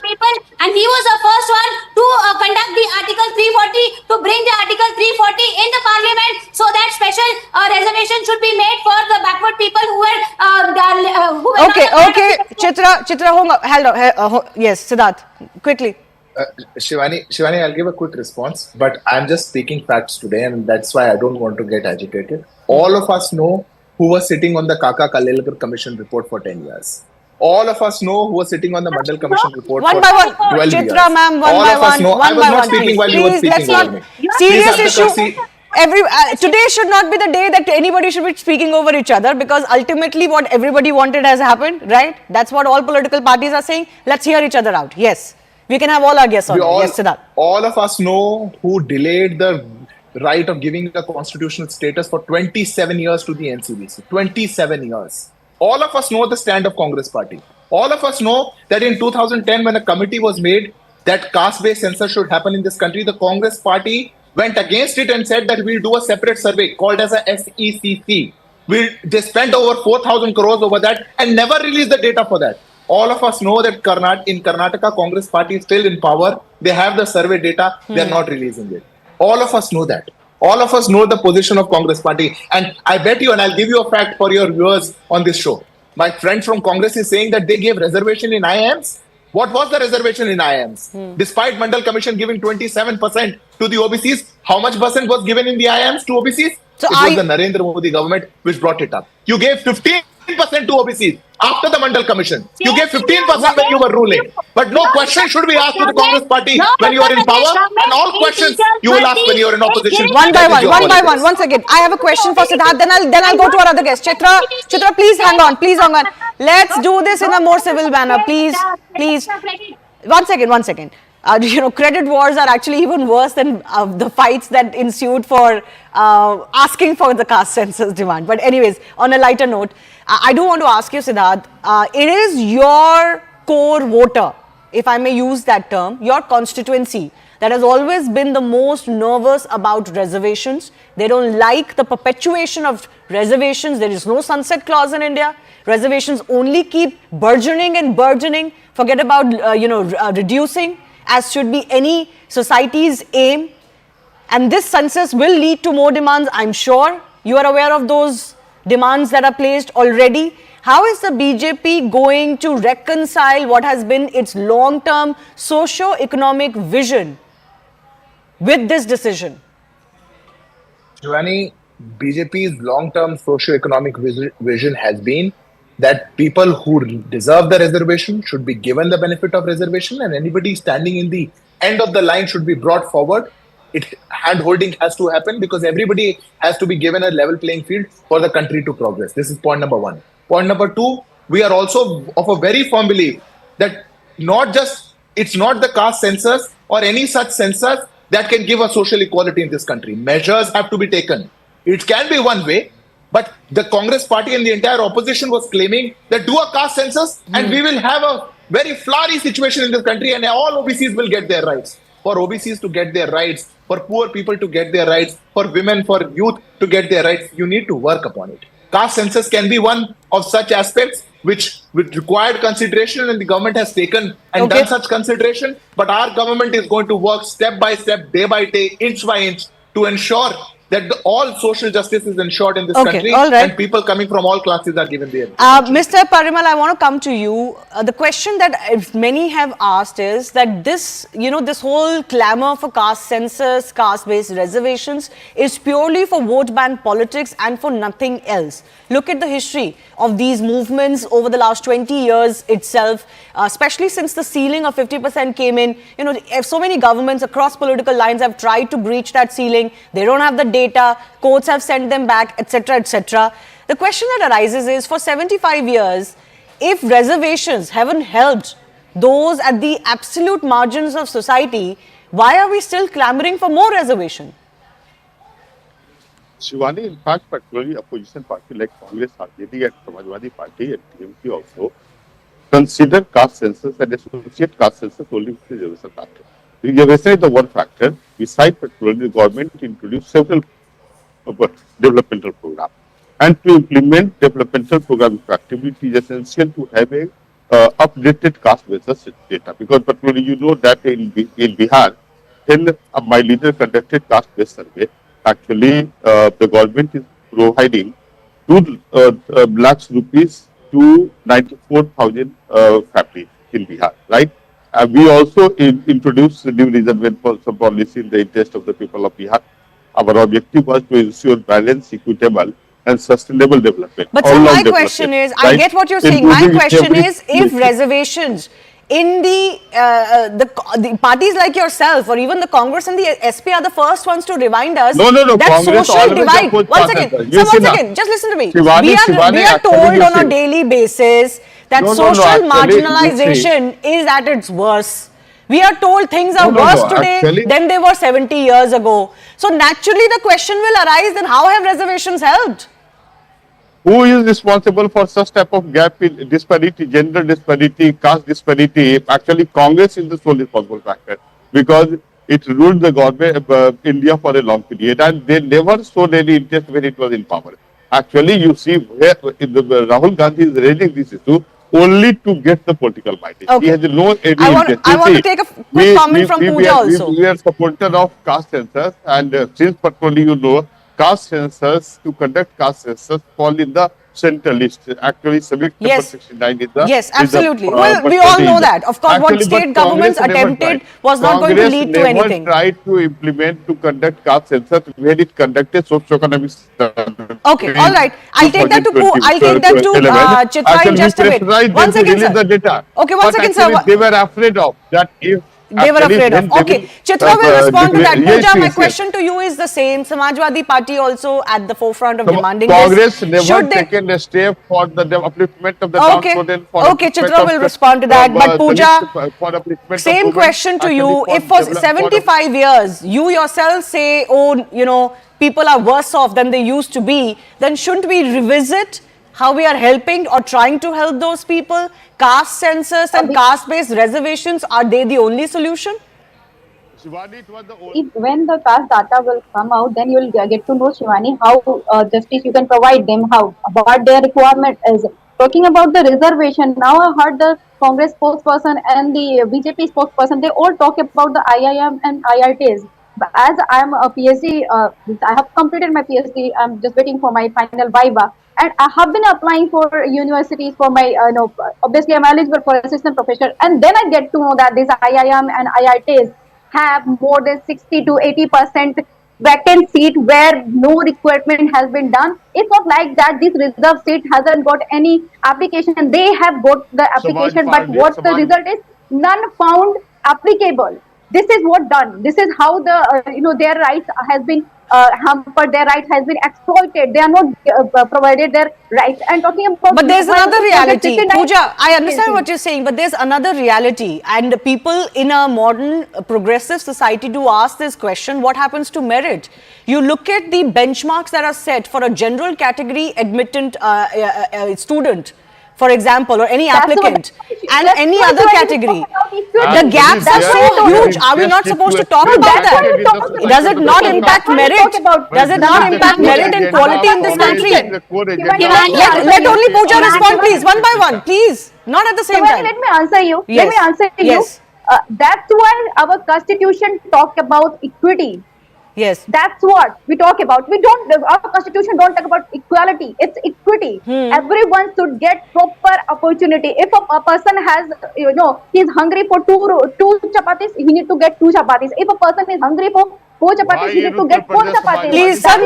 people and he was the first one to conduct the Article 340, to bring the Article 340 in the parliament so that special reservation should be made for the backward people who were Okay. Chitra, hold on. Yes, Siddharth, quickly. Shivani, I'll give a quick response, but I'm just speaking facts today and that's why I don't want to get agitated. All of us know who was sitting on the Kaka Kalelkar Commission report for 10 years. All of us know who was sitting on the Mandal Commission report for 12 years. Chitra ma'am, one by one. I was not speaking while you were speaking over me. Serious issue. Today should not be the day that anybody should be speaking over each other because ultimately what everybody wanted has happened, right? That's what all political parties are saying. Let's hear each other out. Yes. We can have all our guests on. Yes, Siddharth. All of us know who delayed the right of giving a constitutional status for 27 years to the NCBC. 27 years. All of us know the stand of Congress party. All of us know that in 2010, when a committee was made that caste-based census should happen in this country, the Congress party went against it and said that we'll do a separate survey called as a SECC. They spent over 4,000 crores over that and never released the data for that. All of us know that in Karnataka, Congress party is still in power. They have the survey data. They're not releasing it. All of us know that. All of us know the position of Congress party. And I bet you, and I'll give you a fact for your viewers on this show. My friend from Congress is saying that they gave reservation in IIMs. What was the reservation in IIMs? Despite Mandal Commission giving 27% to the OBCs, how much percent was given in the IIMs to OBCs? So it was the Narendra Modi government which brought it up. You gave 15% to OBCs after the Mandal Commission. You gave 15% when you were ruling. But no question should be asked to the Congress party when you are in power, and all questions you will ask when you are in opposition. One by one. Once again, I have a question for Siddharth. Then I'll go to our other guest. Chitra, please hang on. Let's do this in a more civil manner, please. One second. Credit wars are actually even worse than the fights that ensued for asking for the caste census demand. But anyways, on a lighter note, I do want to ask you, Siddharth, it is your core voter, if I may use that term, your constituency, that has always been the most nervous about reservations. They don't like the perpetuation of reservations. There is no sunset clause in India. Reservations only keep burgeoning and burgeoning. Forget about, reducing, as should be any society's aim. And this census will lead to more demands, I'm sure. You are aware of those demands that are placed already. How is the BJP going to reconcile what has been its long-term socio-economic vision with this decision? Shivani, BJP's long-term socio-economic vision has been that people who deserve the reservation should be given the benefit of reservation, and anybody standing in the end of the line should be brought forward. Hand-holding has to happen because everybody has to be given a level playing field for the country to progress. This is point number one. Point number two, we are also of a very firm belief that it's not the caste census or any such census that can give a social equality in this country. Measures have to be taken. It can be one way, but the Congress party and the entire opposition was claiming that do a caste census and we will have a very flowery situation in this country and all OBCs will get their rights. For OBCs to get their rights, for poor people to get their rights, for women, for youth to get their rights, you need to work upon it. Caste census can be one of such aspects which required consideration, and the government has taken and done such consideration. But our government is going to work step by step, day by day, inch by inch to ensure that all social justice is ensured in this country, and people coming from all classes are given their Mr. Parimal, I want to come to you. The question that many have asked is that this whole clamor for caste census, caste-based reservations is purely for vote bank politics and for nothing else. Look at the history of these movements over the last 20 years itself, especially since the ceiling of 50% came in. So many governments across political lines have tried to breach that ceiling. They don't have the data, courts have sent them back, etc., etc. The question that arises is, for 75 years, if reservations haven't helped those at the absolute margins of society, why are we still clamoring for more reservation? Shivani, in fact, particularly opposition party like Congress, RJD and Samajwadi Party and TMC also consider caste census and associate caste census only with the reservation factor. Reservation is the one factor. Besides, particularly, the government introduced several developmental programs. And to implement developmental program effectively, it is essential to have a updated caste basis data. Because particularly, you know that in Bihar, when my leader conducted caste-based survey, actually the government is providing 2 lakhs rupees to 94,000 families in Bihar, right? We also introduced the new reservation policy in the interest of the people of Bihar. Our objective was to ensure balanced, equitable and sustainable development. But so my question is, I get what you're saying. My question is, if reservations in the parties like yourself or even the Congress and the SP are the first ones to remind us that Congress social divide. Once again, just listen to me. We are told on a daily basis that social marginalization is at its worst. We are told things are worse today than they were 70 years ago. So naturally the question will arise, then how have reservations helped? Who is responsible for such type of gap in disparity, gender disparity, caste disparity? Actually, Congress is the sole responsible factor because it ruled the government India for a long period, and they never showed any interest when it was in power. Actually, you see where Rahul Gandhi is raising this issue only to get the political mileage. Okay. He has no any interest. I want to take a quick comment from Pooja also. We are supporter of caste census, and since particularly you know, caste census, to conduct caste census fall in the central list. Actually, Civic number 69 is the... Yes, absolutely. Well, we all know that. Of course, what state governments attempted was not going to lead to anything. Congress tried to implement, to conduct caste census when it conducted socio-economic... Okay, all right. I'll take that to Chitra in just a bit. 1 second, sir. The data. Okay, 1 second, sir. They were afraid of that if... They were afraid of. Okay, Chitra will respond to that. Pooja, my question to you is the same. Samajwadi Party also at the forefront of demanding Congress this. Congress never taken a step for the upliftment of the downtrodden. Okay, Chitra will respond to that. But Pooja, same question to you. If for 75 years, you yourself say, oh, you know, people are worse off than they used to be, then shouldn't we revisit how we are helping or trying to help those people? Caste census and caste-based reservations, are they the only solution? When the caste data will come out, then you will get to know, Shivani, how justice you can provide them, how what their requirement is. Talking about the reservation, now I heard the Congress spokesperson and the BJP spokesperson, they all talk about the IIM and IITs. But as I am a PhD, I have completed my PhD, I'm just waiting for my final viva. And I have been applying for universities for my, obviously I'm eligible for assistant professor. And then I get to know that these IIM and IITs have more than 60 to 80% vacant seat where no recruitment has been done. It's not like that this reserve seat hasn't got any application. They have got the application, but what the result is, none found applicable. This is what done. This is how the, their rights has been hampered, their rights has been exploited. They are not provided their rights. And talking about... But there's another reality. Pooja, I understand what you're saying, but there's another reality. And people in a modern progressive society do ask this question, what happens to merit? You look at the benchmarks that are set for a general category admitted student, for example, or any applicant, and any other category. The gaps are so huge. Are we not supposed to talk about that? Does it not impact merit? Does it not impact merit and quality in this country? Let only Pooja respond, please, one by one, please. Not at the same time. Let me answer you. Yes. Let me answer you. Yes. That's why our constitution talk about equity. Yes. That's what we talk about. Our constitution don't talk about equality. It's equity. Everyone should get proper opportunity. If a person has, he's hungry for two chapatis, he need to get 2 chapatis. If a person is hungry for 4 chapatis, he need to get 4 chapatis. Please, sir,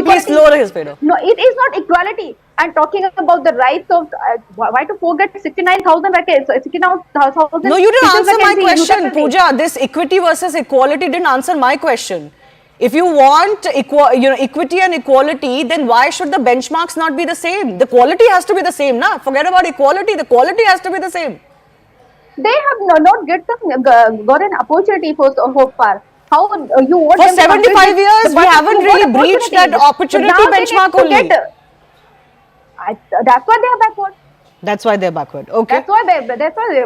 please lower his pedo. No, it is not equality. And talking about the rights of, why to forget 69,000 vacancies, 69,000. No, you didn't answer my question, Pooja. This equity versus equality didn't answer my question. If you want equity and equality, then why should the benchmarks not be the same? The quality has to be the same, na? Forget about equality. The quality has to be the same. They have not got an opportunity for so far. How you want for 75 years, we haven't really breached that opportunity benchmark only. That's why they are backward. That's why they're backward. Okay. That's why they're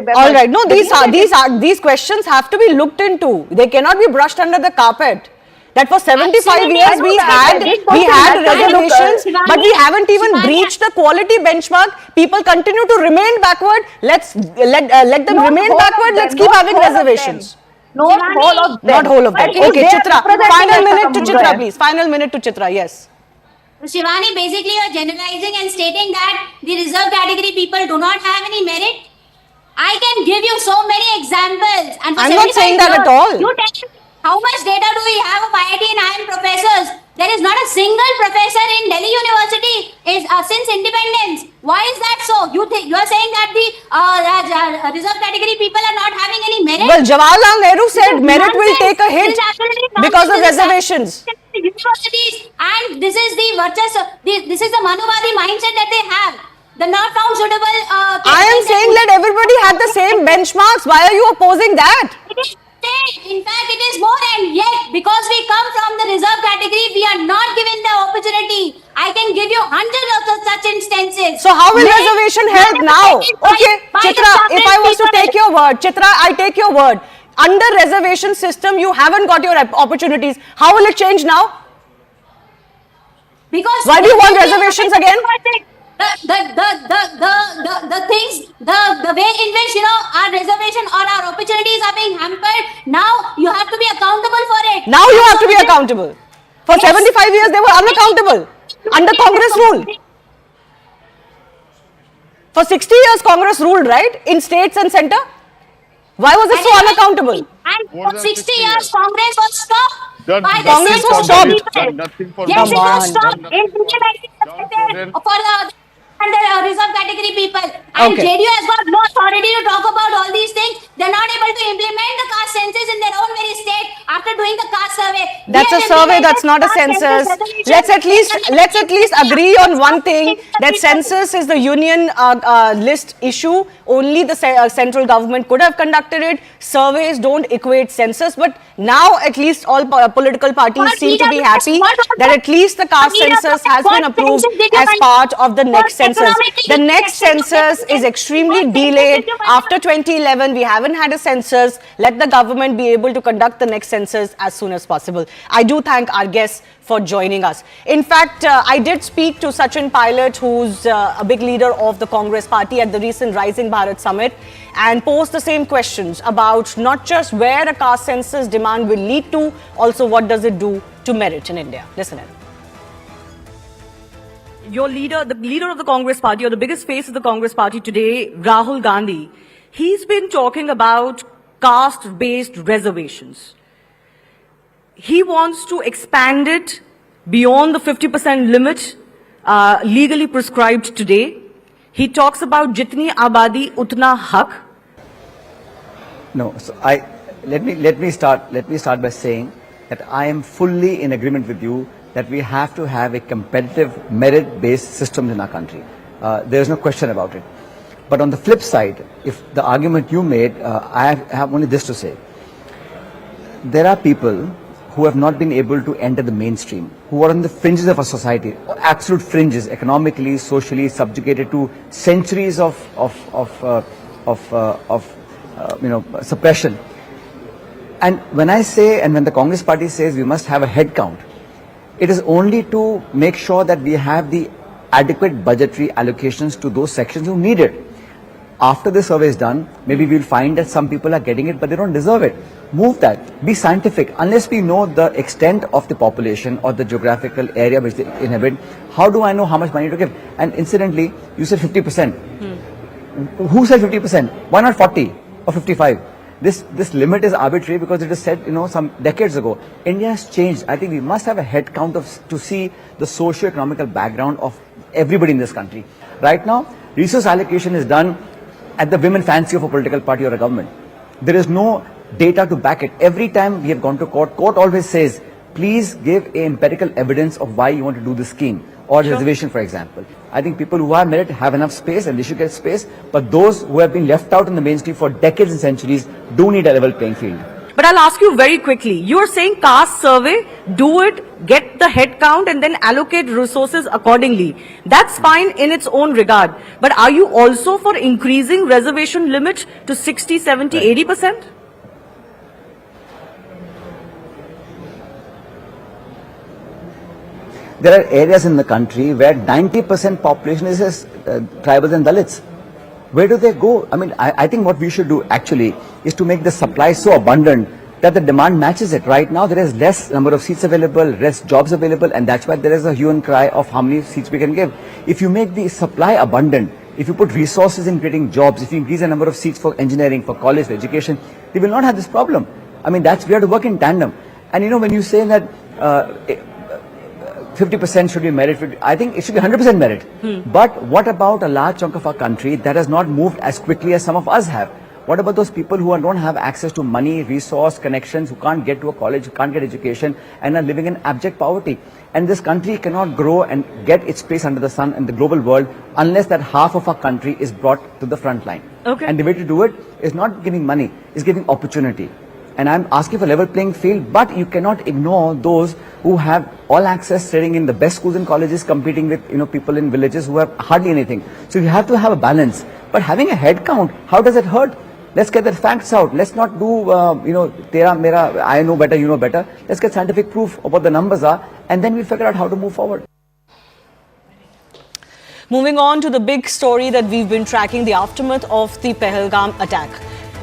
backward. All right. No, these questions have to be looked into. They cannot be brushed under the carpet. That for 75 years we had reservations, but we haven't even breached the quality benchmark. People continue to remain backward. Let them remain backward. Let's keep having reservations. Not whole of them. Not whole of them. Okay, Chitra. Final minute to Chitra, please. Final minute to Chitra. Yes. Shivani, basically you are generalizing and stating that the reserve category people do not have any merit. I can give you so many examples. And I'm not saying that at all. You tell me, how much data do we have of IIT and IIM professors? There is not a single professor in Delhi University since independence. Why is that so? You are saying that the reserve category people are not having any merit? Well, Jawaharlal Nehru said merit will take a hit because of reservations. Universities, and this is the Manuvadi mindset that they have. the not found suitable. I am saying let everybody have the same benchmarks. Why are you opposing that? It is same. In fact, it is more, and yet because we come from the reserve category, we are not given the opportunity. I can give you hundreds of such instances. So how will reservation help now? Okay, Chitra, if I was to take your word, Chitra, I take your word. Under reservation system, you haven't got your opportunities. How will it change now? Because why do you want reservations again? The things, the way in which, you know, our reservation or our opportunities are being hampered, now you have to be accountable for it. Now you have to be accountable. For 75 years, they were unaccountable under Congress rule. For 60 years, Congress ruled, right? In states and center. Why was it so unaccountable? And for 60 years, Congress was stopped. Congress was stopped. Yes, it was stopped in implementing for the reserve category people. And Okay. JDU has got no authority to talk about all these things. They're not able to implement the caste census in their own very state after doing the caste survey. That's a survey, that's not a census. Let's at least agree on one thing, that census is the union list issue. Only the central government could have conducted it. Surveys don't equate census, but now at least all political parties seem to be happy that at least the caste census has been approved as part of the next census. The next census is extremely delayed. After 2011, we haven't had a census. Let the government be able to conduct the next census as soon as possible. I do thank our guests for joining us. In fact, I did speak to Sachin Pilot, who's a big leader of the Congress party at the recent Rising Bharat Summit, and posed the same questions about not just where a caste census demand will lead to, also what does it do to merit in India. Listen in. Your leader, the leader of the Congress party, or the biggest face of the Congress party today, Rahul Gandhi, he's been talking about caste-based reservations. He wants to expand it beyond the 50% limit legally prescribed today. He talks about jitni abadi utna hak. No, so let me start by saying that I am fully in agreement with you that we have to have a competitive merit-based system in our country. There is no question about it. But on the flip side, if the argument you made, I have only this to say. There are people who have not been able to enter the mainstream, who are on the fringes of our society, absolute fringes, economically, socially, subjugated to centuries of suppression. And when I say, and when the Congress party says we must have a head count, it is only to make sure that we have the adequate budgetary allocations to those sections who need it. After the survey is done, maybe we'll find that some people are getting it, but they don't deserve it. Move that. Be scientific. Unless we know the extent of the population or the geographical area which they inhabit, how do I know how much money to give? And incidentally, you said 50%. Who said 50%? Why not 40 or 55? This limit is arbitrary because it is set, some decades ago. India has changed. I think we must have a head count to see the socio-economical background of everybody in this country. Right now, resource allocation is done at the whim and fancy of a political party or a government. There is no data to back it. Every time we have gone to court always says, please give empirical evidence of why you want to do this scheme or reservation, for example. I think people who are merit have enough space and they should get space, but those who have been left out in the mainstream for decades and centuries do need a level playing field. But I'll ask you very quickly. You're saying caste survey, do it, get the head count and then allocate resources accordingly. That's fine in its own regard. But are you also for increasing reservation limit to 60, 70, 80%? There are areas in the country where 90% population is tribals and Dalits. Where do they go? I mean, I think what we should do actually is to make the supply so abundant that the demand matches it. Right now, there is less number of seats available, less jobs available, and that's why there is a hue and cry of how many seats we can give. If you make the supply abundant, if you put resources in creating jobs, if you increase the number of seats for engineering, for college, for education, we will not have this problem. I mean, we have to work in tandem. And when you say that 50% should be merit, I think it should be 100% merit. But what about a large chunk of our country that has not moved as quickly as some of us have? What about those people who don't have access to money, resource, connections, who can't get to a college, who can't get education, and are living in abject poverty? And this country cannot grow and get its place under the sun in the global world unless that half of our country is brought to the front line. Okay. And the way to do it is not giving money, is giving opportunity. And I'm asking for level playing field, but you cannot ignore those who have all access, studying in the best schools and colleges, competing with people in villages who have hardly anything. So you have to have a balance. But having a head count, how does it hurt? Let's get the facts out. Let's not do, tera, mera, I know better, you know better. Let's get scientific proof of what the numbers are, and then we'll figure out how to move forward. Moving on to the big story that we've been tracking, the aftermath of the Pahalgam attack.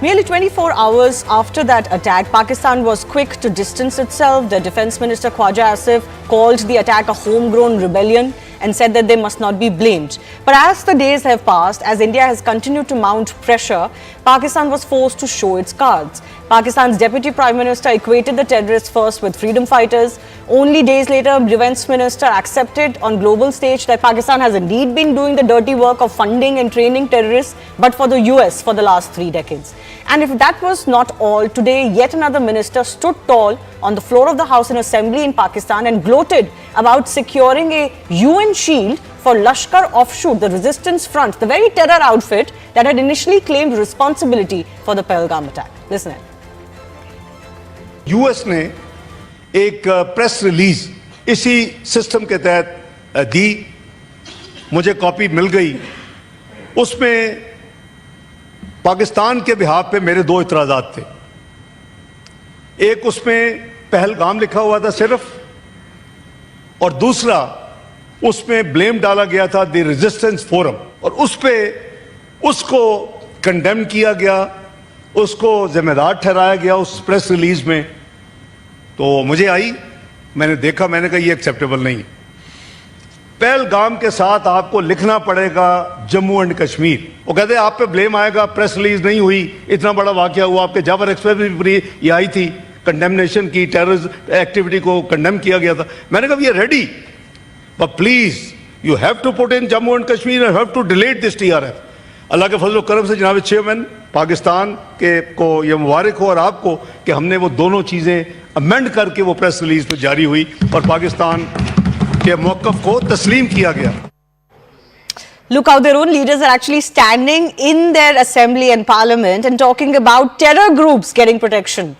Merely 24 hours after that attack, Pakistan was quick to distance itself. The Defence Minister Khwaja Asif called the attack a homegrown rebellion and said that they must not be blamed. But as the days have passed, as India has continued to mount pressure, Pakistan was forced to show its cards. Pakistan's Deputy Prime Minister equated the terrorists first with freedom fighters. Only days later, Defence Minister accepted on global stage that Pakistan has indeed been doing the dirty work of funding and training terrorists, but for the US for the last 3 decades. And if that was not all, today yet another minister stood tall on the floor of the House in Assembly in Pakistan and gloated about securing a UN shield for Lashkar Offshoot, the resistance front, the very terror outfit that had initially claimed responsibility for the Pahalgam attack. Listen in. US ने एक press release इसी system के तहत दी, मुझे copy मिल गई। उसमें पाकिस्तान के behalf पे मेरे 2 इतराज़ात थे। एक उसमें पहलगाम लिखा हुआ था सिर्फ, और दूसरा उसमें ब्लेम डाला गया था द रेजिस्टेंस फोरम, और उस पे उसको कंडेम किया गया, उसको जिम्मेदार ठहराया गया उस प्रेस रिलीज में। तो मुझे आई, मैंने देखा, मैंने कहा ये एक्सेप्टेबल नहीं। पहलगाम के साथ आपको लिखना पड़ेगा जम्मू एंड कश्मीर। वो कहते आप पे ब्लेम आएगा, प्रेस रिलीज नहीं हुई, इतना बड़ा वाकया हुआ, आपके जाबर एक्सप्रेस भी ये आई थी, कंडेमनेशन की, टेररिस्ट एक्टिविटी को कंडेम किया गया था। मैंने कहा we are ready, but please you have to put in Jammu and Kashmir and have to delete this TRF. Allah के फजल करम से जनाब चेयरमैन, पाकिस्तान के को ये मुबारक हो और आपको कि हमने वो दोनों चीज़ें अमेंड करके वो प्रेस रिलीज पे जारी हुई और पाकिस्तान के मौक़िफ़ को तस्लीम किया गया। Look how their own leaders are actually standing in their assembly and parliament and talking about terror groups getting protection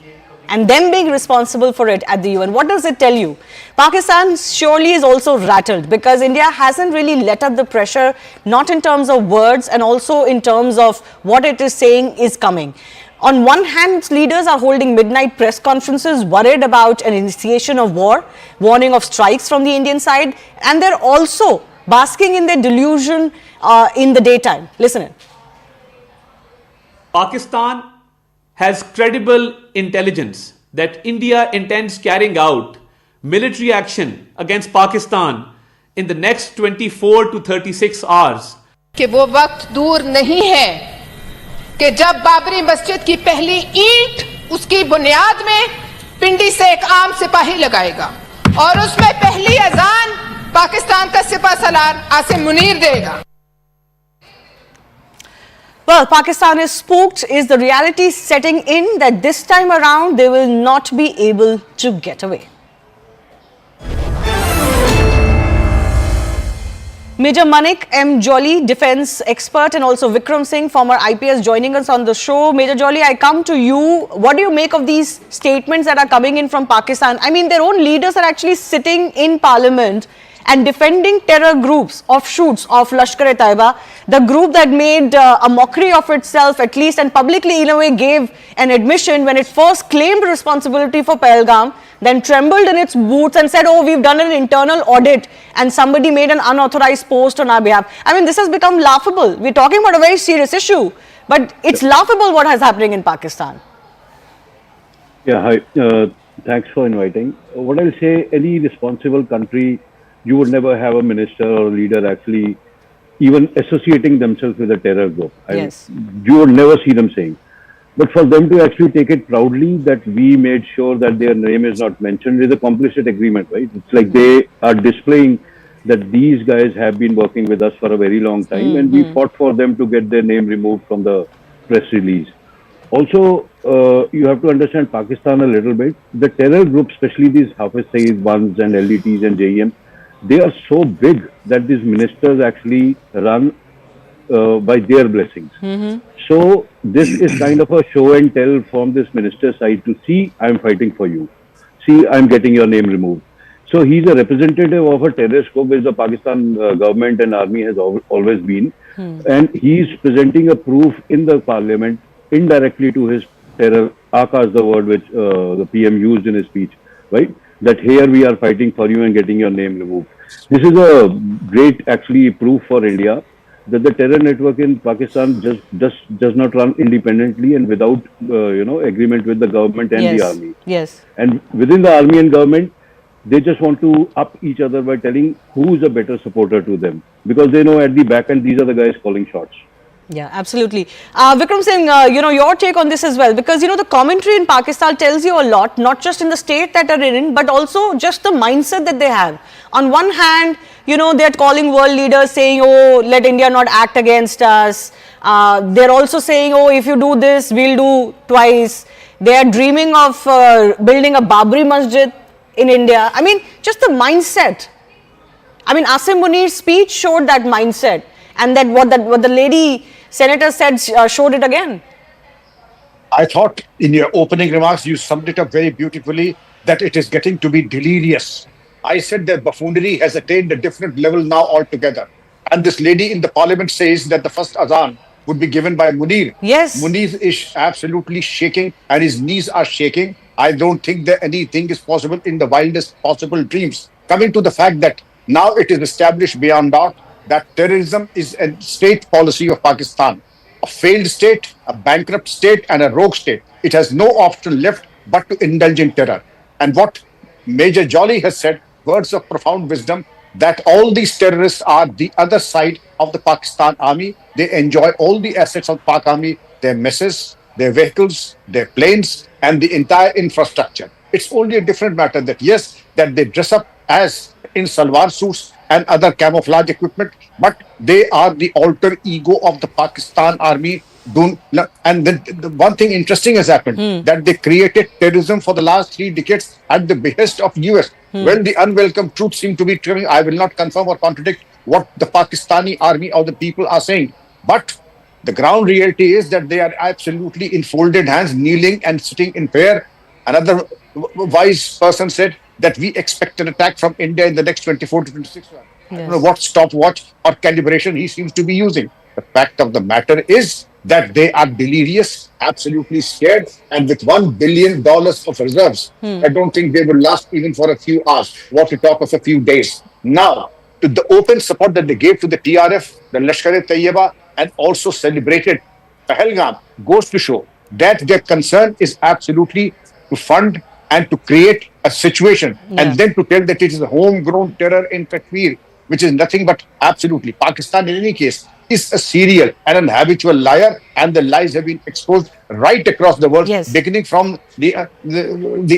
and them being responsible for it at the UN. What does it tell you? Pakistan surely is also rattled because India hasn't really let up the pressure, not in terms of words and also in terms of what it is saying is coming. On one hand, leaders are holding midnight press conferences worried about an initiation of war, warning of strikes from the Indian side, and they're also basking in their delusion in the daytime. Listen in. Pakistan has credible intelligence that India intends carrying out military action against Pakistan in the next 24 to 36 hours. कि वो वक्त दूर नहीं है कि जब बाबरी मस्जिद की पहली ईंट उसकी बुनियाद में पिंडी से एक आम सिपाही लगाएगा और उसमें पहली अजान पाकिस्तान का सिपा सलार आसिम मुनीर देगा। Well, Pakistan is spooked. Is the reality setting in that this time around they will not be able to get away? Major Manik M. Jolly, defense expert, and also Vikram Singh, former IPS, joining us on the show. Major Jolly, I come to you. What do you make of these statements that are coming in from Pakistan? I mean, their own leaders are actually sitting in parliament and defending terror groups, offshoots of Lashkar-e-Taiba, the group that made a mockery of itself at least and publicly in a way gave an admission when it first claimed responsibility for Pahalgam, then trembled in its boots and said, oh, we've done an internal audit and somebody made an unauthorized post on our behalf. I mean, this has become laughable. We're talking about a very serious issue, but it's laughable what is happening in Pakistan. Yeah, hi. Thanks for inviting. What I'll say, any responsible country, you would never have a minister or leader actually even associating themselves with a terror group. Yes. You would never see them saying. But for them to actually take it proudly that we made sure that their name is not mentioned is a complicit agreement, right? It's like they are displaying that these guys have been working with us for a very long time and we fought for them to get their name removed from the press release. Also, you have to understand Pakistan a little bit. The terror groups, especially these Hafiz Saeed ones and LDTs and JEM, they are so big that these ministers actually run by their blessings. So this is kind of a show and tell from this minister's side to see, I'm fighting for you. See, I'm getting your name removed. So he's a representative of a terrorist group, which the Pakistan government and army has always been. And he's presenting a proof in the parliament indirectly to his terror. Aka is the word which the PM used in his speech, right? That here we are fighting for you and getting your name removed. This is a great actually proof for India that the terror network in Pakistan just does not run independently and without agreement with the government and the army. Yes. And within the army and government, they just want to up each other by telling who is a better supporter to them, because they know at the back end these are the guys calling shots. Yeah, absolutely. Vikram Singh, your take on this as well, because, the commentary in Pakistan tells you a lot, not just in the state that they're in, but also just the mindset that they have. On one hand, they're calling world leaders saying, oh, let India not act against us. They're also saying, oh, if you do this, we'll do twice. They're dreaming of building a Babri Masjid in India. I mean, just the mindset. I mean, Asim Munir's speech showed that mindset. And that what the lady senator said showed it again. I thought in your opening remarks, you summed it up very beautifully, that it is getting to be delirious. I said that buffoonery has attained a different level now altogether. And this lady in the parliament says that the first azan would be given by Munir. Yes. Munir is absolutely shaking and his knees are shaking. I don't think that anything is possible in the wildest possible dreams. Coming to the fact that now it is established beyond doubt that terrorism is a state policy of Pakistan. A failed state, a bankrupt state, and a rogue state. It has no option left but to indulge in terror. And what Major Jolly has said, words of profound wisdom, that all these terrorists are the other side of the Pakistan army. They enjoy all the assets of Pak army, their missiles, their vehicles, their planes, and the entire infrastructure. It's only a different matter that, yes, that they dress up as in salwar suits and other camouflage equipment, but they are the alter ego of the Pakistan army. And then the one thing interesting has happened, that they created terrorism for the last 3 decades at the behest of US. When the unwelcome truth seemed to be coming, I will not confirm or contradict what the Pakistani army or the people are saying. But the ground reality is that they are absolutely in folded hands, kneeling and sitting in prayer. Another wise person said that we expect an attack from India in the next 24 to 26 hours. I don't know what stopwatch or calibration he seems to be using. The fact of the matter is that they are delirious, absolutely scared, and with $1 billion of reserves, I don't think they will last even for a few hours, what to talk of a few days. Now, to the open support that they gave to the TRF, the Lashkar-e-Taiyiba, and also celebrated Pahalgam, goes to show that their concern is absolutely to fund and to create a situation, and then to tell that it is a homegrown terror in Kashmir, which is nothing but absolutely. Pakistan, in any case, is a serial and an habitual liar, and the lies have been exposed right across the world, beginning from the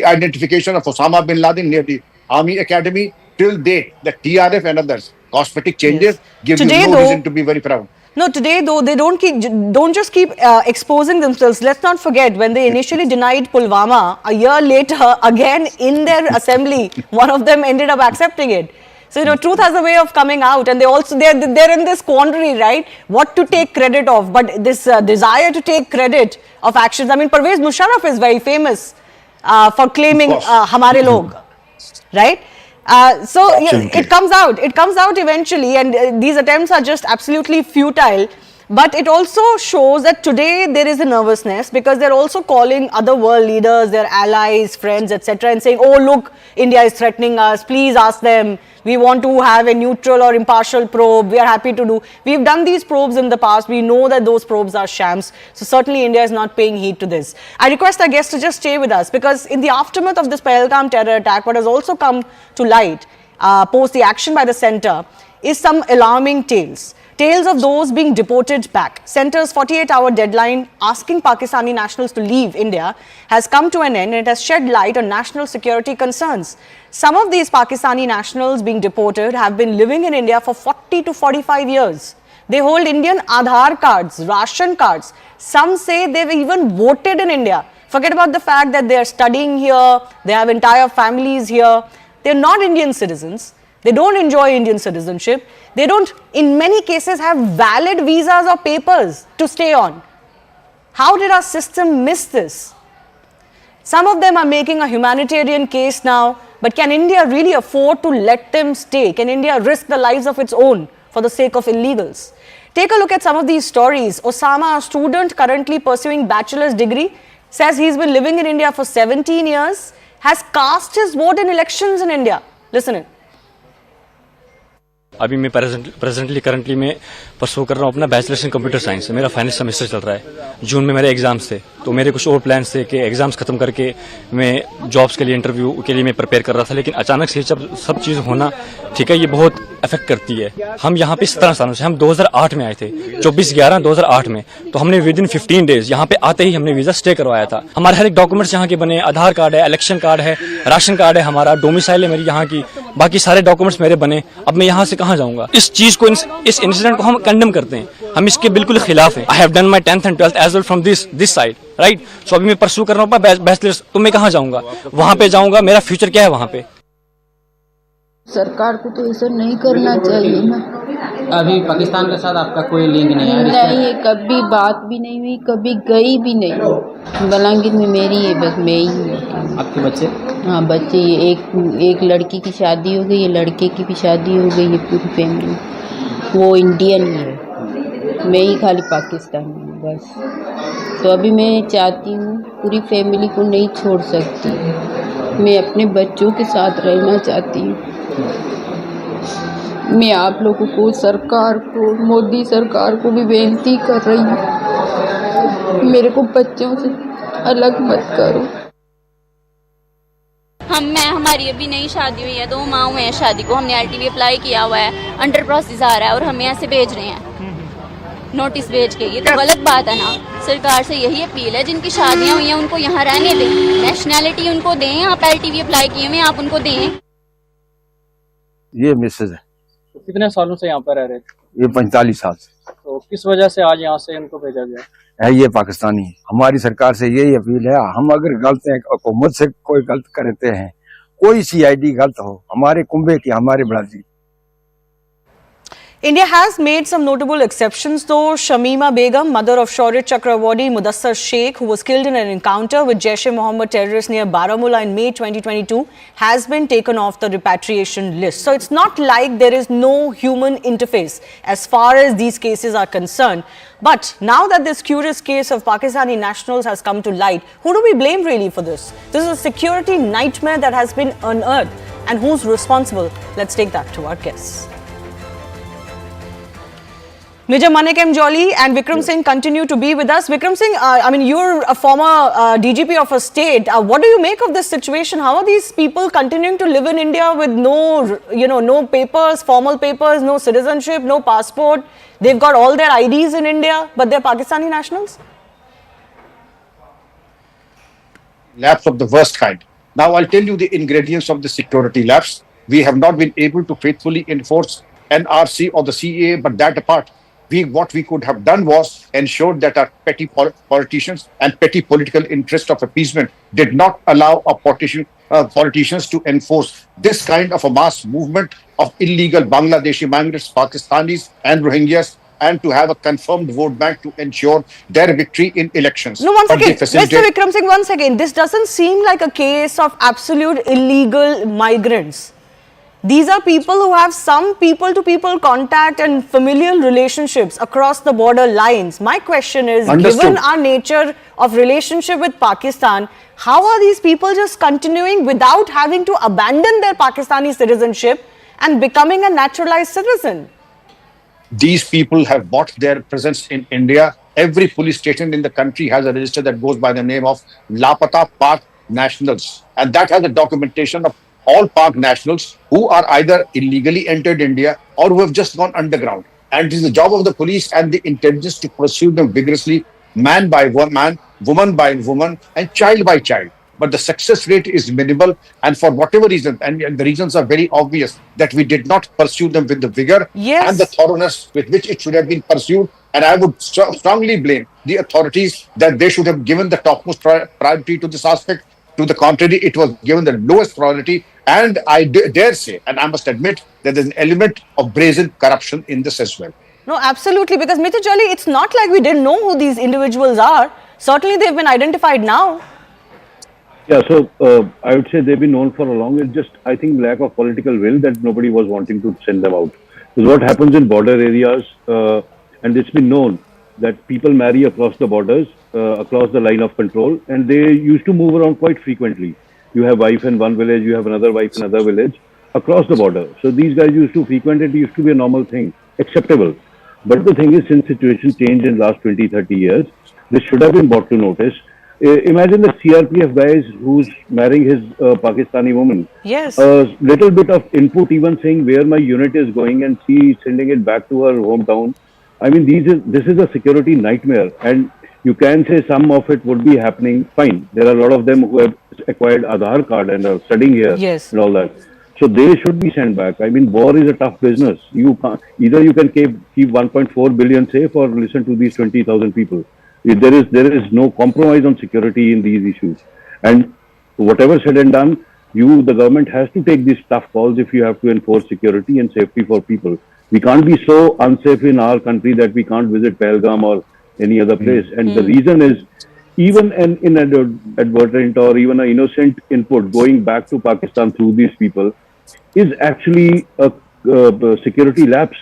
identification of Osama bin Laden near the Army Academy till date, the TRF and others. Cosmetic changes give Today, you no reason to be very proud. No, today though, they don't just keep exposing themselves. Let's not forget, when they initially denied Pulwama, a year later, again in their assembly, one of them ended up accepting it. So, truth has a way of coming out, and they're in this quandary, right? What to take credit of, but this desire to take credit of actions. I mean, Pervez Musharraf is very famous for claiming "Hamare log," right? So it comes out eventually, and these attempts are just absolutely futile. But it also shows that today there is a nervousness, because they're also calling other world leaders, their allies, friends, etc., and saying, oh, look, India is threatening us, please ask them, we want to have a neutral or impartial probe, we are happy to do. We've done these probes in the past, we know that those probes are shams, so certainly India is not paying heed to this. I request our guests to just stay with us, because in the aftermath of this Pahalgam terror attack, what has also come to light, post the action by the centre, is some alarming tales. Tales of those being deported back. Centre's 48-hour deadline asking Pakistani nationals to leave India has come to an end, and it has shed light on national security concerns. Some of these Pakistani nationals being deported have been living in India for 40 to 45 years. They hold Indian Aadhaar cards, ration cards. Some say they've even voted in India. Forget about the fact that they are studying here, they have entire families here. They're not Indian citizens. They don't enjoy Indian citizenship. They don't, in many cases, have valid visas or papers to stay on. How did our system miss this? Some of them are making a humanitarian case now, but can India really afford to let them stay? Can India risk the lives of its own for the sake of illegals? Take a look at some of these stories. Osama, a student currently pursuing bachelor's degree, says he's been living in India for 17 years, has cast his vote in elections in India. Listen in. अभी मैं presently currently मैं परसू कर रहा हूँ अपना bachelors in computer science. मेरा final semester चल रहा है। जून में मेरे एग्जाम्स थे, तो मेरे कुछ और प्लान्स थे कि एग्जाम्स खत्म करके मैं जॉब्स के लिए इंटरव्यू के लिए मैं प्रिपेयर कर रहा था, लेकिन अचानक से जब सब चीज़ होना, ठीक है, ये बहुत अफेक्ट करती है। हम यहाँ पे 17 सालों से, हम 2008 में आए थे, 24/11/2008 में, तो हमने विद इन 15 डेज यहाँ पे आते ही हमने वीजा स्टे करवाया था। हमारे हर एक डॉक्यूमेंट्स यहाँ के बने, आधार कार्ड है, इलेक्शन कार्ड है, राशन कार्ड है, हमारा डोमिसाइल है मेरी यहाँ की, बाकी सारे डॉक्यूमेंट्स मेरे बने। अब मैं यहाँ से कहाँ जाऊँगा? इस चीज को, इस इंसिडेंट को हम कंडेम करते हैं, हम इसके बिल्कुल खिलाफ हैं। I have done my 10th and 12th as well from this side, right? So अभी मैं परसू कर रहा हूँ बैचलर्स, तो मैं कहाँ जाऊँगा? वहाँ पे जाऊँगा, मेरा फ्यूचर क्या है वहाँ पे? सरकार को तो ऐसा नहीं करना चाहिए ना। अभी पाकिस्तान के साथ आपका कोई लिंक नहीं है? नहीं, कभी बात भी नहीं हुई, कभी गई भी नहीं। बलांगीर में मेरी है, बस मैं ही हूँ। आपके बच्चे? हाँ, बच्चे, ये एक लड़की की शादी हो गई है, लड़के की भी शादी हो गई है, पूरी फैमिली। वो इंडियन है, मैं ही खाली पाकिस्तानी हूँ बस। तो अभी मैं चाहती हूँ, पूरी फैमिली को नहीं छोड़ सकती, मैं अपने बच्चों के साथ रहना चाहती हूँ। मैं आप लोगों को, सरकार को, मोदी सरकार को भी बेनती कर रही हूँ, मेरे को बच्चों से अलग मत करो। हमारी अभी नई शादी हुई है, 2 माह हुए हैं शादी को, हमने LTV अप्लाई किया हुआ है, अंडर प्रोसेस आ रहा है और हमें यहाँ से भेज रहे हैं नोटिस भेज के। ये तो गलत बात है ना। सरकार से यही अपील है, जिनकी शादियाँ हुई हैं उनको यहाँ रहने दें, नेशनैलिटी उनको दें। आप LTV अप्लाई किए हुए आप उनको दें। ये मिसेज है। तो कितने सालों से यहाँ पर रह रहे थे? ये 45 साल से। तो किस वजह से आज यहाँ से इनको भेजा गया है? ये पाकिस्तानी है। हमारी सरकार से यही अपील है, हम अगर गलत हैं, हुकूमत से कोई गलत करते हैं, कोई CID गलत हो, हमारे कुंबे की, हमारे बरादरी। India has made some notable exceptions though. Shamima Begum, mother of Shaurit Chakrawarti Mudassar Sheikh, who was killed in an encounter with Jaish-e-Mohammed terrorists near Baramulla in May 2022, has been taken off the repatriation list. So it's not like there is no human interface as far as these cases are concerned. But now that this curious case of Pakistani nationals has come to light, who do we blame really for this? This is a security nightmare that has been unearthed. And who's responsible? Let's take that to our guests. Major Manik M. Jolly and Vikram Singh continue to be with us. Vikram Singh, I mean, you're a former DGP of a state. What do you make of this situation? How are these people continuing to live in India with no, no papers, formal papers, no citizenship, no passport? They've got all their IDs in India, but they're Pakistani nationals? Lapse of the worst kind. Now, I'll tell you the ingredients of the security lapse. We have not been able to faithfully enforce NRC or the CAA, but that apart, what we could have done was ensure that our petty politicians and petty political interest of appeasement did not allow our politicians to enforce this kind of a mass movement of illegal Bangladeshi migrants, Pakistanis and Rohingyas, and to have a confirmed vote bank to ensure their victory in elections. No, once again, Mr. Vikram Singh, once again, this doesn't seem like a case of absolute illegal migrants. These are people who have some people-to-people contact and familial relationships across the border lines. My question is, given our nature of relationship with Pakistan, how are these people just continuing without having to abandon their Pakistani citizenship and becoming a naturalized citizen? These people have bought their presence in India. Every police station in the country has a register that goes by the name of Lapata Pak Nationals. And that has a documentation of all Pak nationals who are either illegally entered India or who have just gone underground. And it is the job of the police and the intelligence to pursue them vigorously, man by man, woman by woman, and child by child. but the success rate is minimal. And for whatever reason, and the reasons are very obvious, that we did not pursue them with the vigor and the thoroughness with which it should have been pursued. And I would strongly blame the authorities that they should have given the topmost priority to this aspect. To the contrary, it was given the lowest priority. And I dare say, and I must admit, that there's an element of brazen corruption in this as well. No, absolutely, because Mr. Jolly, it's not like we didn't know who these individuals are. Certainly, they've been identified now. Yeah, so I would say they've been known for a long. It's just, I think, lack of political will that nobody was wanting to send them out. Because what happens in border areas, and it's been known that people marry across the borders, across the line of control, and they used to move around quite frequently. You have wife in one village, you have another wife in another village, across the border. So these guys used to frequent it, used to be a normal thing, acceptable. But the thing is, since situation changed in the last 20, 30 years, this should have been brought to notice. Imagine the CRPF guys who's marrying his Pakistani woman. Yes. A little bit of input, even saying where my unit is going, and she sending it back to her hometown. I mean, this is a security nightmare. And you can say some of it would be happening fine. There are a lot of them who have acquired Aadhaar card and are studying here and all that. So they should be sent back. I mean, war is a tough business. You can't, either you can keep 1.4 billion safe or listen to these 20,000 people. There is no compromise on security in these issues. And whatever said and done, the government has to take these tough calls if you have to enforce security and safety for people. We can't be so unsafe in our country that we can't visit Pahalgam or any other place. And the reason is, even an inadvertent or even an innocent input going back to Pakistan through these people is actually a security lapse.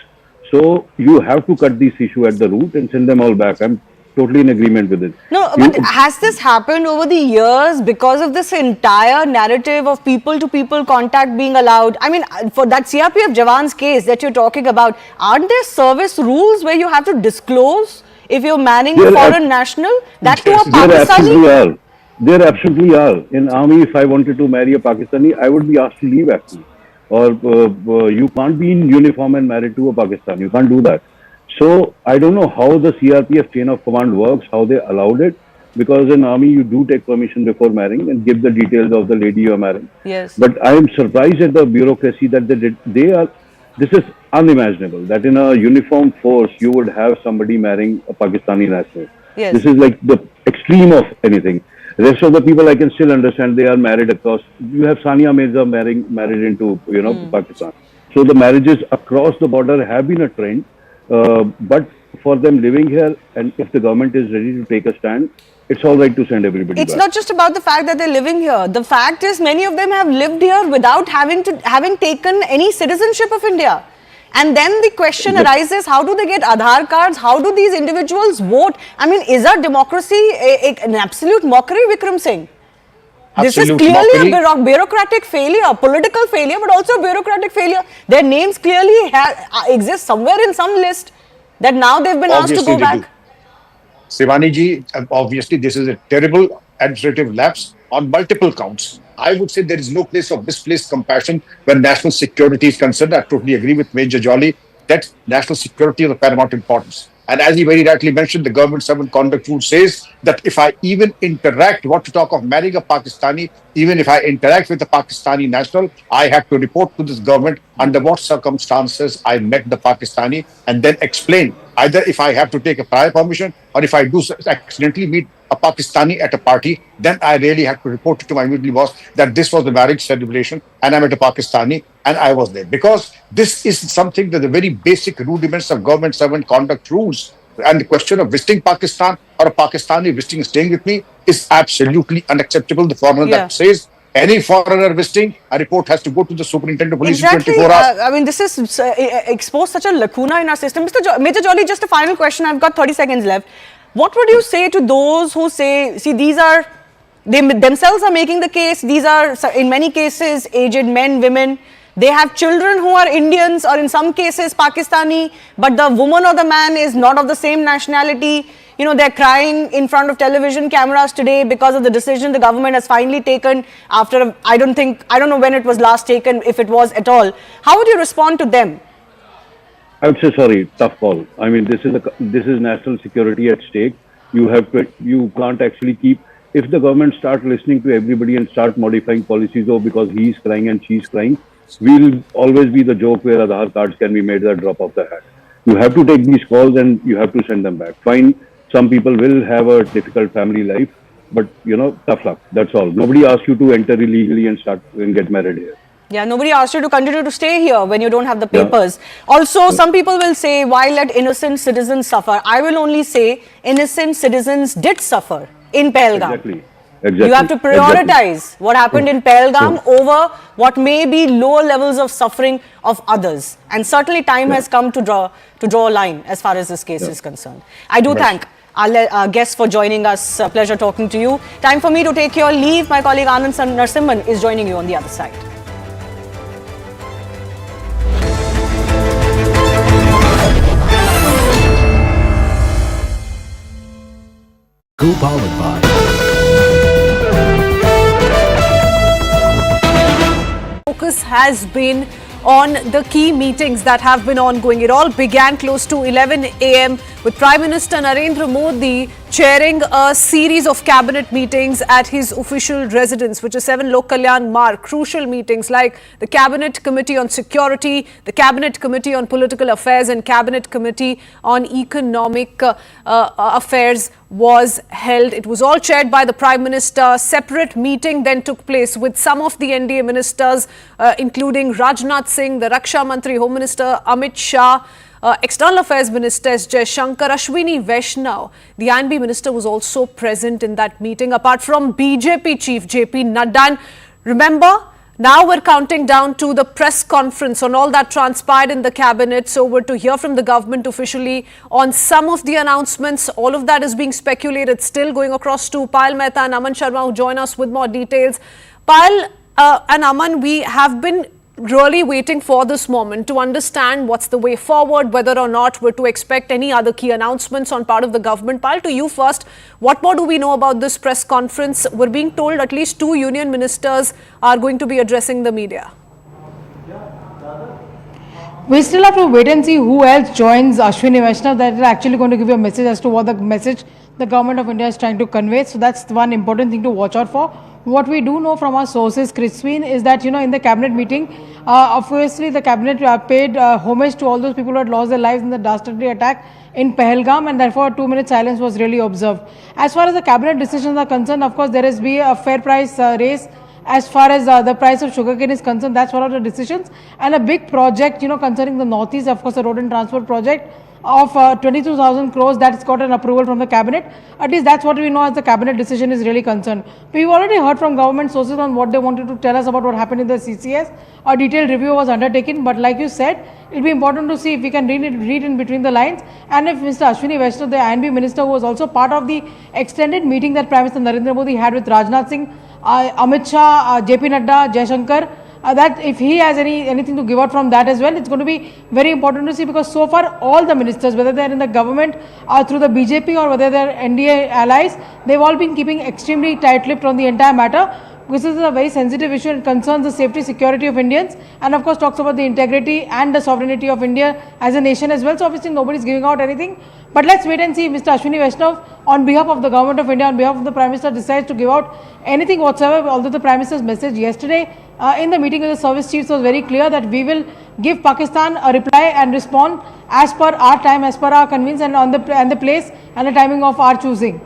So you have to cut this issue at the root and send them all back. I'm totally in agreement with it. No, but has this happened over the years because of this entire narrative of people-to-people contact being allowed? I mean, for that CRPF Jawan's case that you're talking about, aren't there service rules where you have to disclose if you're marrying a foreign national? That to a Pakistani? There absolutely are. In army, if I wanted to marry a Pakistani, I would be asked to leave actually. Or you can't be in uniform and married to a Pakistani. You can't do that. So I don't know how the CRPF chain of command works, how they allowed it, because in army you do take permission before marrying and give the details of the lady you are marrying. Yes. But I am surprised at the bureaucracy that this is unimaginable, that in a uniform force you would have somebody marrying a Pakistani national. Yes. This is like the extreme of anything. The rest of the people I can still understand, they are married across. You have Sania Mirza married into Pakistan. So the marriages across the border have been a trend. But for them living here, and if the government is ready to take a stand, it's all right to send everybody It's back. not just about the fact that they're living here. The fact is many of them have lived here without having taken any citizenship of India. And then the question arises, how do they get Aadhaar cards? How do these individuals vote? I mean, is our democracy an absolute mockery, Vikram Singh? This is clearly a bureaucratic failure, political failure, but also a bureaucratic failure. Their names clearly exist somewhere in some list that now they've been asked to go back. Shivani ji, obviously this is a terrible administrative lapse on multiple counts. I would say there is no place of misplaced compassion when national security is concerned. I totally agree with Major Jolly that national security is of paramount importance. And as he very rightly mentioned, the government servant conduct rule says that if I even interact, what to talk of marrying a Pakistani, even if I interact with a Pakistani national, I have to report to this government under what circumstances I met the Pakistani and then explain either if I have to take a prior permission or if I do accidentally meet a Pakistani at a party, then I really have to report to my immediate boss that this was the marriage celebration and I met a Pakistani and I was there. Because this is something that the very basic rudiments of government servant conduct rules. And the question of visiting Pakistan or a Pakistani visiting, staying with me is absolutely unacceptable. The foreigner that says any foreigner visiting, a report has to go to the superintendent of police in 24 hours. I mean, this is exposed such a lacuna in our system. Major Jolly, just a final question. I've got 30 seconds left. What would you say to those who say, see, they themselves are making the case, these are in many cases aged men, women, they have children who are Indians or in some cases Pakistani, but the woman or the man is not of the same nationality. You know, they're crying in front of television cameras today because of the decision the government has finally taken after, I don't know when it was last taken, if it was at all. How would you respond to them? I would say sorry, tough call. I mean, this is national security at stake. You can't actually keep If the government start listening to everybody and start modifying policies, oh, because he is crying and she is crying, we'll always be the joke where Aadhaar cards can be made the drop of the hat. You have to take these calls and you have to send them back. Fine, some people will have a difficult family life, but tough luck. That's all. Nobody asked you to enter illegally and start and get married here. Yeah, nobody asked you to continue to stay here when you don't have the papers. Also, some people will say, why let innocent citizens suffer? I will only say innocent citizens did suffer in Pahalgam. Exactly. You have to prioritize what happened in Pahalgam over what may be lower levels of suffering of others. And certainly time has come to draw a line as far as this case is concerned. I do thank our guests for joining us. Pleasure talking to you. Time for me to take your leave. My colleague Anand Narsimhan is joining you on the other side. Co-powered by Focus has been on the key meetings that have been ongoing. It all began close to 11 a.m. with Prime Minister Narendra Modi chairing a series of cabinet meetings at his official residence, which is 7 Lok Kalyan Marg. Crucial meetings like the Cabinet Committee on Security, the Cabinet Committee on Political Affairs and Cabinet Committee on Economic Affairs was held. It was all chaired by the Prime Minister. Separate meeting then took place with some of the NDA ministers, including Rajnath Singh, the Raksha Mantri, Home Minister Amit Shah, External Affairs Minister S. Jaishankar, Ashwini Vaishnav, the INB Minister, was also present in that meeting, apart from BJP Chief JP Nadda. And remember, now we're counting down to the press conference on all that transpired in the cabinet. So we're to hear from the government officially on some of the announcements. All of that is being speculated, still going across to Payal Mehta and Aman Sharma, who join us with more details. Payal and Aman, we have been really waiting for this moment to understand what's the way forward, whether or not we're to expect any other key announcements on part of the government. Payal, to you first, what more do we know about this press conference? We're being told at least 2 union ministers are going to be addressing the media. We still have to wait and see who else joins Ashwini Vaishnav. That is actually going to give you a message as to what the message the government of India is trying to convey. So that's one important thing to watch out for. What we do know from our sources, Crispin, is that, in the cabinet meeting, obviously the cabinet paid homage to all those people who had lost their lives in the dastardly attack in Pahalgam, and therefore a 2-minute silence was really observed. As far as the cabinet decisions are concerned, of course, there has been a fair price race. As far as the price of sugarcane is concerned, that's one of the decisions. And a big project, concerning the Northeast, of course, a road and transport project of 22,000 crores, that's got an approval from the cabinet. At least that's what we know as the cabinet decision is really concerned. We've already heard from government sources on what they wanted to tell us about what happened in the CCS. A detailed review was undertaken, but like you said, it'll be important to see if we can read in between the lines, and if Mr. Ashwini Vaishnav, the INB minister, who was also part of the extended meeting that Prime Minister Narendra Modi had with Rajnath Singh, Amit Shah, JP Nadda, Jaishankar, that if he has anything to give out from that as well, it's going to be very important to see, because so far all the ministers, whether they're in the government or through the BJP or whether they're NDA allies, they've all been keeping extremely tight-lipped on the entire matter. This is a very sensitive issue. It concerns the safety, security of Indians, and of course talks about the integrity and the sovereignty of India as a nation as well. So obviously nobody's giving out anything. But let's wait and see if Mr. Ashwini Vaishnav, on behalf of the government of India, on behalf of the Prime Minister, decides to give out anything whatsoever. Although the Prime Minister's message yesterday in the meeting with the service chiefs was very clear that we will give Pakistan a reply and respond as per our time, as per our convenience, and on the place and the timing of our choosing.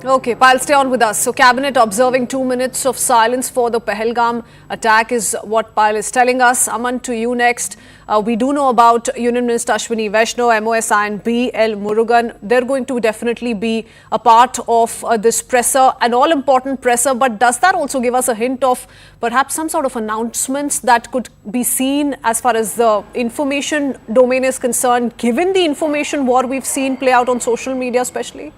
Okay, Payal, stay on with us. So, Cabinet observing 2 minutes of silence for the Pahalgam attack is what Payal is telling us. Aman, to you next. We do know about Union Minister Ashwini Vaishnav, MOSI and B.L. Murugan. They're going to definitely be a part of this presser, an all-important presser. But does that also give us a hint of perhaps some sort of announcements that could be seen as far as the information domain is concerned, given the information war we've seen play out on social media especially?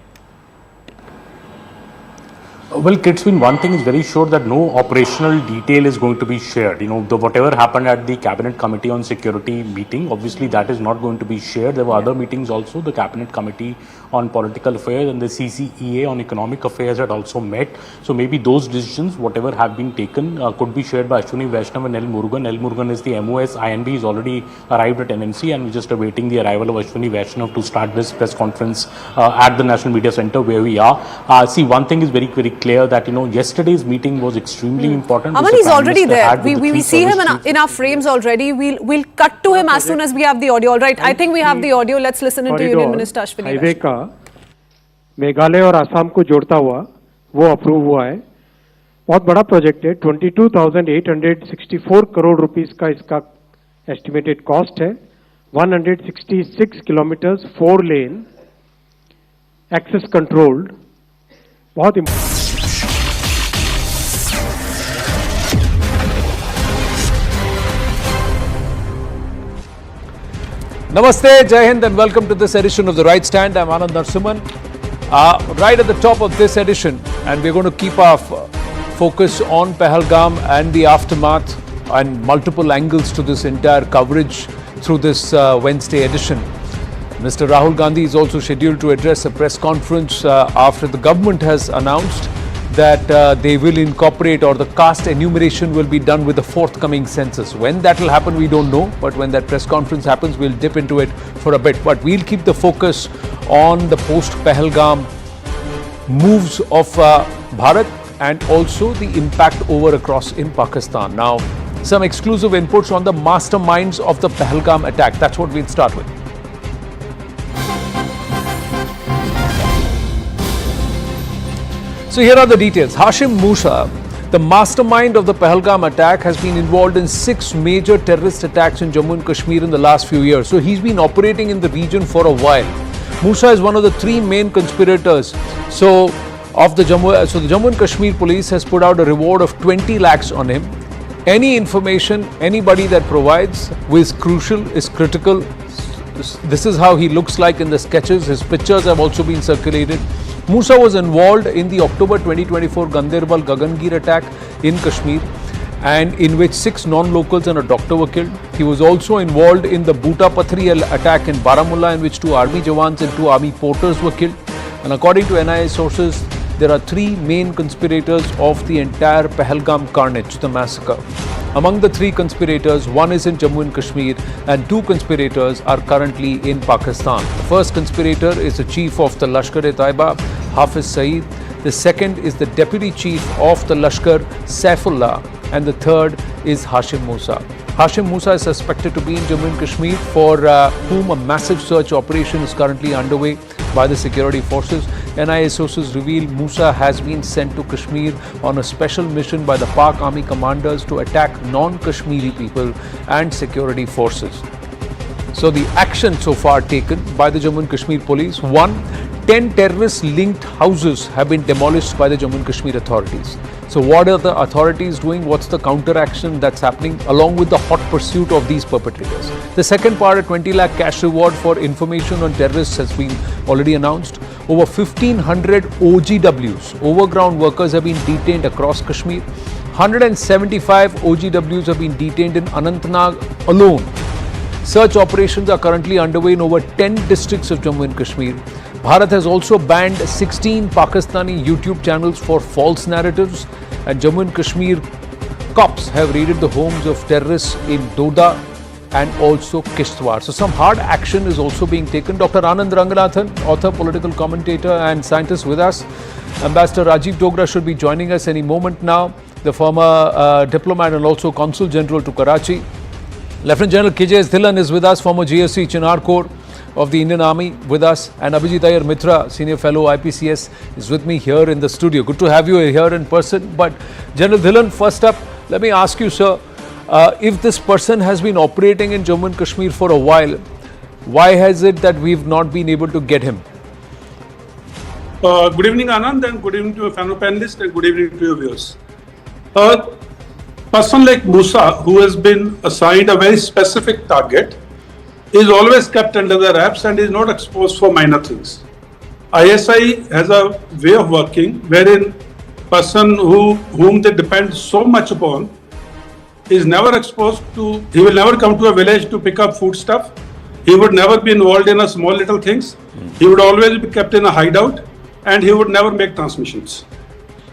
Well, Kidswin, one thing is very sure that no operational detail is going to be shared. Whatever happened at the Cabinet Committee on Security meeting, obviously that is not going to be shared. There were other meetings also. The Cabinet Committee on Political Affairs and the CCEA on Economic Affairs had also met. So maybe those decisions, whatever have been taken, could be shared by Ashwini Vaishnav and L. Murugan. L. Murugan is the MOS. INB is already arrived at NMC, and we're just awaiting the arrival of Ashwini Vaishnav to start this press conference at the National Media Center where we are. See, one thing is very, very clear that, yesterday's meeting was extremely important. Aman, he's already there. We see him in our frames already. We'll cut to him as soon as we have the audio. All right. I think we have the audio. Let's listen into Union Minister Ashwini highway का मेघालय और आसाम को जोड़ता हुआ वो approve हुआ है. बहुत बड़ा प्रोजेक्ट है. 22,864 करोड़ रुपीस का इसका एस्टिमेटेड कॉस्ट है. 166 किलोमीटर्स 4 लेन एक्सेस कंट्रोल्ड. बहुत Namaste, Jai Hind, and welcome to this edition of The Right Stand. I'm Anand Narsimhan. Right at the top of this edition, and we're going to keep our focus on Pahalgam and the aftermath and multiple angles to this entire coverage through this Wednesday edition. Mr. Rahul Gandhi is also scheduled to address a press conference after the government has announced that they will incorporate, or the caste enumeration will be done with the forthcoming census. When that will happen, we don't know, but when that press conference happens, we'll dip into it for a bit. But we'll keep the focus on the post-Pahalgam moves of Bharat and also the impact over across in Pakistan. Now, some exclusive inputs on the masterminds of the Pahalgam attack. That's what we'll start with. So here are the details. Hashim Musa, the mastermind of the Pahalgam attack, has been involved in 6 major terrorist attacks in Jammu and Kashmir in the last few years. So he's been operating in the region for a while. Musa is one of the 3 main conspirators. So the Jammu and Kashmir police has put out a reward of 20 lakhs on him. Any information, anybody that provides is crucial, is critical. This is how he looks like in the sketches. His pictures have also been circulated. Musa was involved in the October 2024 Ganderbal Gagangir attack in Kashmir, and in which 6 non-locals and a doctor were killed. He was also involved in the Bhuta Pathri attack in Baramulla, in which 2 army jawans and 2 army porters were killed. And according to NIA sources, there are 3 main conspirators of the entire Pahalgam carnage, the massacre. Among the 3 conspirators, 1 is in Jammu and Kashmir and 2 conspirators are currently in Pakistan. The first conspirator is the chief of the Lashkar-e-Taiba, Hafiz Saeed. The second is the deputy chief of the Lashkar, Saifullah. And the third is Hashim Musa. Hashim Musa is suspected to be in Jammu and Kashmir, for whom a massive search operation is currently underway by the security forces. NIA sources reveal Musa has been sent to Kashmir on a special mission by the Pak army commanders to attack non-Kashmiri people and security forces. So the action so far taken by the Jammu and Kashmir police: 1, 10 terrorist-linked houses have been demolished by the Jammu and Kashmir authorities. So what are the authorities doing? What's the counter-action that's happening along with the hot pursuit of these perpetrators? The second part, a 20 lakh cash reward for information on terrorists, has been already announced. Over 1,500 OGWs, overground workers, have been detained across Kashmir. 175 OGWs have been detained in Anantnag alone. Search operations are currently underway in over 10 districts of Jammu and Kashmir. Bharat has also banned 16 Pakistani YouTube channels for false narratives, and Jammu and Kashmir cops have raided the homes of terrorists in Doda and also Kishtwar. So some hard action is also being taken. Dr. Anand Ranganathan, author, political commentator and scientist with us. Ambassador Rajiv Dogra should be joining us any moment now, the former diplomat and also Consul General to Karachi. Lieutenant General KJS Dhillon is with us, former GSC Chinar Corps of the Indian Army with us, and Abhijit Iyer Mitra, Senior Fellow IPCS, is with me here in the studio. Good to have you here in person. But General Dhillon, first up, let me ask you, sir, if this person has been operating in Jammu and Kashmir for a while, why has it that we've not been able to get him? Good evening, Anand, and good evening to your fellow panelists, and good evening to your viewers. Person like Musa, who has been assigned a very specific target, is always kept under the wraps and is not exposed for minor things. ISI has a way of working wherein person whom they depend so much upon is never exposed to, he will never come to a village to pick up food stuff. He would never be involved in a small little things. He would always be kept in a hideout and he would never make transmissions.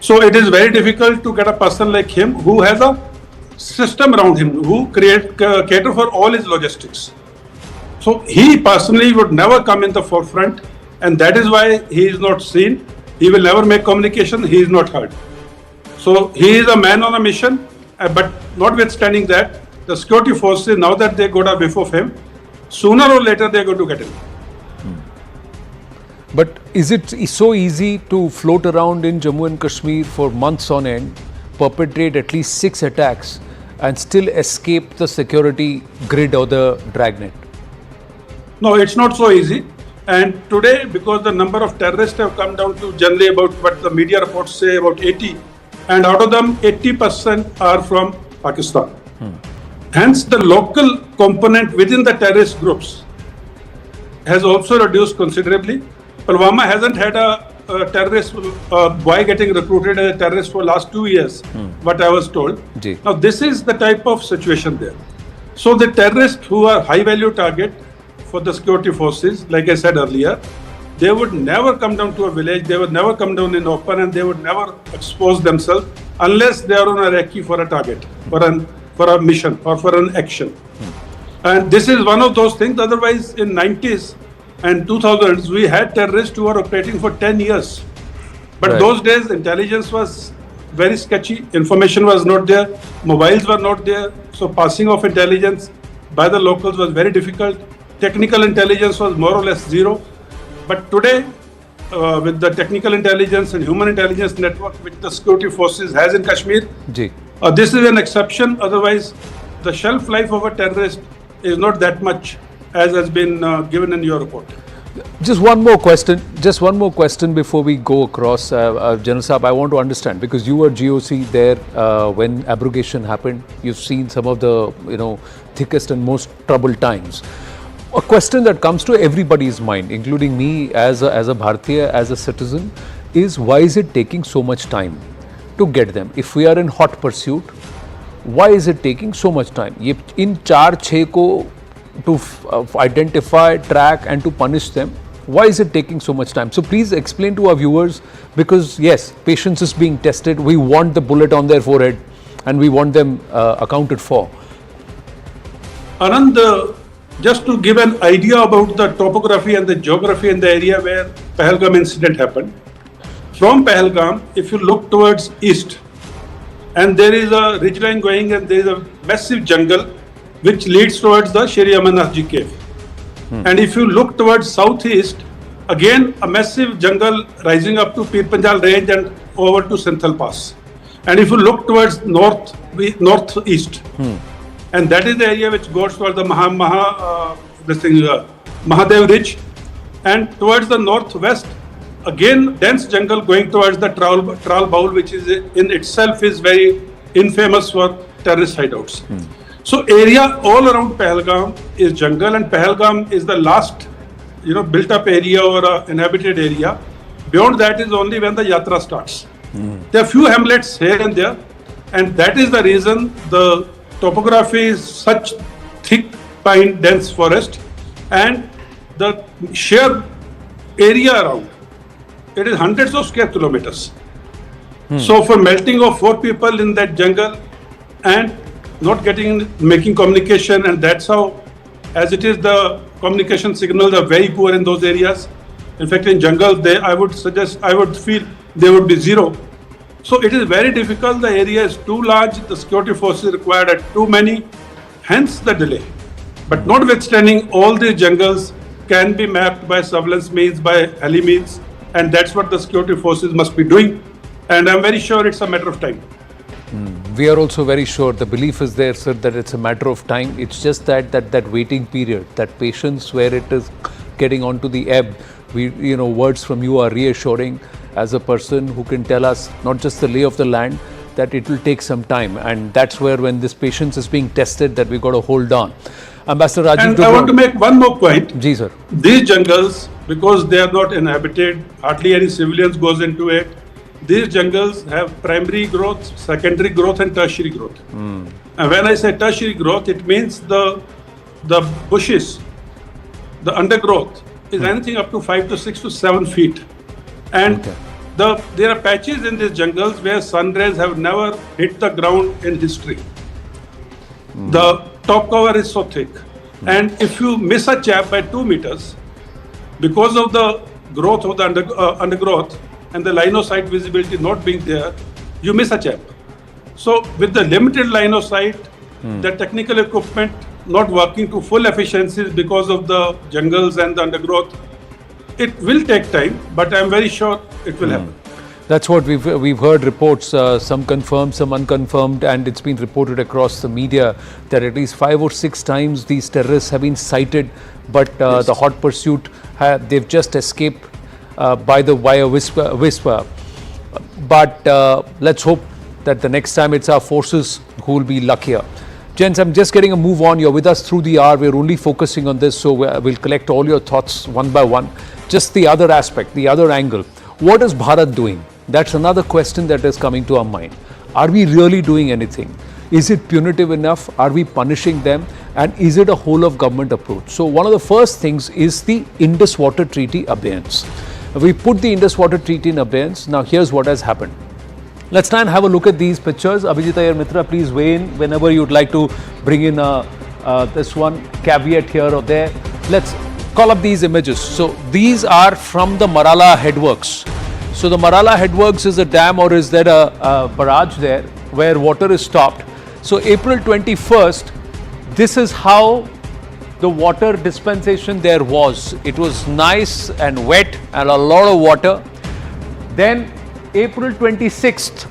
So it is very difficult to get a person like him who has a system around him, who cater for all his logistics. So he personally would never come in the forefront, and that is why he is not seen. He will never make communication. He is not heard. So he is a man on a mission. But notwithstanding that, the security forces, now that they got a whiff of him, sooner or later they are going to get him. But is it so easy to float around in Jammu and Kashmir for months on end, perpetrate at least 6 attacks and still escape the security grid or the dragnet? No, it's not so easy. And today, because the number of terrorists have come down to generally about what the media reports say, about 80, and out of them, 80% are from Pakistan. Hence, the local component within the terrorist groups has also reduced considerably. Pulwama hasn't had a terrorist boy getting recruited as a terrorist for last 2 years, what I was told. Now, this is the type of situation there. So, the terrorists who are high-value target for the security forces, like I said earlier, they would never come down to a village, they would never come down in open, and they would never expose themselves unless they are on a recce for a target, for a mission or for an action. And this is one of those things. Otherwise, in 90s and 2000s, we had terrorists who were operating for 10 years. But those days, intelligence was very sketchy, information was not there, mobiles were not there, so passing of intelligence by the locals was very difficult. Technical intelligence was more or less zero. But today, with the technical intelligence and human intelligence network which the security forces has in Kashmir, this is an exception. Otherwise, the shelf life of a terrorist is not that much as has been given in your report. Just one more question before we go across. General Saab, I want to understand, because you were GOC there when abrogation happened. You've seen some of the thickest and most troubled times. A question that comes to everybody's mind, including me as a Bharatiya, as a citizen, is why is it taking so much time to get them? If we are in hot pursuit, why is it taking so much time? In 4-6 ko to identify, track and to punish them, why is it taking so much time? So please explain to our viewers, because yes, patience is being tested. We want the bullet on their forehead and we want them accounted for. Anand, just to give an idea about the topography and the geography in the area where Pahalgam incident happened. From Pahalgam, if you look towards east, and there is a ridgeline going and there is a massive jungle which leads towards the Shri Amarnath Ji cave. And if you look towards southeast, again a massive jungle rising up to Pir Panjal range and over to Santhal Pass. And if you look towards northeast, and that is the area which goes towards the Mahadev Ridge, and towards the northwest, again dense jungle going towards the Tral Baul, which is in itself is very infamous for terrorist hideouts. So area all around Pahalgam is jungle, and Pahalgam is the last built up area or inhabited area. Beyond that is only when the yatra starts. There are few hamlets here and there, and that is the reason the topography is such thick pine dense forest, and the sheer area around it is hundreds of square kilometers. So for melting of 4 people in that jungle and not making communication, and that's how, as it is, the communication signals are very poor in those areas. In fact, in jungle, I would feel they would be zero. So it is very difficult. The area is too large. The security forces required are too many. Hence the delay. But notwithstanding, all these jungles can be mapped by surveillance means, by heli means, and that's what the security forces must be doing. And I'm very sure it's a matter of time. We are also very sure, the belief is there, sir, that it's a matter of time. It's just that waiting period, that patience where it is getting onto the ebb. Words from you are reassuring as a person who can tell us not just the lay of the land, that it will take some time. And that's where, when this patience is being tested, that we've got to hold on. Ambassador Rajiv, and I want to make one more point. Ji, sir. These jungles, because they are not inhabited, hardly any civilians goes into it. These jungles have primary growth, secondary growth and tertiary growth. And when I say tertiary growth, it means the bushes, the undergrowth is anything up to 5 to 6 to 7 feet. And there are patches in these jungles where sun rays have never hit the ground in history. The top cover is so thick. And if you miss a chap by 2 meters, because of the growth of the undergrowth, and the line of sight visibility not being there, you miss a chap. So with the limited line of sight, the technical equipment not working to full efficiencies because of the jungles and the undergrowth, it will take time, but I'm very sure it will happen. That's what we've heard reports, some confirmed, some unconfirmed, and it's been reported across the media that at least 5 or 6 times these terrorists have been sighted, but the hot pursuit, they've just escaped by a whisper. But let's hope that the next time it's our forces who will be luckier. Gents, I'm just getting a move on. You're with us through the hour. We're only focusing on this, so we'll collect all your thoughts one by one. Just the other aspect, the other angle. What is Bharat doing? That's another question that is coming to our mind. Are we really doing anything? Is it punitive enough? Are we punishing them? And is it a whole of government approach? So one of the first things is the Indus Water Treaty abeyance. We put the Indus Water Treaty in abeyance. Now here's what has happened. Let's try and have a look at these pictures. Abhijit Iyer Mitra, please weigh in whenever you'd like to bring in this one caveat here or there. Let's call up these images. So these are from the Marala headworks. So the Marala headworks is a dam, or is there a barrage there where water is stopped. So April 21st, this is how the water dispensation there was. It was nice and wet and a lot of water. Then April 26th,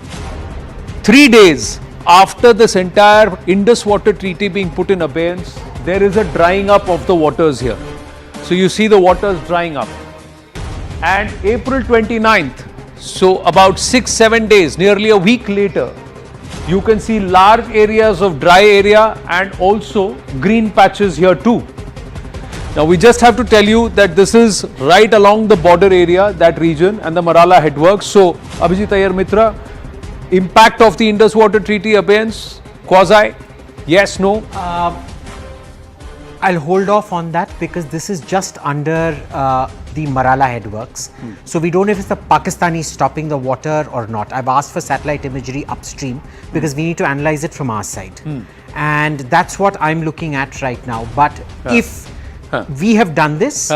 3 days after this entire Indus Water Treaty being put in abeyance, there is a drying up of the waters here. So you see the waters drying up. And April 29th, so about 6-7 days, nearly a week later, you can see large areas of dry area and also green patches here too. Now we just have to tell you that this is right along the border area, that region, and the Marala headworks. So Abhijit Iyer Mitra, impact of the Indus Water Treaty abeyance, quasi, yes, no? I'll hold off on that because this is just under the Marala headworks. So we don't know if it's the Pakistanis stopping the water or not. I've asked for satellite imagery upstream because we need to analyze it from our side. And that's what I'm looking at right now. But if we have done this,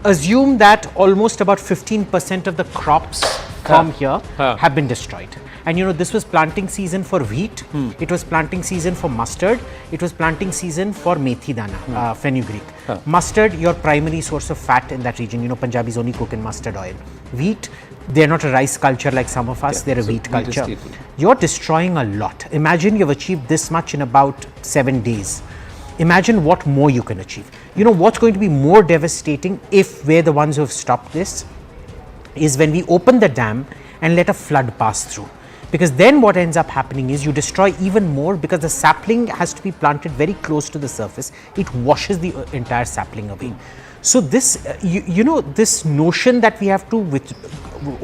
assume that almost about 15% of the crops from here have been destroyed. And you know, this was planting season for wheat, it was planting season for mustard, it was planting season for methi dana, fenugreek. Mustard, your primary source of fat in that region. You know, Punjabis only cook in mustard oil. Wheat, they're not a rice culture like some of us, they're a wheat culture. You're destroying a lot. Imagine you've achieved this much in about 7 days. Imagine what more you can achieve. You know what's going to be more devastating if we're the ones who have stopped this is when we open the dam and let a flood pass through. Because then what ends up happening is you destroy even more because the sapling has to be planted very close to the surface. It washes the entire sapling away. So this, you know, this notion that we have to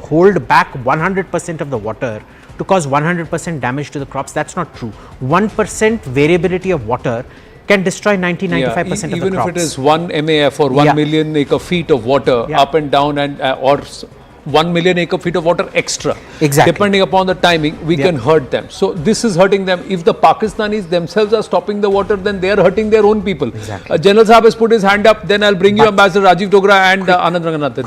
hold back 100% of the water to cause 100% damage to the crops, that's not true. 1% variability of water can destroy 90-95% of the crops. Even if it is 1 MAF or 1 million acre feet of water up and down, and or 1 million acre feet of water extra. Exactly. Depending upon the timing, we can hurt them. So this is hurting them. If the Pakistanis themselves are stopping the water, then they are hurting their own people. Exactly. General Saab has put his hand up. Then I'll bring you Ambassador Rajiv Dogra and Anand Ranganathan.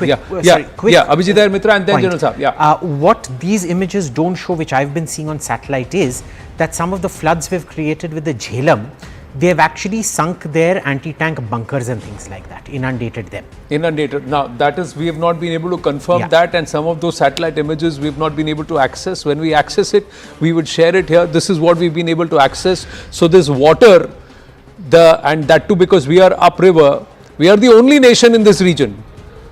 Abhijit Iyer Mitra and then General Saab. What these images don't show, which I've been seeing on satellite, is that some of the floods we've created with the Jhelum, they have actually sunk their anti-tank bunkers and things like that, inundated them. Inundated. Now, that is, we have not been able to confirm that, and some of those satellite images we have not been able to access. When we access it, we would share it here. This is what we've been able to access. So this water, and that too because we are upriver, we are the only nation in this region.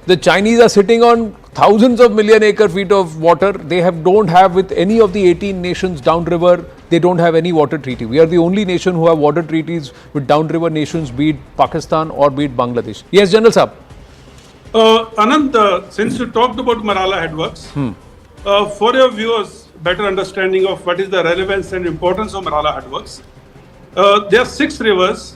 The Chinese are sitting on thousands of million acre feet of water. They don't have with any of the 18 nations downriver. They don't have any water treaty. We are the only nation who have water treaties with downriver nations, be it Pakistan or be it Bangladesh. Yes, General Saab. Anand, since you talked about Marala headworks, for your viewers, better understanding of what is the relevance and importance of Marala headworks, there are 6 rivers,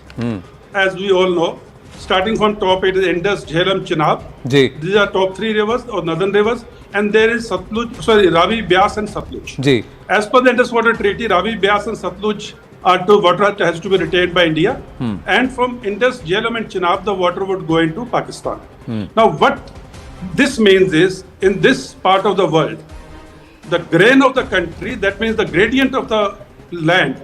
as we all know. Starting from top, it is Indus, Jhelum, Chenab. These are top 3 rivers or northern rivers. And there is Ravi, Beas and Satluj. As per the Indus Water Treaty, Ravi, Beas and Satluj are to water that has to be retained by India. And from Indus, Jhelum and Chenab, the water would go into Pakistan. Now, what this means is, in this part of the world, the grain of the country, that means the gradient of the land,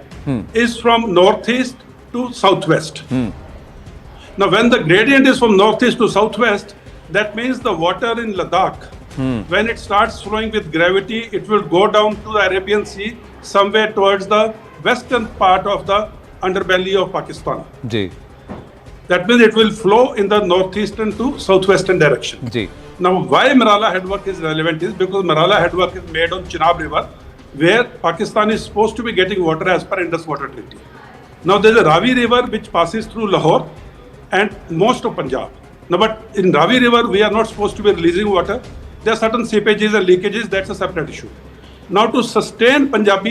is from northeast to southwest. Now, when the gradient is from northeast to southwest, that means the water in Ladakh, when it starts flowing with gravity, it will go down to the Arabian Sea, somewhere towards the western part of the underbelly of Pakistan. जी. That means it will flow in the northeastern to southwestern direction. जी. Now, why Marala headwork is relevant is because Marala headwork is made on Chenab River, where Pakistan is supposed to be getting water as per Indus Water Treaty. Now, there is a Ravi River which passes through Lahore and most of Punjab. Now, but in Ravi River, we are not supposed to be releasing water. There are certain seepages and leakages, that's a separate issue. Now, to sustain Punjab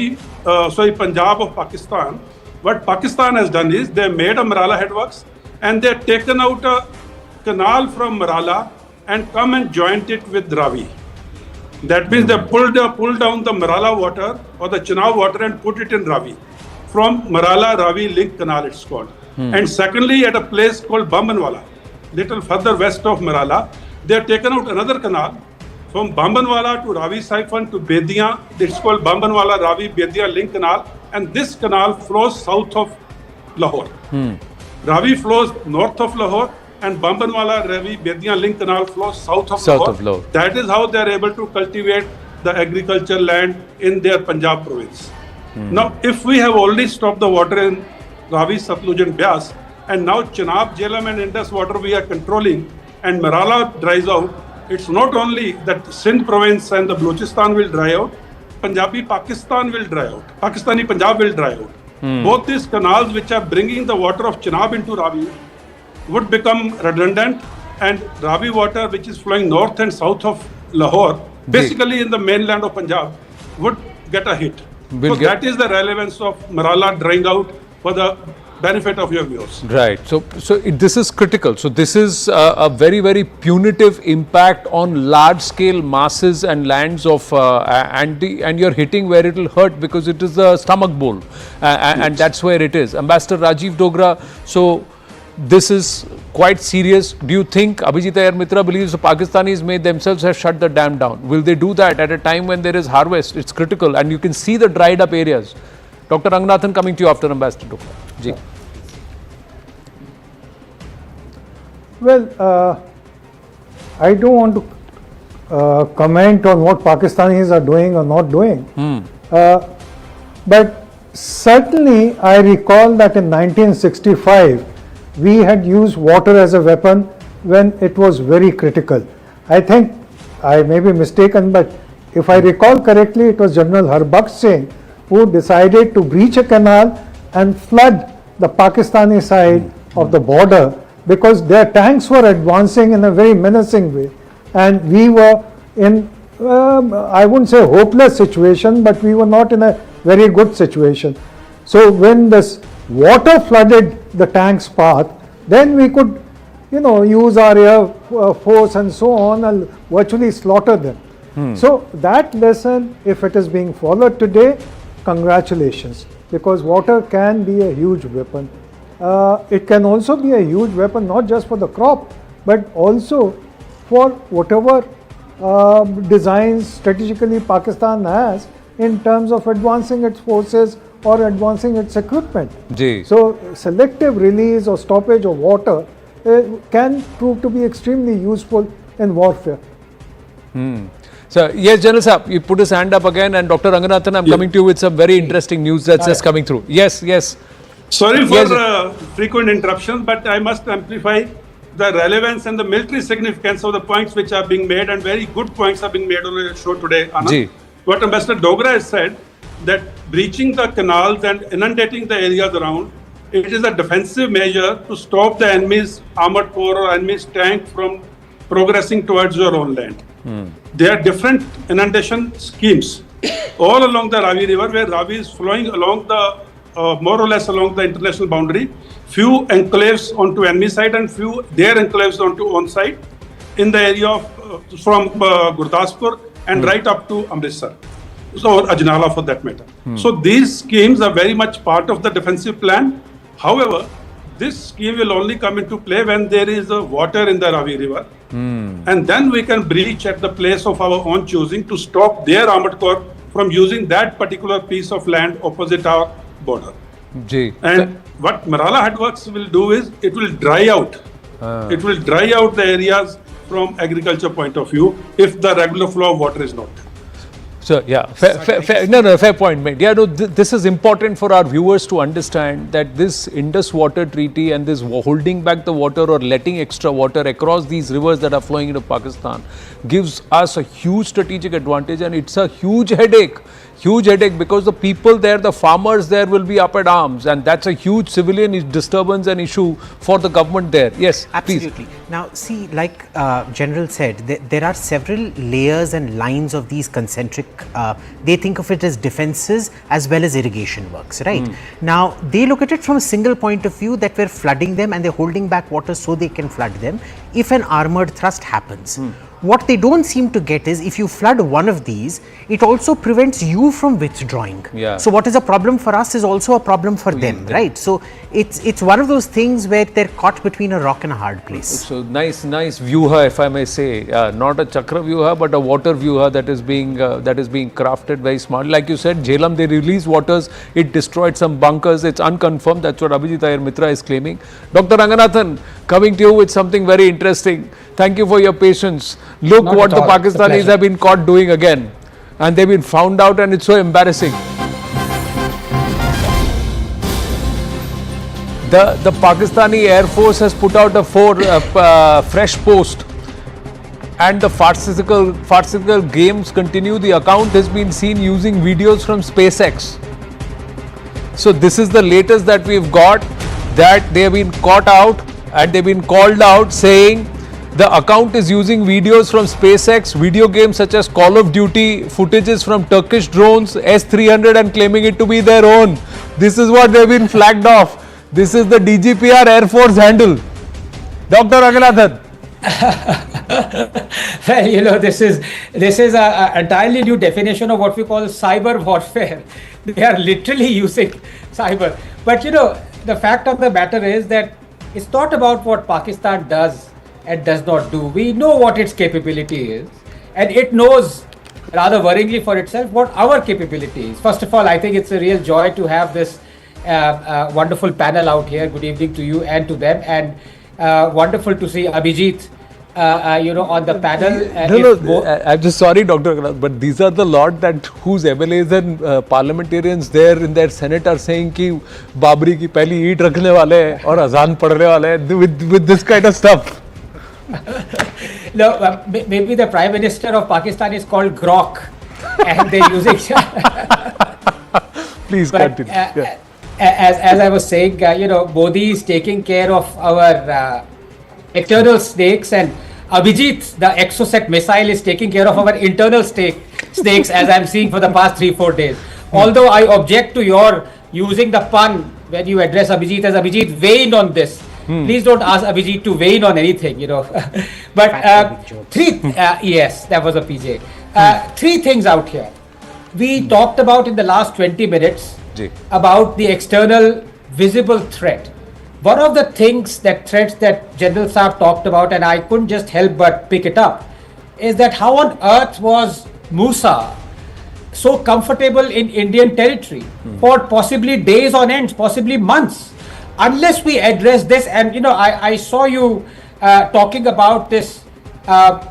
of Pakistan, what Pakistan has done is they made a Marala headworks and they have taken out a canal from Marala and come and joined it with Ravi. That means they pulled down the Marala water or the Chenab water and put it in Ravi. From Marala Ravi Link Canal, it's called. And secondly, at a place called Bambanwala, little further west of Marala, they have taken out another canal from Bambanwala to Ravi Siphon to Bediya. It's called Bambanwala Ravi Bediya Link Canal, and this canal flows south of Lahore. Ravi flows north of Lahore, and Bambanwala Ravi Bediya Link Canal flows south of Lahore. That is how they are able to cultivate the agricultural land in their Punjab province. Now, if we have already stopped the water in Ravi, Satluj and Beas, and now Chenab, Jhelum and Indus water we are controlling, and Marala dries out, it's not only that Sindh province and the Balochistan will dry out, Punjabi Pakistan will dry out, Pakistani Punjab will dry out. Both these canals which are bringing the water of Chenab into Ravi would become redundant, and Ravi water which is flowing north and south of Lahore, basically in the mainland of Punjab, would get a hit. So that is the relevance of Marala drying out for the benefit of your viewers. Right. So this is critical. So this is a very, very punitive impact on large scale masses and lands of and you're hitting where it will hurt because it is the stomach bowl and that's where it is. Ambassador Rajiv Dogra, so this is quite serious. Do you think Abhijit Ayar Mitra believes the Pakistanis may themselves have shut the dam down? Will they do that at a time when there is harvest? It's critical and you can see the dried up areas. Dr. Ranganathan, coming to you after Ambassador Dogra. Ji. Well, I don't want to comment on what Pakistanis are doing or not doing. But certainly I recall that in 1965, we had used water as a weapon when it was very critical. I think I may be mistaken, but if I recall correctly, it was General Harbakht Singh who decided to breach a canal and flood the Pakistani side of the border because their tanks were advancing in a very menacing way. And we were in, I wouldn't say hopeless situation, but we were not in a very good situation. So when this water flooded the tank's path, then we could, use our air force and so on and virtually slaughter them. So that lesson, if it is being followed today, congratulations, because water can be a huge weapon. It can also be a huge weapon not just for the crop, but also for whatever designs strategically Pakistan has in terms of advancing its forces or advancing its equipment. So selective release or stoppage of water can prove to be extremely useful in warfare. So, yes, General Saab, you put his hand up again, and Dr. Ranganathan, I'm coming to you with some very interesting news that's just coming through. Yes. Sorry for frequent interruptions, but I must amplify the relevance and the military significance of the points which are being made, and very good points are being made on the show today, Anand. What Ambassador Dogra has said, that breaching the canals and inundating the areas around, it is a defensive measure to stop the enemy's armored corps or enemy's tank from progressing towards your own land. There are different inundation schemes all along the Ravi River, where Ravi is flowing along the more or less along the international boundary. Few enclaves onto enemy side and few their enclaves onto own side in the area of from Gurdaspur and right up to Amritsar, so Ajnala for that matter. So these schemes are very much part of the defensive plan. However, this scheme will only come into play when there is water in the Ravi River. and then we can breach at the place of our own choosing to stop their armored corps from using that particular piece of land opposite our border. And what Marala Headworks will do is it will dry out. It will dry out the areas from agriculture point of view if the regular flow of water is not. So yeah, fair point made. Yeah, no, this is important for our viewers to understand that this Indus water treaty and this holding back the water or letting extra water across these rivers that are flowing into Pakistan gives us a huge strategic advantage, and it's a huge headache because the people there, the farmers there will be up at arms, and that's a huge civilian disturbance and issue for the government there. Yes, absolutely. Please. Now see, like General said, there are several layers and lines of these concentric, they think of it as defenses as well as irrigation works, right? Now they look at it from a single point of view that we're flooding them and they're holding back water so they can flood them if an armored thrust happens. What they don't seem to get is if you flood one of these, it also prevents you from withdrawing. Yeah. So what is a problem for us is also a problem for them, right? So it's one of those things where they're caught between a rock and a hard place. So nice vyuha, if I may say, not a chakra vyuha but a water vyuha that is being crafted very smartly. Like you said, Jhelum, they released waters, it destroyed some bunkers, it's unconfirmed, that's what Abhijit Iyer Mitra is claiming. Dr. Ranganathan, coming to you with something very interesting. Thank you for your patience. Look what the Pakistanis have been caught doing again, and they've been found out, and it's so embarrassing. The Pakistani Air Force has put out a fresh post, and the farcical games continue. The account has been seen using videos from SpaceX. So this is the latest that we've got, that they have been caught out and they've been called out saying the account is using videos from SpaceX, video games such as Call of Duty, footages from Turkish drones, S-300, and claiming it to be their own. This is what they've been flagged off. This is the DGPR Air Force handle. Dr. Ranganathan. Well, you know, this is a entirely new definition of what we call cyber warfare. They are literally using cyber. But you know, the fact of the matter is that it's not about what Pakistan does and does not do. We know what its capability is, and it knows, rather worryingly for itself, what our capability is. First of all, I think it's a real joy to have this wonderful panel out here. Good evening to you and to them, and wonderful to see Abhijit on the panel. I'm just sorry, Dr. Ranganathan, but these are the lot that whose MLAs and parliamentarians there in their Senate are saying कि बाबरी की पहली ईंट रखने वाले हैं और अजान पढ़ने वाले हैं with this kind of stuff. No, maybe the Prime Minister of Pakistan is called Grok, and they're using. Please continue. As I was saying, Modi is taking care of our external snakes, and Abhijit, the Exocet missile, is taking care of our internal snakes, as I'm seeing for the past 3-4 days. Although I object to your using the pun when you address Abhijit as Abhijit, weigh in on this. Please don't ask Abhijit to weigh in on anything, But yes, that was a PJ. 3 things out here. We talked about in the last 20 minutes about the external visible threat. One of the threats that General Saab talked about, and I couldn't just help but pick it up, is that how on earth was Musa so comfortable in Indian territory for possibly days on end, possibly months, unless we address this. And I saw you talking about this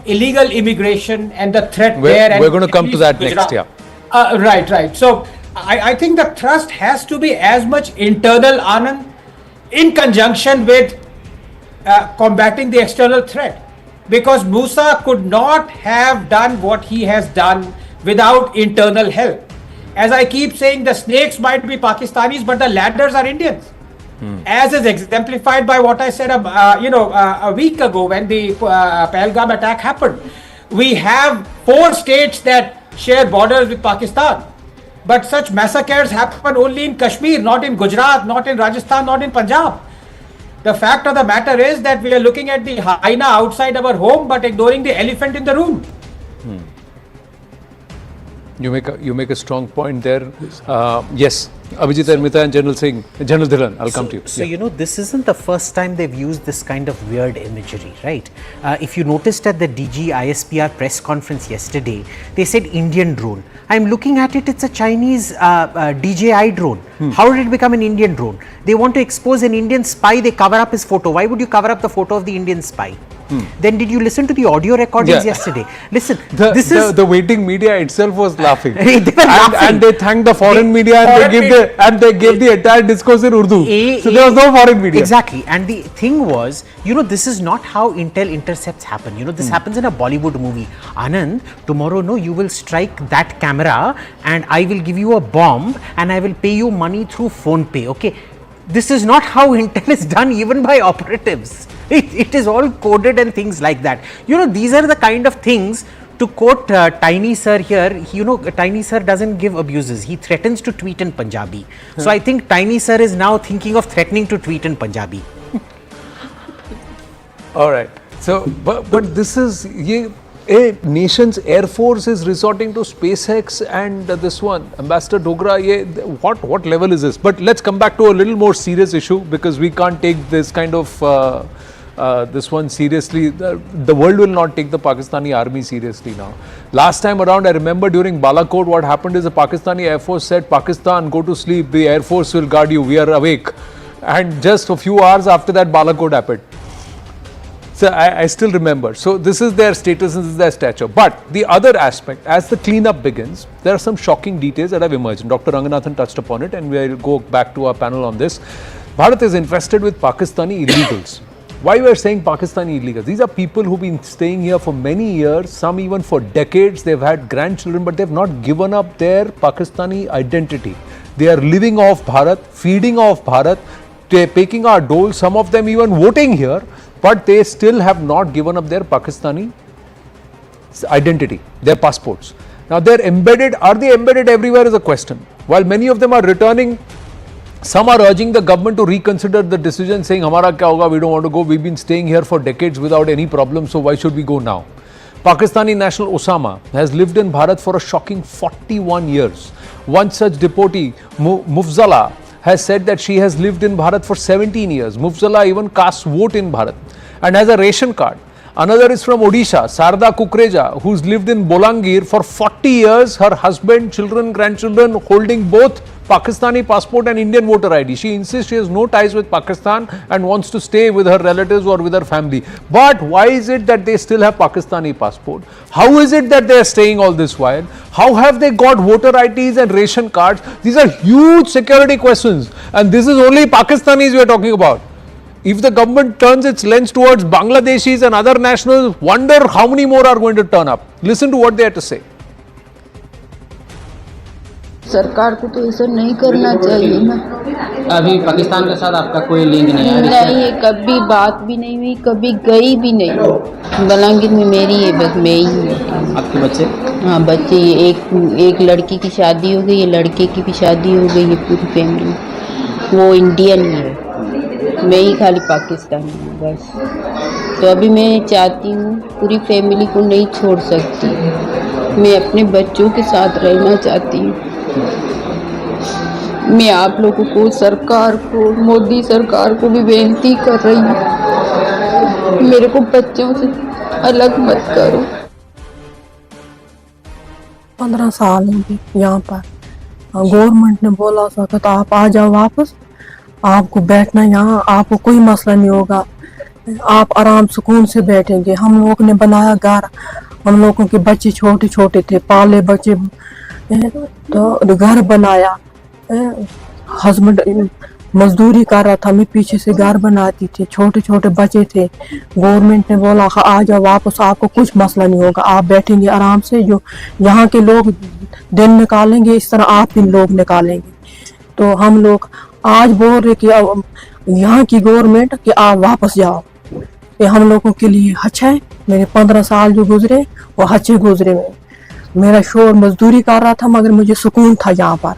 illegal immigration and the threat there. And we're going to come to that next, yeah. Right. So I think the thrust has to be as much internal, Anand, in conjunction with combating the external threat, because Musa could not have done what he has done without internal help. As I keep saying, the snakes might be Pakistanis, but the ladders are Indians, as is exemplified by what I said a week ago when the Pahalgam attack happened. We have 4 states that share borders with Pakistan, but such massacres happen only in Kashmir, not in Gujarat, not in Rajasthan, not in Punjab. The fact of the matter is that we are looking at the hyena outside our home but ignoring the elephant in the room. You make a strong point there. Yes. Abhijit Ermita and General Singh, General Dhilan, I'll come to you. So, you know, this isn't the first time they've used this kind of weird imagery, right? If you noticed at the DG ISPR press conference yesterday, they said Indian drone. I'm looking at it, it's a Chinese DJI drone. How did it become an Indian drone? They want to expose an Indian spy, they cover up his photo. Why would you cover up the photo of the Indian spy? Then did you listen to the audio recordings yesterday? Listen, the waiting media itself was laughing. They were laughing. And they thanked the foreign media and they gave the entire discourse in Urdu. So there was no foreign media. Exactly. And the thing was, you know, this is not how intel intercepts happen. You know, this happens in a Bollywood movie. Anand, tomorrow, no, you will strike that camera and I will give you a bomb and I will pay you money through phone pay. Okay. This is not how intel is done even by operatives. It is all coded and things like that. You know, these are the kind of things, to quote Tiny Sir here, you know, Tiny Sir doesn't give abuses. He threatens to tweet in Punjabi. So I think Tiny Sir is now thinking of threatening to tweet in Punjabi. All right. So, but this is, a nation's air force is resorting to SpaceX and this one, Ambassador Dogra, what level is this? But let's come back to a little more serious issue, because we can't take this kind of this one seriously. The world will not take the Pakistani army seriously now. Last time around, I remember during Balakot, what happened is the Pakistani Air Force said, Pakistan, go to sleep, the Air Force will guard you, we are awake. And just a few hours after that, Balakot happened. So I still remember. So this is their status and this is their stature. But the other aspect, as the cleanup begins, there are some shocking details that have emerged. Dr. Ranganathan touched upon it, and we will go back to our panel on this. Bharat is infested with Pakistani illegals. Why we are saying Pakistani illegals? These are people who've been staying here for many years, some even for decades. They've had grandchildren, but they've not given up their Pakistani identity. They are living off Bharat, feeding off Bharat, taking our dole, some of them even voting here, but they still have not given up their Pakistani identity, their passports. Now they're embedded, are they embedded everywhere is a question. While many of them are returning, some are urging the government to reconsider the decision, saying, Hamara kya hoga, we don't want to go, we've been staying here for decades without any problem, so why should we go now? Pakistani national Osama has lived in Bharat for a shocking 41 years. One such deportee, Mufzala, has said that she has lived in Bharat for 17 years. Mufzala even casts vote in Bharat and has a ration card. Another is from Odisha, Sarda Kukreja, who's lived in Bolangir for 40 years. Her husband, children, grandchildren holding both Pakistani passport and Indian voter ID. She insists she has no ties with Pakistan and wants to stay with her relatives or with her family. But why is it that they still have Pakistani passport? How is it that they are staying all this while? How have they got voter IDs and ration cards? These are huge security questions, and this is only Pakistanis we are talking about. If the government turns its lens towards Bangladeshis and other nationals, wonder how many more are going to turn up. Listen to what they have to say. सरकार को तो ऐसा नहीं करना चाहिए ना। अभी पाकिस्तान के साथ आपका कोई लिंक नहीं है? नहीं, कभी बात भी नहीं हुई, कभी गई भी नहीं। बलांगीर में मेरी है, बस मैं ही हूँ। आपके बच्चे? हाँ, बच्चे, एक लड़की की शादी हो गई है, लड़के की भी शादी हो गई है, पूरी फैमिली। वो इंडियन ही है, मैं ही खाली पाकिस्तानी हूँ बस। तो अभी मैं चाहती हूँ, पूरी फैमिली को नहीं छोड़ सकती, मैं अपने बच्चों के साथ रहना चाहती हूँ। मैं आप लोगों को, सरकार को, मोदी सरकार को भी बेनती कर रही हूँ, मेरे को बच्चों से अलग मत करो। 15 साल होंगे यहाँ पर, गवर्नमेंट ने बोला था तो आप आ जाओ वापस, आपको बैठना यहाँ, आपको कोई मसला नहीं होगा, आप आराम सुकून से बैठेंगे। हम लोगों ने बनाया घर, हम लोगों के बच्चे छोटे छोटे थे, पाले बच्चे, तो घर बनाया, हस्बैंड मजदूरी कर रहा था, मैं पीछे से घर बनाती थी, छोटे छोटे बच्चे थे। गवर्नमेंट ने बोला आ जाओ वापस, आपको कुछ मसला नहीं होगा, आप बैठेंगे आराम से, जो यहाँ के लोग दिन निकालेंगे इस तरह आप भी लोग निकालेंगे। तो हम लोग आज बोल रहे कि यहाँ की गवर्नमेंट कि आप वापस जाओ, ये हम लोगों के लिए अच्छा है। मेरे 15 साल जो गुजरे वो अच्छे गुजरे। मेरा शोर मजदूरी कर रहा था, मगर मुझे सुकून था यहाँ पर,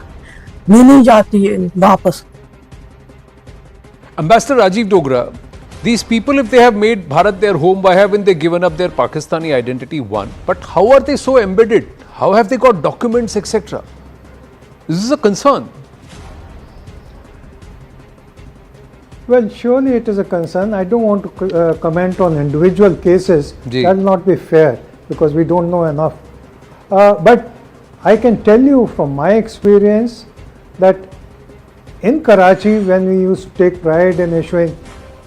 मैं नहीं जाती वापस। Ambassador Rajiv Dogra, these people, if they have made Bharat their home, why haven't they given up their Pakistani identity? One, but how are they so embedded? How have they got documents, etc.? This is a concern. Well, surely it is a concern. I don't want to comment on individual cases. Ji. That will not be fair because we don't know enough. But I can tell you from my experience that in Karachi, when we used to take pride in issuing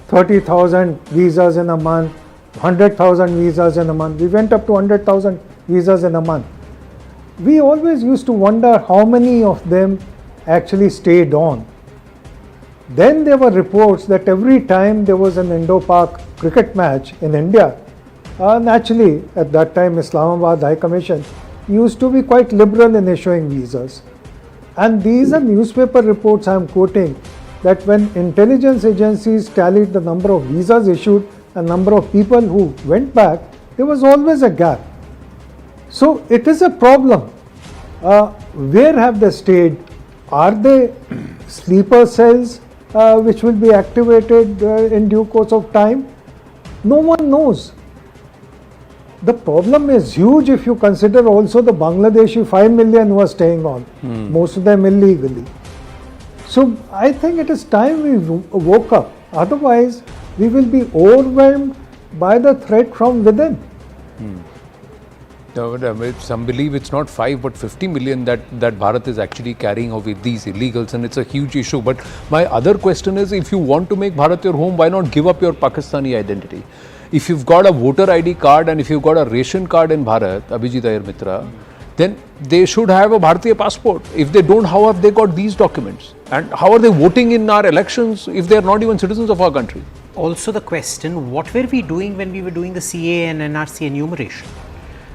30,000 visas in a month, 100,000 visas in a month, we went up to 100,000 visas in a month. We always used to wonder how many of them actually stayed on. Then there were reports that every time there was an Indo-Pak cricket match in India, naturally at that time Islamabad High Commission used to be quite liberal in issuing visas. And these are newspaper reports I am quoting, that when intelligence agencies tallied the number of visas issued and number of people who went back, there was always a gap. So it is a problem. Where have they stayed? Are they sleeper cells which will be activated in due course of time? No one knows. The problem is huge if you consider also the Bangladeshi 5 million who are staying on, most of them illegally. So I think it is time we woke up. Otherwise, we will be overwhelmed by the threat from within. Some believe it's not 5 but 50 million that Bharat is actually carrying out with these illegals, and it's a huge issue. But my other question is, if you want to make Bharat your home, why not give up your Pakistani identity? If you've got a voter ID card and if you've got a ration card in Bharat, Abhijit Iyer Mitra, then they should have a Bharatiya passport. If they don't, how have they got these documents? And how are they voting in our elections if they are not even citizens of our country? Also the question, what were we doing when we were doing the CA and NRC enumeration?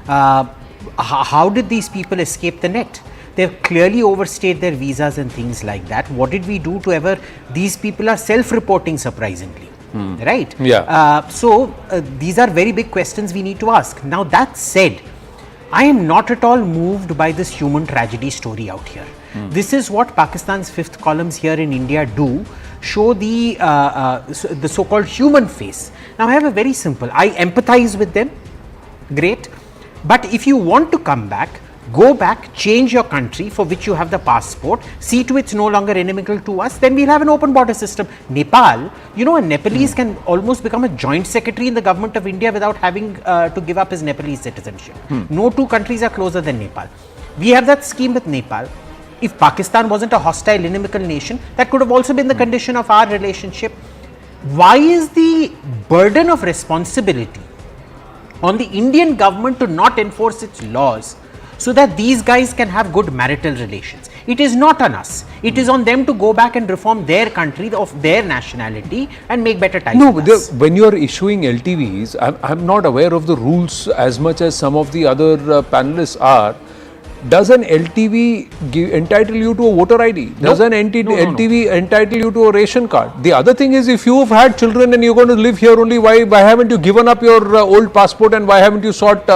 How did these people escape the net? They've clearly overstayed their visas and things like that. What did we do to ever? These people are self-reporting surprisingly, right? Yeah. So these are very big questions we need to ask. Now that said, I am not at all moved by this human tragedy story out here. This is what Pakistan's fifth columns here in India do, show the so-called human face. Now I have a very simple, I empathize with them, great. But if you want to come back, go back, change your country for which you have the passport, see to it's no longer inimical to us, then we'll have an open border system. Nepal, you know, a Nepalese can almost become a joint secretary in the government of India without having to give up his Nepalese citizenship. No two countries are closer than Nepal. We have that scheme with Nepal. If Pakistan wasn't a hostile, inimical nation, that could have also been the condition of our relationship. Why is the burden of responsibility on the Indian government to not enforce its laws so that these guys can have good marital relations? It is not on us. It is on them to go back and reform their country of their nationality and make better ties. No, when you are issuing LTVs, I'm not aware of the rules as much as some of the other panelists are. Does an LTV entitle you to a voter ID? Does an LTV entitle you to a ration card? The other thing is, if you have had children and you're going to live here only, why haven't you given up your old passport and why haven't you sought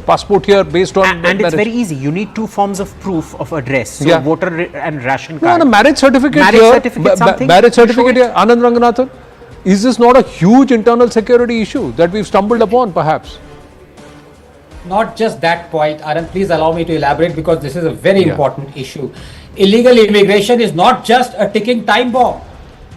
passport here based on and it's very easy. You need two forms of proof of address. So voter and ration card. No, marriage certificate marriage here. Certificate, marriage certificate here. Anand Ranganathan, is this not a huge internal security issue that we've stumbled upon perhaps? Not just that point, Anand, please allow me to elaborate because this is a very important issue. Illegal immigration is not just a ticking time bomb.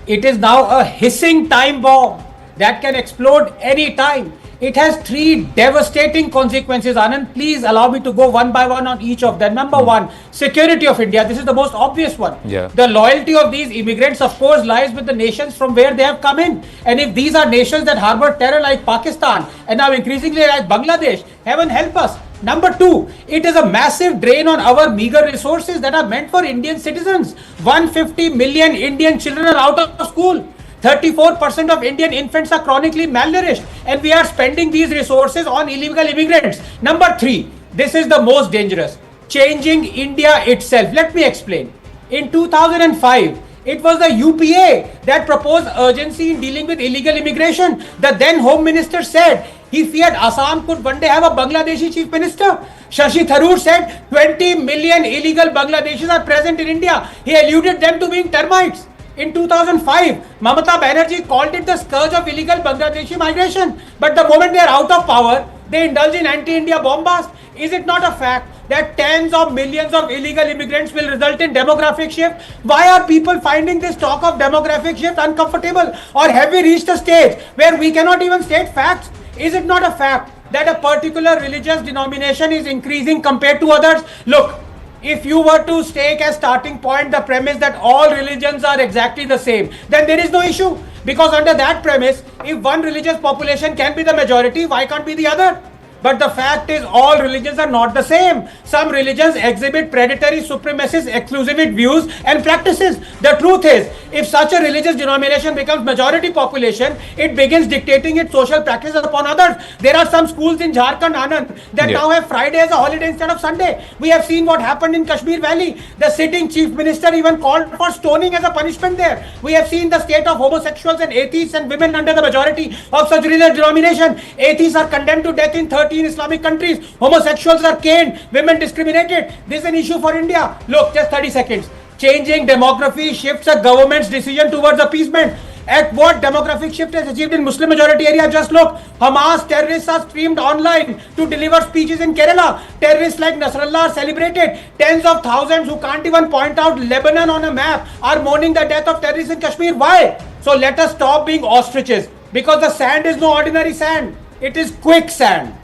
It is now a hissing time bomb that can explode any time. It has three devastating consequences. Anand, please allow me to go one by one on each of them. Number one, security of India. This is the most obvious one. The loyalty of these immigrants, of course, lies with the nations from where they have come in. And if these are nations that harbor terror like Pakistan and now increasingly like Bangladesh, heaven help us. Number two, it is a massive drain on our meager resources that are meant for Indian citizens. 150 million Indian children are out of school. 34% of Indian infants are chronically malnourished, and we are spending these resources on illegal immigrants. Number three, this is the most dangerous, changing India itself. Let me explain. In 2005, it was the UPA that proposed urgency in dealing with illegal immigration. The then Home Minister said he feared Assam could one day have a Bangladeshi Chief Minister. Shashi Tharoor said 20 million illegal Bangladeshis are present in India. He alluded them to being termites. In 2005, Mamata Banerjee called it the scourge of illegal Bangladeshi migration. But the moment they are out of power, they indulge in anti-India bombast. Is it not a fact that tens of millions of illegal immigrants will result in demographic shift? Why are people finding this talk of demographic shift uncomfortable? Or have we reached a stage where we cannot even state facts? Is it not a fact that a particular religious denomination is increasing compared to others? Look, if you were to take as starting point the premise that all religions are exactly the same, then there is no issue. Because under that premise, if one religious population can be the majority, why can't be the other? But the fact is, all religions are not the same. Some religions exhibit predatory, supremacist, exclusivist views and practices. The truth is, if such a religious denomination becomes majority population, it begins dictating its social practices upon others. There are some schools in Jharkhand, Anand, that now have Friday as a holiday instead of Sunday. We have seen what happened in Kashmir Valley. The sitting chief minister even called for stoning as a punishment there. We have seen the state of homosexuals and atheists and women under the majority of such religious denomination. Atheists are condemned to death in 13 Islamic countries. Homosexuals are caned, women discriminated. This is an issue for India. Look, just 30 seconds. Changing demography shifts a government's decision towards appeasement. At what demographic shift is achieved in Muslim majority area? Just look. Hamas terrorists are streamed online to deliver speeches in Kerala. Terrorists like Nasrallah are celebrated. Tens of thousands who can't even point out Lebanon on a map are mourning the death of terrorists in Kashmir. Why? So let us stop being ostriches, because the sand is no ordinary sand. It is quicksand.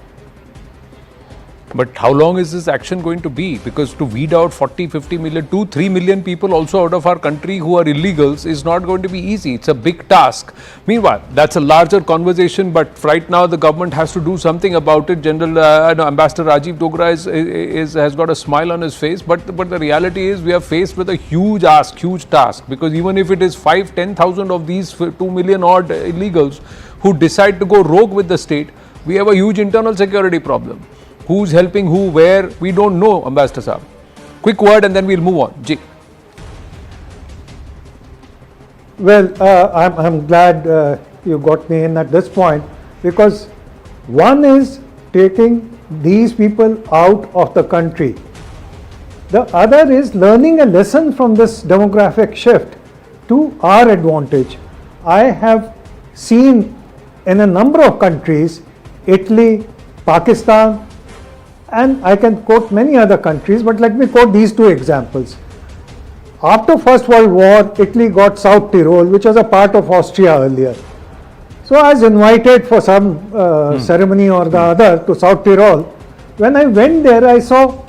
But how long is this action going to be? Because to weed out 40, 50 million, 2, 3 million people also out of our country who are illegals is not going to be easy. It's a big task. Meanwhile, that's a larger conversation, but right now the government has to do something about it. Ambassador Rajiv Dogra has got a smile on his face, but the reality is we are faced with a huge task, because even if it is 5, 10,000 of these 2 million odd illegals who decide to go rogue with the state, we have a huge internal security problem. Who's helping who, where, we don't know, Ambassador Saab. Quick word and then we'll move on. Ji. Well, I'm glad you got me in at this point, because one is taking these people out of the country. The other is learning a lesson from this demographic shift to our advantage. I have seen in a number of countries, Italy, Pakistan, and I can quote many other countries, but let me quote these two examples. After First World War, Italy got South Tyrol, which was a part of Austria earlier. So I was invited for some ceremony or the other to South Tyrol. When I went there, I saw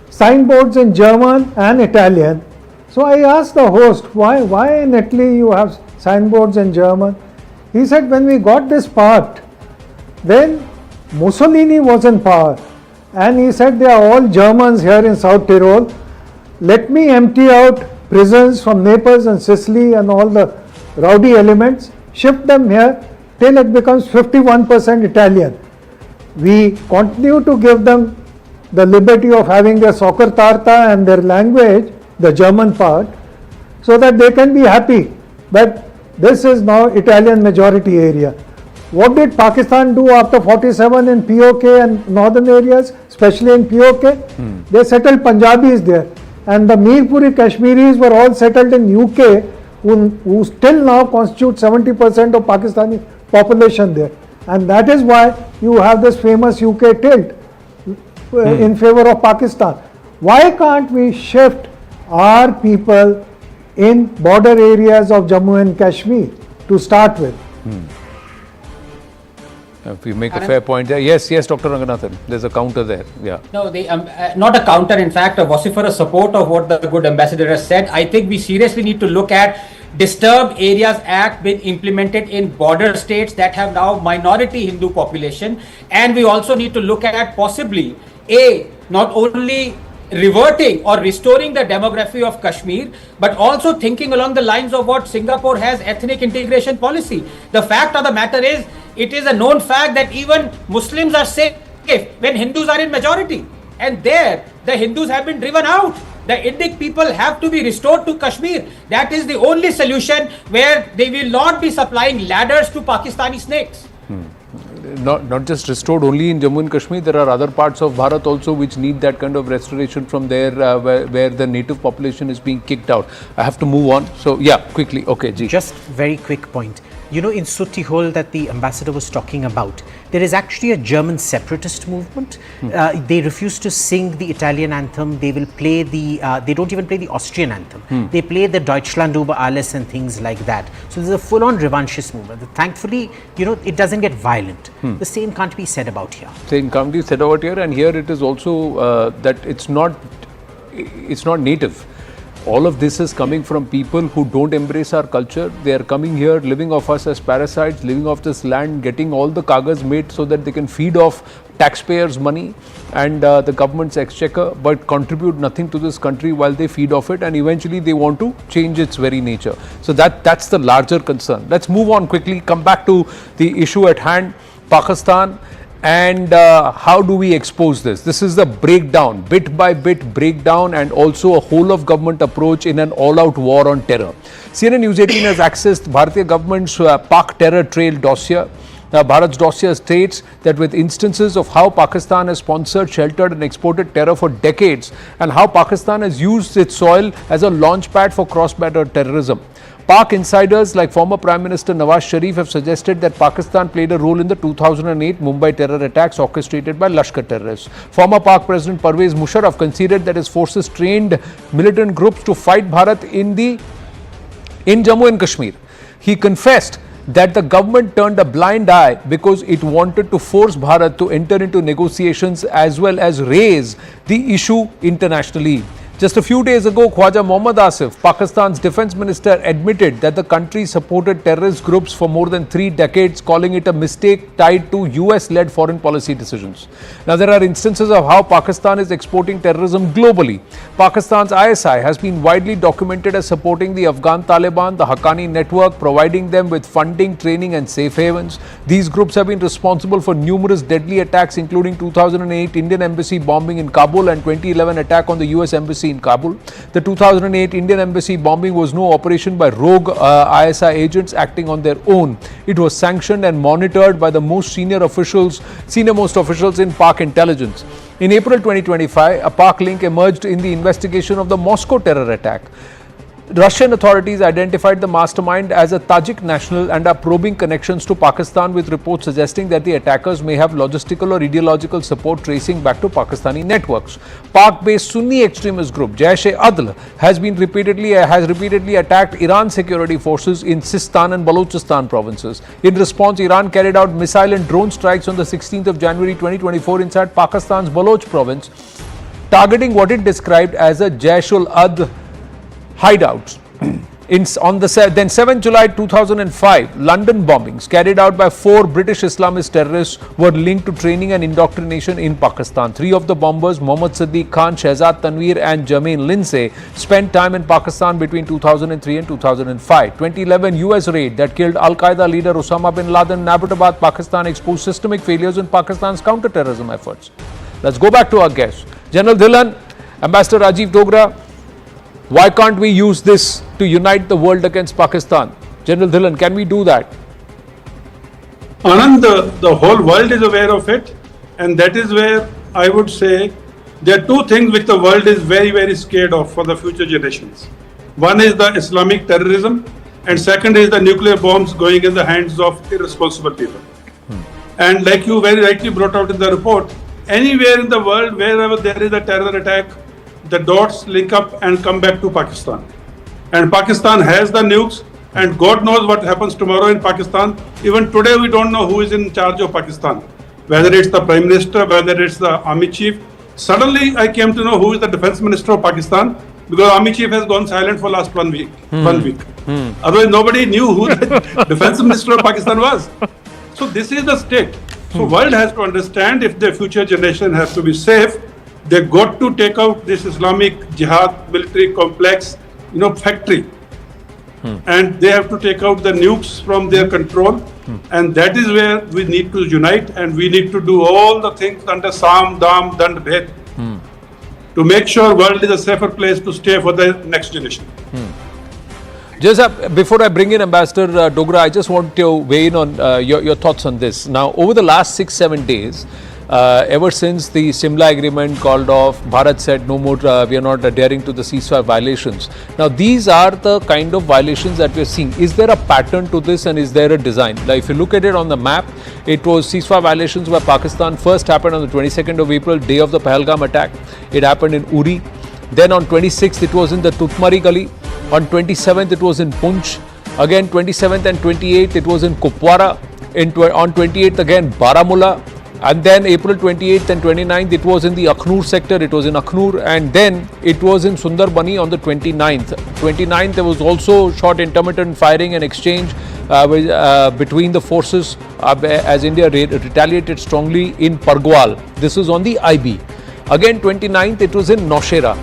signboards in German and Italian. So I asked the host, why in Italy you have signboards in German? He said, when we got this part, then Mussolini was in power. And he said, they are all Germans here in South Tyrol. Let me empty out prisons from Naples and Sicily and all the rowdy elements, shift them here till it becomes 51% Italian. We continue to give them the liberty of having their soccer tarta and their language, the German part, so that they can be happy. But this is now Italian majority area. What did Pakistan do after 47 in POK and northern areas, especially in POK? They settled Punjabis there. And the Mirpuri Kashmiris were all settled in UK, who still now constitute 70% of Pakistani population there. And that is why you have this famous UK tilt in favor of Pakistan. Why can't we shift our people in border areas of Jammu and Kashmir to start with? If you make a fair point there. Yes, Dr. Ranganathan, there's a counter there. Yeah. No, not a counter, in fact, a vociferous support of what the good ambassador has said. I think we seriously need to look at Disturbed Areas Act being implemented in border states that have now minority Hindu population. And we also need to look at possibly, not only reverting or restoring the demography of Kashmir, but also thinking along the lines of what Singapore has, ethnic integration policy. The fact of the matter is, it is a known fact that even Muslims are safe when Hindus are in majority. And there, the Hindus have been driven out. The Indic people have to be restored to Kashmir. That is the only solution where they will not be supplying ladders to Pakistani snakes. Not just restored only in Jammu and Kashmir, there are other parts of Bharat also which need that kind of restoration from there where the native population is being kicked out. I have to move on. So yeah, quickly. Okay, Ji. Just very quick point. you know, in Sutihol that the ambassador was talking about, there is actually a German separatist movement. They refuse to sing the Italian anthem. They will play the, they don't even play the Austrian anthem. They play the Deutschland über alles and things like that. So there's a full-on revanchist movement. Thankfully, you know, it doesn't get violent. The same can't be said about here. Same can't be said about here, and here it is also that it's not native. All of this is coming from people who don't embrace our culture. They are coming here, living off us as parasites, living off this land, getting all the kagas made so that they can feed off taxpayers' money and the government's exchequer, but contribute nothing to this country while they feed off it, and eventually they want to change its very nature. So that's the larger concern. Let's move on quickly, come back to the issue at hand, Pakistan. And how do we expose this? This is the breakdown, bit by bit breakdown, and also a whole of government approach in an all-out war on terror. CNN News 18 has accessed Bharatiya government's Pak terror trail dossier. Bharat's dossier states that with instances of how Pakistan has sponsored, sheltered and exported terror for decades, and how Pakistan has used its soil as a launchpad for cross-border terrorism. Pak insiders like former Prime Minister Nawaz Sharif have suggested that Pakistan played a role in the 2008 Mumbai terror attacks orchestrated by Lashkar terrorists. Former Pak President Pervez Musharraf conceded that his forces trained militant groups to fight Bharat in Jammu and Kashmir. He confessed that the government turned a blind eye because it wanted to force Bharat to enter into negotiations as well as raise the issue internationally. Just a few days ago, Khwaja Mohammad Asif, Pakistan's defense minister, admitted that the country supported terrorist groups for more than 3 decades, calling it a mistake tied to US-led foreign policy decisions. Now, there are instances of how Pakistan is exporting terrorism globally. Pakistan's ISI has been widely documented as supporting the Afghan Taliban, the Haqqani network, providing them with funding, training and safe havens. These groups have been responsible for numerous deadly attacks, including 2008 Indian embassy bombing in Kabul and 2011 attack on the US embassy in Kabul. The 2008 Indian embassy bombing was no operation by rogue ISI agents acting on their own. It was sanctioned and monitored by the senior-most officials in Pak intelligence. In April 2025, a Pak link emerged in the investigation of the Moscow terror attack. Russian authorities identified the mastermind as a Tajik national and are probing connections to Pakistan, with reports suggesting that the attackers may have logistical or ideological support tracing back to Pakistani networks. Pak-based Sunni extremist group Jaish-e-Adl has repeatedly attacked Iran security forces in Sistan and Balochistan provinces. In response, Iran carried out missile and drone strikes on the 16th of January 2024 inside Pakistan's Baloch province, targeting what it described as a Jaish-ul-Adl hideouts. Then 7 July 2005, London bombings carried out by 4 British Islamist terrorists were linked to training and indoctrination in Pakistan. 3 of the bombers, Mohammad Siddiq Khan, Shehzad Tanveer and Jermaine Lindsay, spent time in Pakistan between 2003 and 2005. 2011 US raid that killed Al-Qaeda leader Osama bin Laden in Abbottabad, Pakistan, exposed systemic failures in Pakistan's counter-terrorism efforts. Let's go back to our guests. General Dhillon, Ambassador Rajiv Dogra, why can't we use this to unite the world against Pakistan? General Dhillon, can we do that? Anand, the whole world is aware of it, and that is where I would say there are 2 things which the world is very, very scared of for the future generations. One is the Islamic terrorism, and second is the nuclear bombs going in the hands of irresponsible people. And like you very rightly brought out in the report, anywhere in the world, wherever there is a terror attack, the dots link up and come back to Pakistan. And Pakistan has the nukes, and God knows what happens tomorrow in Pakistan. Even today, we don't know who is in charge of Pakistan, whether it's the Prime Minister, whether it's the Army Chief. Suddenly, I came to know who is the Defense Minister of Pakistan, because Army Chief has gone silent for last 1 week. Otherwise, nobody knew who the Defense Minister of Pakistan was. So this is the state. So world has to understand, if the future generation has to be safe, they got to take out this Islamic Jihad military complex, factory. And they have to take out the nukes from their control. And that is where we need to unite, and we need to do all the things under Sam, Dam, Dand, Bhed to make sure world is a safer place to stay for the next generation. Just before I bring in Ambassador Dogra, I just want to weigh in on your thoughts on this. Now, over the last 6-7 days, Ever since the Simla agreement called off, Bharat said no more, we are not adhering to the ceasefire violations. Now these are the kind of violations that we are seeing. Is there a pattern to this and is there a design? Like if you look at it on the map, it was ceasefire violations by Pakistan first happened on the 22nd of April, day of the Pahalgam attack. It happened in Uri. Then on 26th it was in the Tutmari Gully. On 27th it was in Punch. Again 27th and 28th it was in Kupwara. On 28th again Baramulla. And then April 28th and 29th it was in the Akhnur sector, it was in Akhnur, and then it was in Sundarbani on the 29th. 29th there was also short intermittent firing and exchange between the forces as India retaliated strongly in Pargwal. This was on the IB. Again 29th it was in Naushera.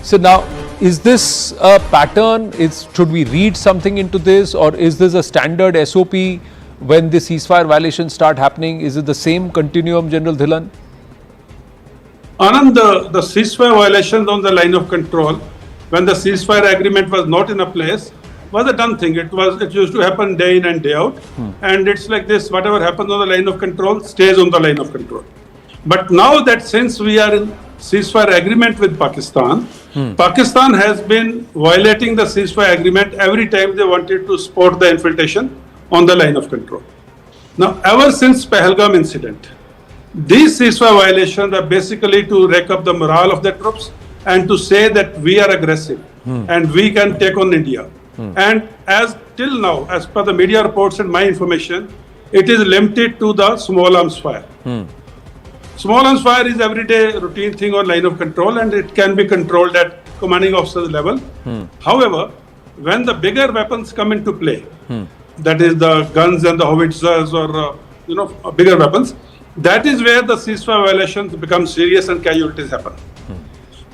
So now is this a pattern? Should we read something into this, or is this a standard SOP? When the ceasefire violations start happening, is it the same continuum, General Dhillon? Anand, the ceasefire violations on the line of control, when the ceasefire agreement was not in a place, was a done thing. It used to happen day in and day out. And it's like this, whatever happens on the line of control stays on the line of control. But now that since we are in ceasefire agreement with Pakistan, Pakistan has been violating the ceasefire agreement every time they wanted to support the infiltration on the line of control. Now, ever since Pahalgam incident, these ceasefire violations are basically to rack up the morale of the troops and to say that we are aggressive and we can take on India. And as till now, as per the media reports and my information, it is limited to the small arms fire. Small arms fire is everyday routine thing on line of control, and it can be controlled at commanding officer level. However, when the bigger weapons come into play, that is the guns and the howitzers or bigger weapons, that is where the ceasefire violations become serious and casualties happen.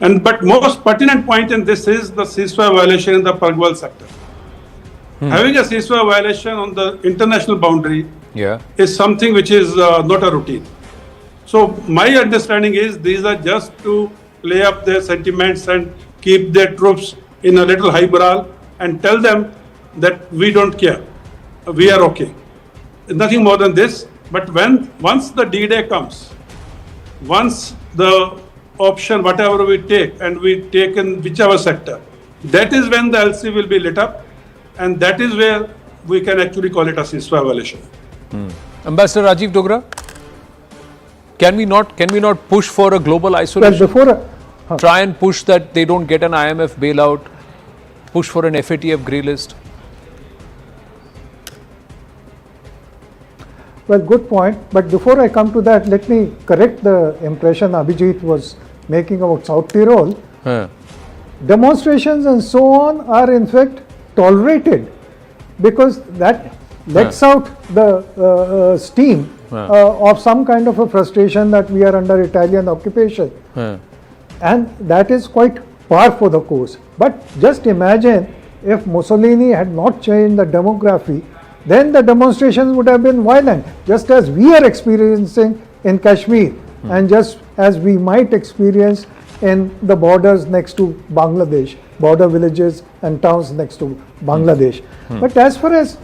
But most pertinent point in this is the ceasefire violation in the Pargwal sector. Having a ceasefire violation on the international boundary is something which is not a routine. So my understanding is these are just to play up their sentiments and keep their troops in a little high morale and tell them that we don't care. We are okay. Nothing more than this. But once the D-Day comes, once the option, whatever we take, and we take in whichever sector, that is when the LC will be lit up, and that is where we can actually call it a ceasefire violation. Ambassador Rajiv Dogra, can we not push for a global isolation? Well, try and push that they don't get an IMF bailout, push for an FATF grey list. Well, good point. But before I come to that, let me correct the impression Abhijit was making about South Tyrol. Demonstrations and so on are in fact tolerated because that lets out the steam of some kind of a frustration that we are under Italian occupation. And that is quite par for the course. But just imagine if Mussolini had not changed the demography, then the demonstrations would have been violent, just as we are experiencing in Kashmir and just as we might experience in the borders next to Bangladesh, border villages and towns next to Bangladesh. But as far as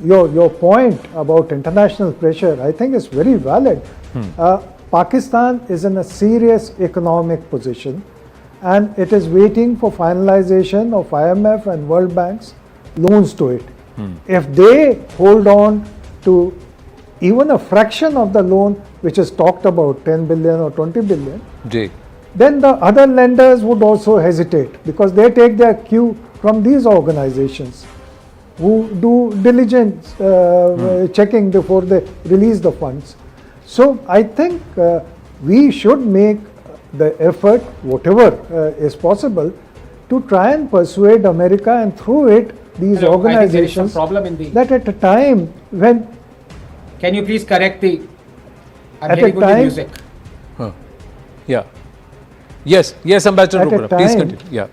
your point about international pressure, I think is very valid. Pakistan is in a serious economic position and it is waiting for finalization of IMF and World Bank's loans to it. If they hold on to even a fraction of the loan which is talked about, 10 billion or 20 billion, then the other lenders would also hesitate because they take their cue from these organizations who do diligence checking before they release the funds. So I think we should make the effort, whatever is possible, to try and persuade America and through it these organizations that at a time when... Can you please correct the... At a time... music. Yes, Ambassador Dogra, please continue.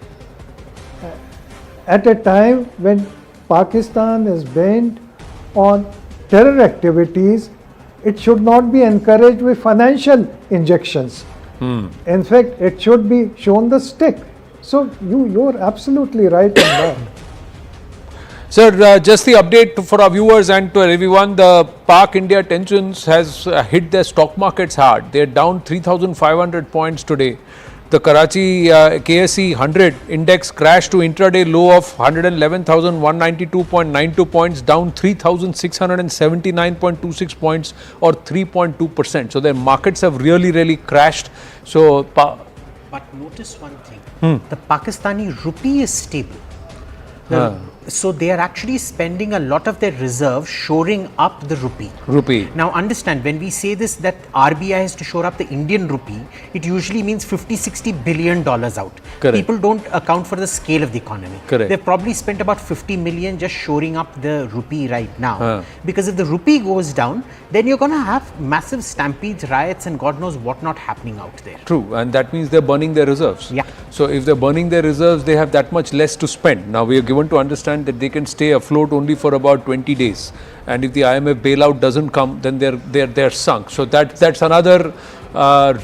At a time when Pakistan is bent on terror activities, it should not be encouraged with financial injections. In fact, it should be shown the stick. So you're absolutely right on that. Sir, just the update for our viewers and to everyone, the Pak-India tensions has hit their stock markets hard. They're down 3,500 points today. The Karachi KSE 100 index crashed to intraday low of 111,192.92 points, down 3,679.26 points or 3.2%. So their markets have really crashed. So, but notice one thing, the Pakistani rupee is stable. So they are actually spending a lot of their reserves shoring up the rupee. Now understand, when we say this, that RBI has to shore up the Indian rupee, it usually means 50-60 billion dollars out. Correct. People don't account for the scale of the economy. Correct. They've probably spent about 50 million just shoring up the rupee right now. Because if the rupee goes down, then you're going to have massive stampedes, riots and God knows what not happening out there. True, and that means they're burning their reserves. Yeah. So if they're burning their reserves, they have that much less to spend. Now we are given to understand that they can stay afloat only for about 20 days, and if the IMF bailout doesn't come, then they're sunk. So that's another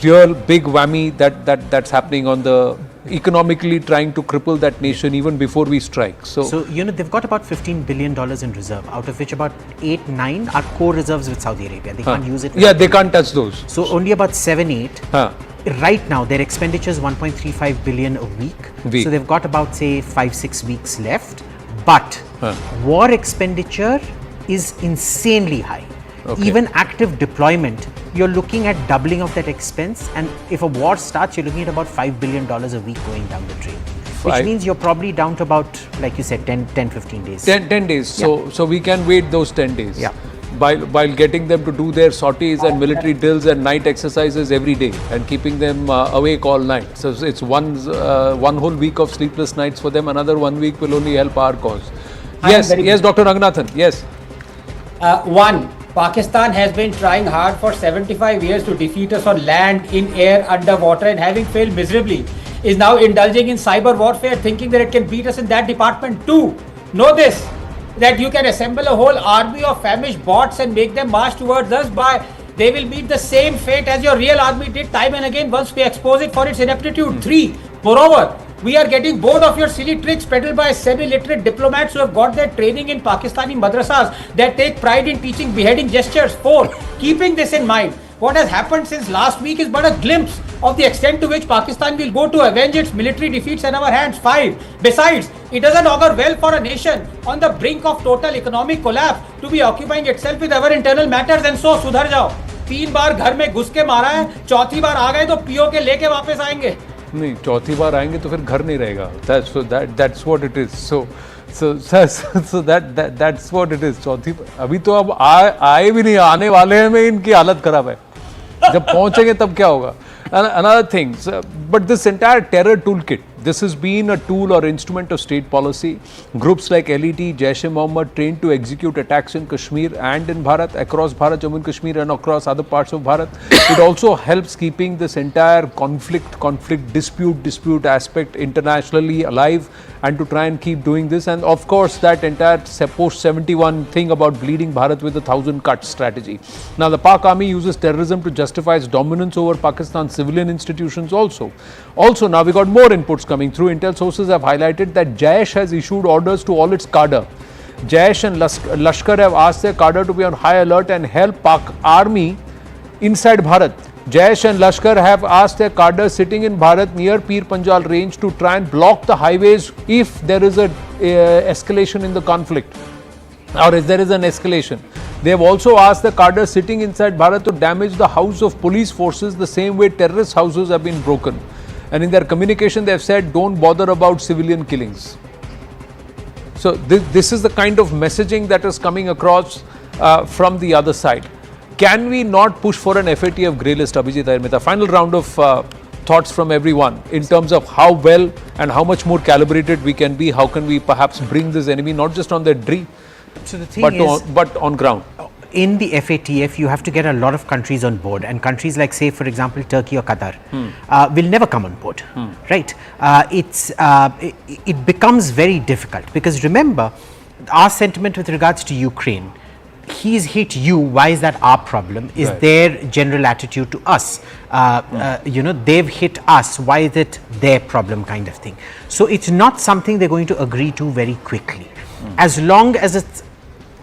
real big whammy that's happening on the economically trying to cripple that nation even before we strike. So you know, they've got about $15 billion in reserve, out of which about 8-9 are core reserves with Saudi Arabia. They can't use it. Yeah, they can't touch those. So only about 7-8. Right now, their expenditure is 1.35 billion a week. So they've got about, say, 5-6 weeks left. But war expenditure is insanely high. Okay. Even active deployment, you're looking at doubling of that expense. And if a war starts, you're looking at about $5 billion a week going down the drain. Which means you're probably down to about, like you said, 10-15 days. 10 days. Yeah. So we can wait those 10 days. Yeah. While getting them to do their sorties and military drills and night exercises every day and keeping them awake all night. So it's one whole week of sleepless nights for them. Another 1 week will only help our cause. Yes, Dr. Ranganathan. Yes. Pakistan has been trying hard for 75 years to defeat us on land, in air, underwater, and having failed miserably, is now indulging in cyber warfare, thinking that it can beat us in that department too. Know this, that you can assemble a whole army of famished bots and make them march towards us, they will meet the same fate as your real army did time and again once we expose it for its ineptitude. 3. Moreover, we are getting bored of your silly tricks peddled by semi-literate diplomats who have got their training in Pakistani madrasas that take pride in teaching beheading gestures. 4. Keeping this in mind, what has happened since last week is but a glimpse of the extent to which Pakistan will go to avenge its military defeats in our hands. 5. Besides, it doesn't augur well for a nation on the brink of total economic collapse to be occupying itself with our internal matters, and so सुधर जाओ. 3 बार घर में घुस के मारा है, चौथी बार आ गए तो पीओ के लेके वापस आएंगे. नहीं, चौथी बार आएंगे तो फिर घर नहीं रहेगा. That's what it is. So that's what it is. चौथी अभी तो अब आए भी नहीं, आने वाले हैं में इनकी हालत खराब है. जब पहुंचेंगे तब क्या होगा? Another thing, but this entire terror toolkit, this has been a tool or instrument of state policy. Groups like LET, Jaish-e-Mohammed trained to execute attacks in Kashmir and in Bharat, across Bharat, Jammu and Kashmir and across other parts of Bharat. It also helps keeping this entire conflict, dispute aspect internationally alive and to try and keep doing this. And of course, that entire post-71 thing about bleeding Bharat with 1,000 cuts strategy. Now, the Pak army uses terrorism to justify its dominance over Pakistan's civilian institutions also. Now we got more inputs coming through. Intel sources have highlighted that Jaish has issued orders to all its cadre. Jaish and Lashkar have asked their cadre to be on high alert and help Pak army inside Bharat. Jaish and Lashkar have asked their cadre sitting in Bharat near Pir Panjal range to try and block the highways if there is a escalation in the conflict, or if there is an escalation. They have also asked the cadre sitting inside Bharat to damage the house of police forces the same way terrorist houses have been broken. And in their communication, they have said, don't bother about civilian killings. So this is the kind of messaging that is coming across from the other side. Can we not push for an FATF grey list, Abhijit Ayurmeta? Final round of thoughts from everyone in terms of how well and how much more calibrated we can be. How can we perhaps bring this enemy not just on their dream, so the thing but on ground? In the FATF, you have to get a lot of countries on board, and countries like, say, for example, Turkey or Qatar will never come on board, right? It becomes very difficult because remember, our sentiment with regards to Ukraine, he's hit you, why is that our problem, is their general attitude to us. They've hit us, why is it their problem kind of thing. So it's not something they're going to agree to very quickly. as long as it's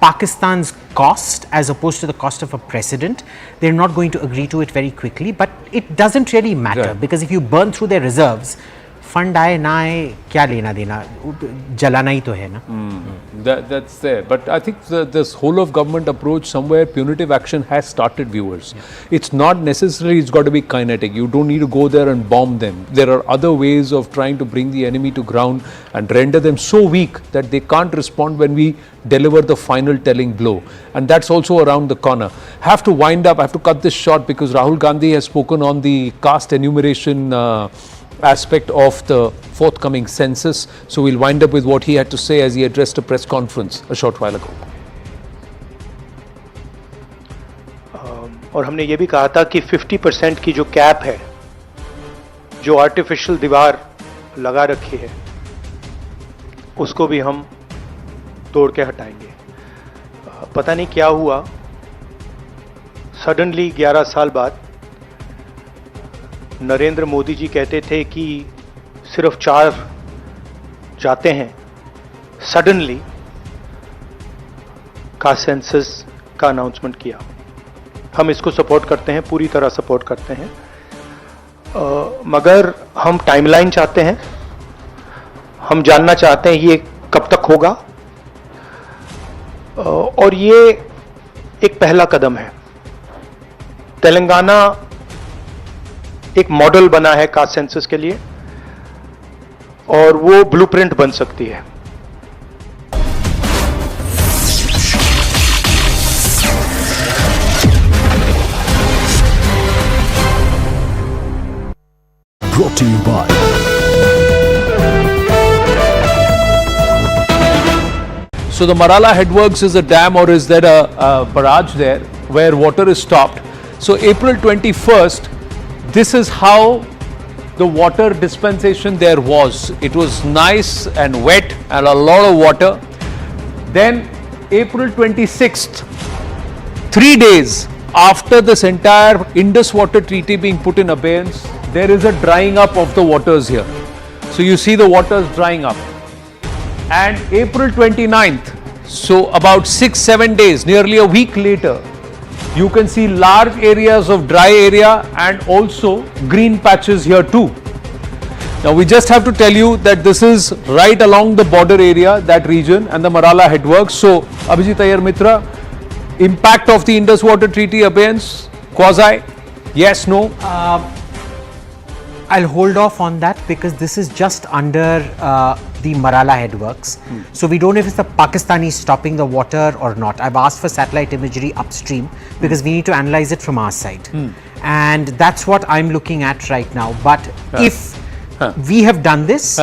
Pakistan's cost as opposed to the cost of a president, they're not going to agree to it very quickly. But it doesn't really matter because if you burn through their reserves, fund आए ना आए क्या लेना देना, जलाना ही तो है ना. That's there. But I think this whole of government approach, somewhere punitive action has started, viewers. It's not necessarily it's got to be kinetic. You don't need to go there and bomb them. There are other ways of trying to bring the enemy to ground and render them so weak that they can't respond when we deliver the final telling blow. And that's also around the corner. Have to wind up, I have to cut this short because Rahul Gandhi has spoken on the caste enumeration aspect of the forthcoming census. So we'll wind up with what he had to say as he addressed a press conference a short while ago. और हमने ये भी कहा था कि 50% की जो cap है, जो आर्टिफिशियल दीवार लगा रखी है, उसको भी हम तोड़ के हटाएंगे. पता नहीं क्या हुआ, सडनली 11 साल बाद नरेंद्र मोदी जी कहते थे कि सिर्फ 4 जाते हैं. सडनली कास्ट सेंसस का अनाउंसमेंट किया. हम इसको सपोर्ट करते हैं, पूरी तरह सपोर्ट करते हैं, मगर हम टाइमलाइन चाहते हैं. हम जानना चाहते हैं ये कब तक होगा, और ये एक पहला कदम है. तेलंगाना एक मॉडल बना है कास्ट सेंसस के लिए और वो ब्लूप्रिंट बन सकती है. Brought to you by So the Marala Headworks is a dam, or is there a barrage there where water is stopped? So April 21st, this is how the water dispensation there was. It was nice and wet and a lot of water. Then April 26th, 3 days after this entire Indus water treaty being put in abeyance, there is a drying up of the waters here. So you see the waters drying up. And April 29th, so about 6-7 days, nearly a week later, you can see large areas of dry area and also green patches here too. Now we just have to tell you that this is right along the border area, that region, and the Marala Headworks. So Abhijit Iyer Mitra, impact of the Indus Water Treaty abeyance, quasi, yes, no? I'll hold off on that because this is just under the Marala Headworks. So we don't know if it's the Pakistanis stopping the water or not. I've asked for satellite imagery upstream because we need to analyze it from our side. And that's what I'm looking at right now. But if we have done this,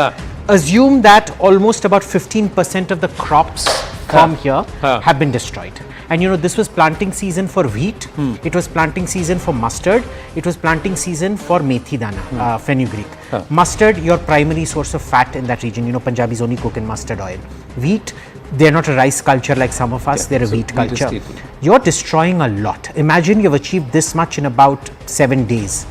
assume that almost about 15% of the crops from here have been destroyed. And you know, this was planting season for wheat, it was planting season for mustard, it was planting season for methi dana, fenugreek. Mustard, your primary source of fat in that region. You know, Punjabis only cook in mustard oil. Wheat, they're not a rice culture like some of us, they're a wheat culture. You're destroying a lot. Imagine you've achieved this much in about 7 days.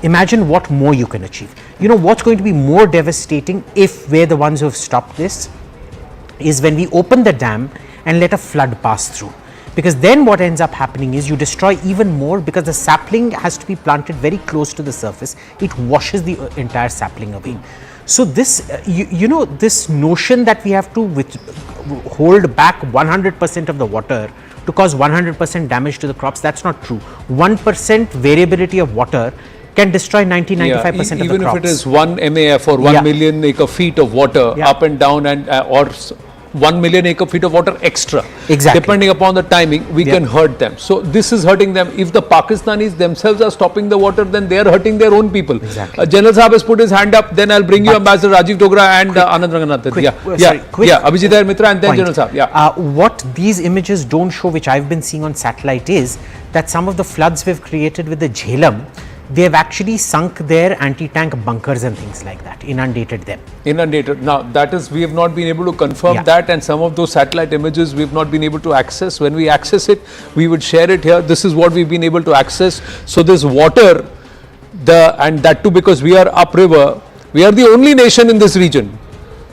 Imagine what more you can achieve. You know what's going to be more devastating if we're the ones who have stopped this is when we open the dam and let a flood pass through. Because then what ends up happening is you destroy even more because the sapling has to be planted very close to the surface. It washes the entire sapling away. So this, you know, this notion that we have to hold back 100% of the water to cause 100% damage to the crops, that's not true. 1% variability of water can destroy 90-95% of the crops. Even if it is 1 MAF or 1 million acre feet of water up and down, and or 1 million acre feet of water extra. Exactly. Depending upon the timing, we can hurt them. So this is hurting them. If the Pakistanis themselves are stopping the water, then they are hurting their own people. Exactly. General Saab has put his hand up. Then I'll bring you Ambassador Rajiv Dogra and Anand Ranganathan. Abhijit Iyer Mitra and then General Saab. What these images don't show, which I've been seeing on satellite, is that some of the floods we've created with the Jhelum, they have actually sunk their anti-tank bunkers and things like that, inundated them. Inundated. Now that is, we have not been able to confirm that, and some of those satellite images we have not been able to access. When we access it, we would share it here. This is what we've been able to access. So this water, and that too because we are upriver, we are the only nation in this region.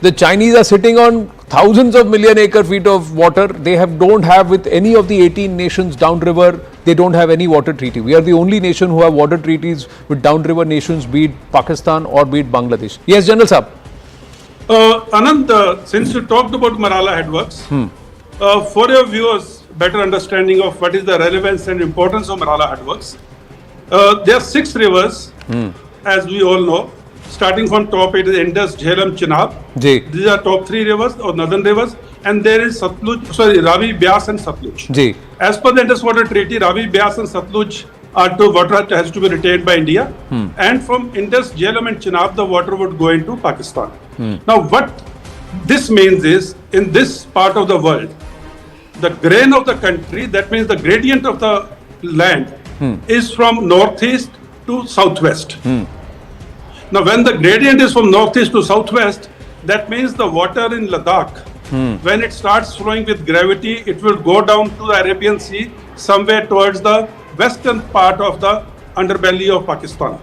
The Chinese are sitting on thousands of million acre feet of water. They don't have with any of the 18 nations downriver. They don't have any water treaty. We are the only nation who have water treaties with downriver nations, be it Pakistan or be it Bangladesh. Yes, General Saab. Anand, since you talked about Marala headworks, for your viewers, better understanding of what is the relevance and importance of Marala headworks, there are 6 rivers, as we all know. Starting from top, it is Indus, Jhelum, Chenab. These are top 3 rivers or northern rivers, and there is Ravi, Beas, and Satluj. As per the Indus Water Treaty, Ravi, Beas, and Satluj are to water has to be retained by India, and from Indus, Jhelum, and Chenab, the water would go into Pakistan. Now, what this means is, in this part of the world, the grain of the country, that means the gradient of the land, is from northeast to southwest. Now, when the gradient is from northeast to southwest, that means the water in Ladakh, when it starts flowing with gravity, it will go down to the Arabian Sea, somewhere towards the western part of the underbelly of Pakistan.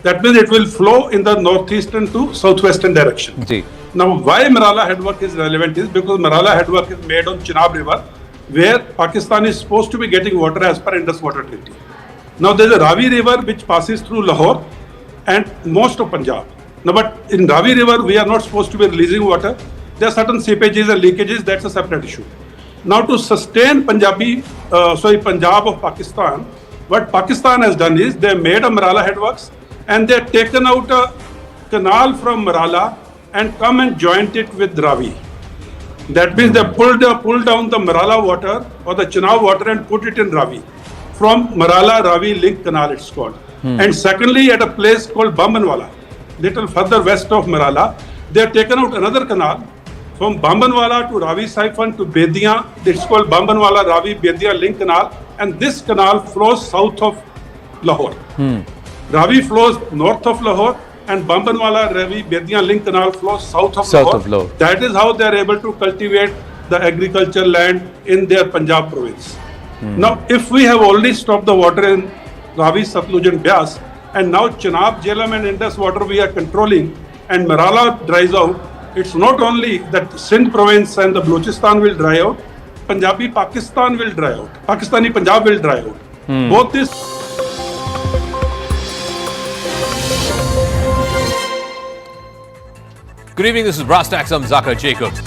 That means it will flow in the northeastern to southwestern direction. Now, why Marala headwork is relevant is because Marala headwork is made on Chenab River, where Pakistan is supposed to be getting water as per Indus Water Treaty. Now, there is a Ravi River which passes through Lahore and most of Punjab. Now, but in Ravi River, we are not supposed to be releasing water. There are certain seepages and leakages, that's a separate issue. Now, to sustain Punjab of Pakistan, what Pakistan has done is they made a Marala headworks and they have taken out a canal from Marala and come and joined it with Ravi. That means they pulled down the Marala water or the Chenab water and put it in Ravi. From Marala-Ravi link canal, it's called. And secondly, at a place called Bambanwala, little further west of Marala, they have taken out another canal from Bambanwala to Ravi siphon to Bediya. It's called Bambanwala-Ravi Bediya link canal, and this canal flows south of Lahore. Ravi flows north of Lahore, and Bambanwala-Ravi Bediya link canal flows south of Lahore. That is how they are able to cultivate the agricultural land in their Punjab province. Now, if we have already stopped the water in Ravi, Satluj, and Beas, and now Chenab, Jhelum, and Indus water we are controlling, and Marala dries out, it's not only that Sindh province and the Balochistan will dry out, Punjabi Pakistan will dry out, Pakistani Punjab will dry out. Both this. Good evening, this is Brass Tacks. I'm Zakir Jacobs.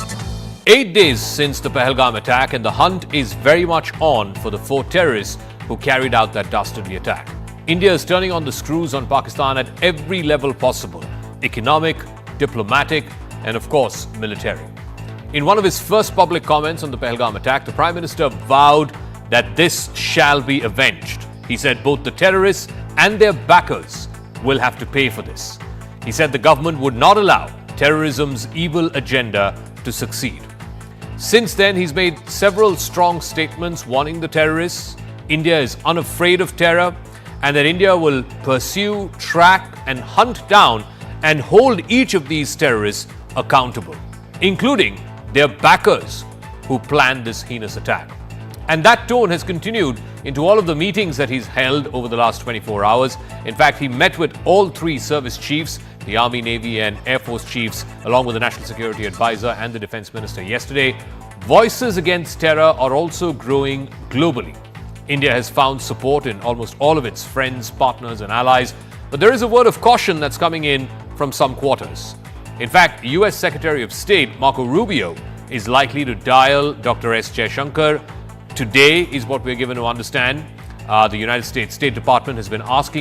8 days since the Pahalgam attack, and the hunt is very much on for the 4 terrorists who carried out that dastardly attack. India is turning on the screws on Pakistan at every level possible: economic, diplomatic, and of course, military. In one of his first public comments on the Pahalgam attack, the Prime Minister vowed that this shall be avenged. He said both the terrorists and their backers will have to pay for this. He said the government would not allow terrorism's evil agenda to succeed. Since then, he's made several strong statements warning the terrorists India is unafraid of terror, and that India will pursue, track, and hunt down and hold each of these terrorists accountable, including their backers who planned this heinous attack. And that tone has continued into all of the meetings that he's held over the last 24 hours. In fact, he met with all 3 service chiefs, the Army, Navy, and Air Force chiefs, along with the National Security Advisor and the Defense Minister yesterday. Voices against terror are also growing globally. India has found support in almost all of its friends, partners, and allies, but there is a word of caution that's coming in from some quarters. In fact, US Secretary of State Marco Rubio is likely to dial Dr. S. Jaishankar. Today is what we're given to understand. The United States State Department has been asking